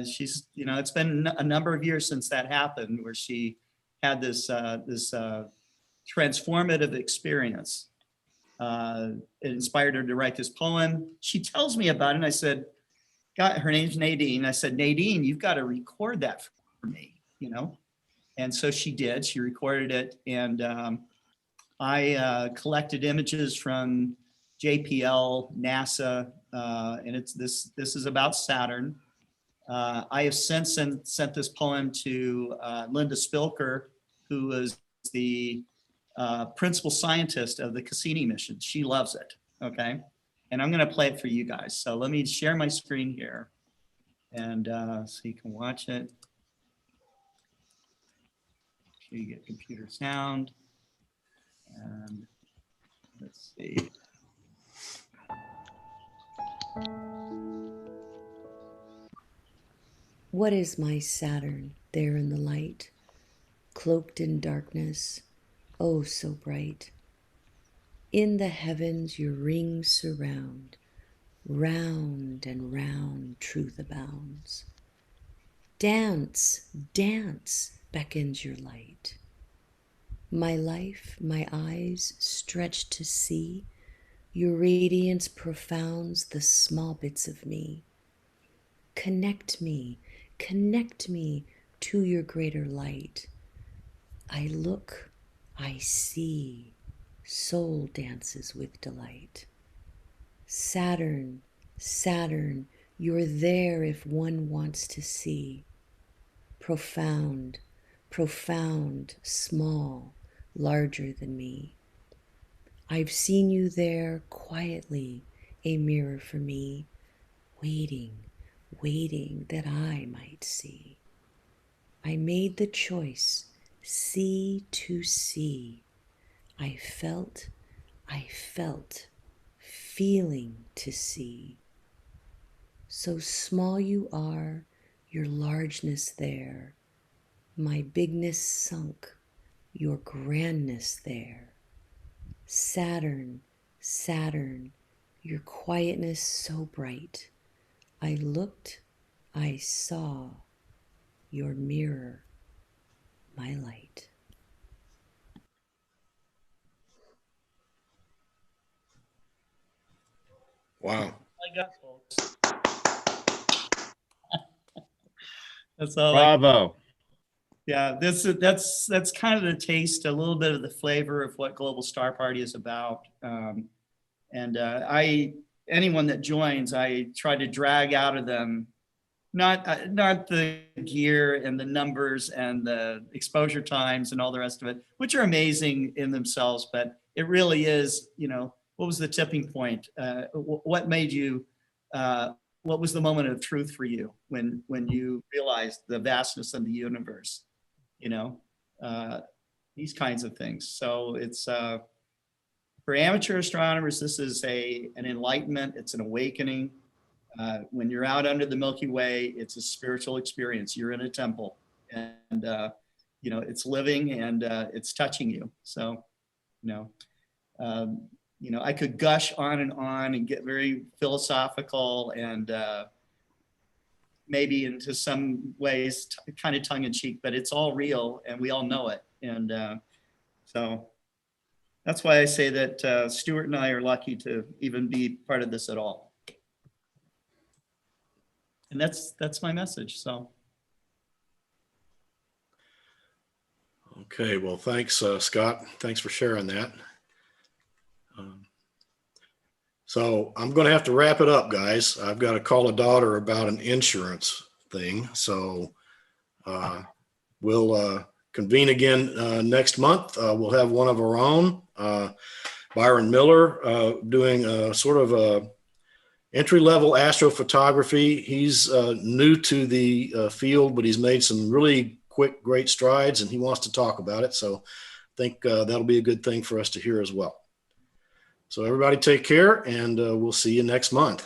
she's, you know, it's been a number of years since that happened, where she had this transformative experience. It inspired her to write this poem. She tells me about it, and I said, God, her name's Nadine. I said, Nadine, you've got to record that for me, you know? And so she did. She recorded it, and I collected images from JPL, NASA, and it's this is about Saturn. I have since sent this poem to Linda Spilker, who was the principal scientist of the Cassini mission. She loves it, okay? And I'm gonna play it for you guys. So let me share my screen here, and so you can watch it. So you get computer sound, and let's see. What is my Saturn there in the light, cloaked in darkness, oh so bright? In the heavens your rings surround, round and round truth abounds. Dance, dance, beckons your light. My life, my eyes stretch to see, your radiance profounds the small bits of me. Connect me to your greater light. I look, I see, soul dances with delight. Saturn, Saturn, you're there if one wants to see. Profound, profound, small, larger than me. I've seen you there quietly, a mirror for me, waiting, waiting that I might see. I made the choice, see to see. I felt, feeling to see. So small you are, your largeness there, my bigness sunk, your grandness there. Saturn, Saturn, your quietness so bright. I looked, I saw, your mirror, my light. Wow. I got, folks. That's all. Bravo. Yeah, that's kind of the taste, a little bit of the flavor of what Global Star Party is about. Anyone that joins, I try to drag out of them not the gear and the numbers and the exposure times and all the rest of it, which are amazing in themselves, but it really is, you know, what was the tipping point? What made you? What was the moment of truth for you when you realized the vastness of the universe? You know, these kinds of things. So it's for amateur astronomers, this is an enlightenment. It's an awakening. When you're out under the Milky Way, it's a spiritual experience. You're in a temple, and you know, it's living and it's touching you. So, you know, I could gush on and get very philosophical and maybe into some ways kind of tongue in cheek, but it's all real and we all know it. And so that's why I say that Stuart and I are lucky to even be part of this at all. And that's my message. So. Okay, well, thanks, Scott. Thanks for sharing that. So I'm going to have to wrap it up, guys. I've got to call a daughter about an insurance thing. So we'll convene again next month. We'll have one of our own, Byron Miller, doing a sort of a entry-level astrophotography. He's new to the field, but he's made some really quick, great strides, and he wants to talk about it. So I think that'll be a good thing for us to hear as well. So everybody take care, and we'll see you next month.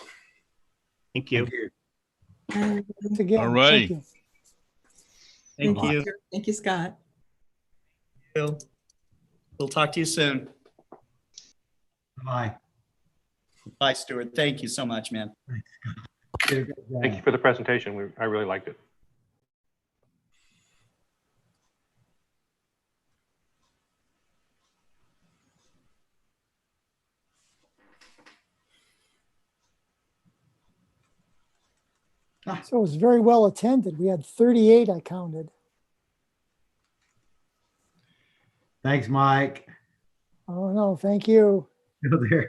Thank you. Thanks again. All righty. Thank you. Thank you. Thank you, Scott. We'll talk to you soon. Bye. Bye, Stuart. Thank you so much, man. Thank you for the presentation. I really liked it. So it was very well attended. We had 38, I counted. Thanks, Mike. Oh, no, thank you. Still there.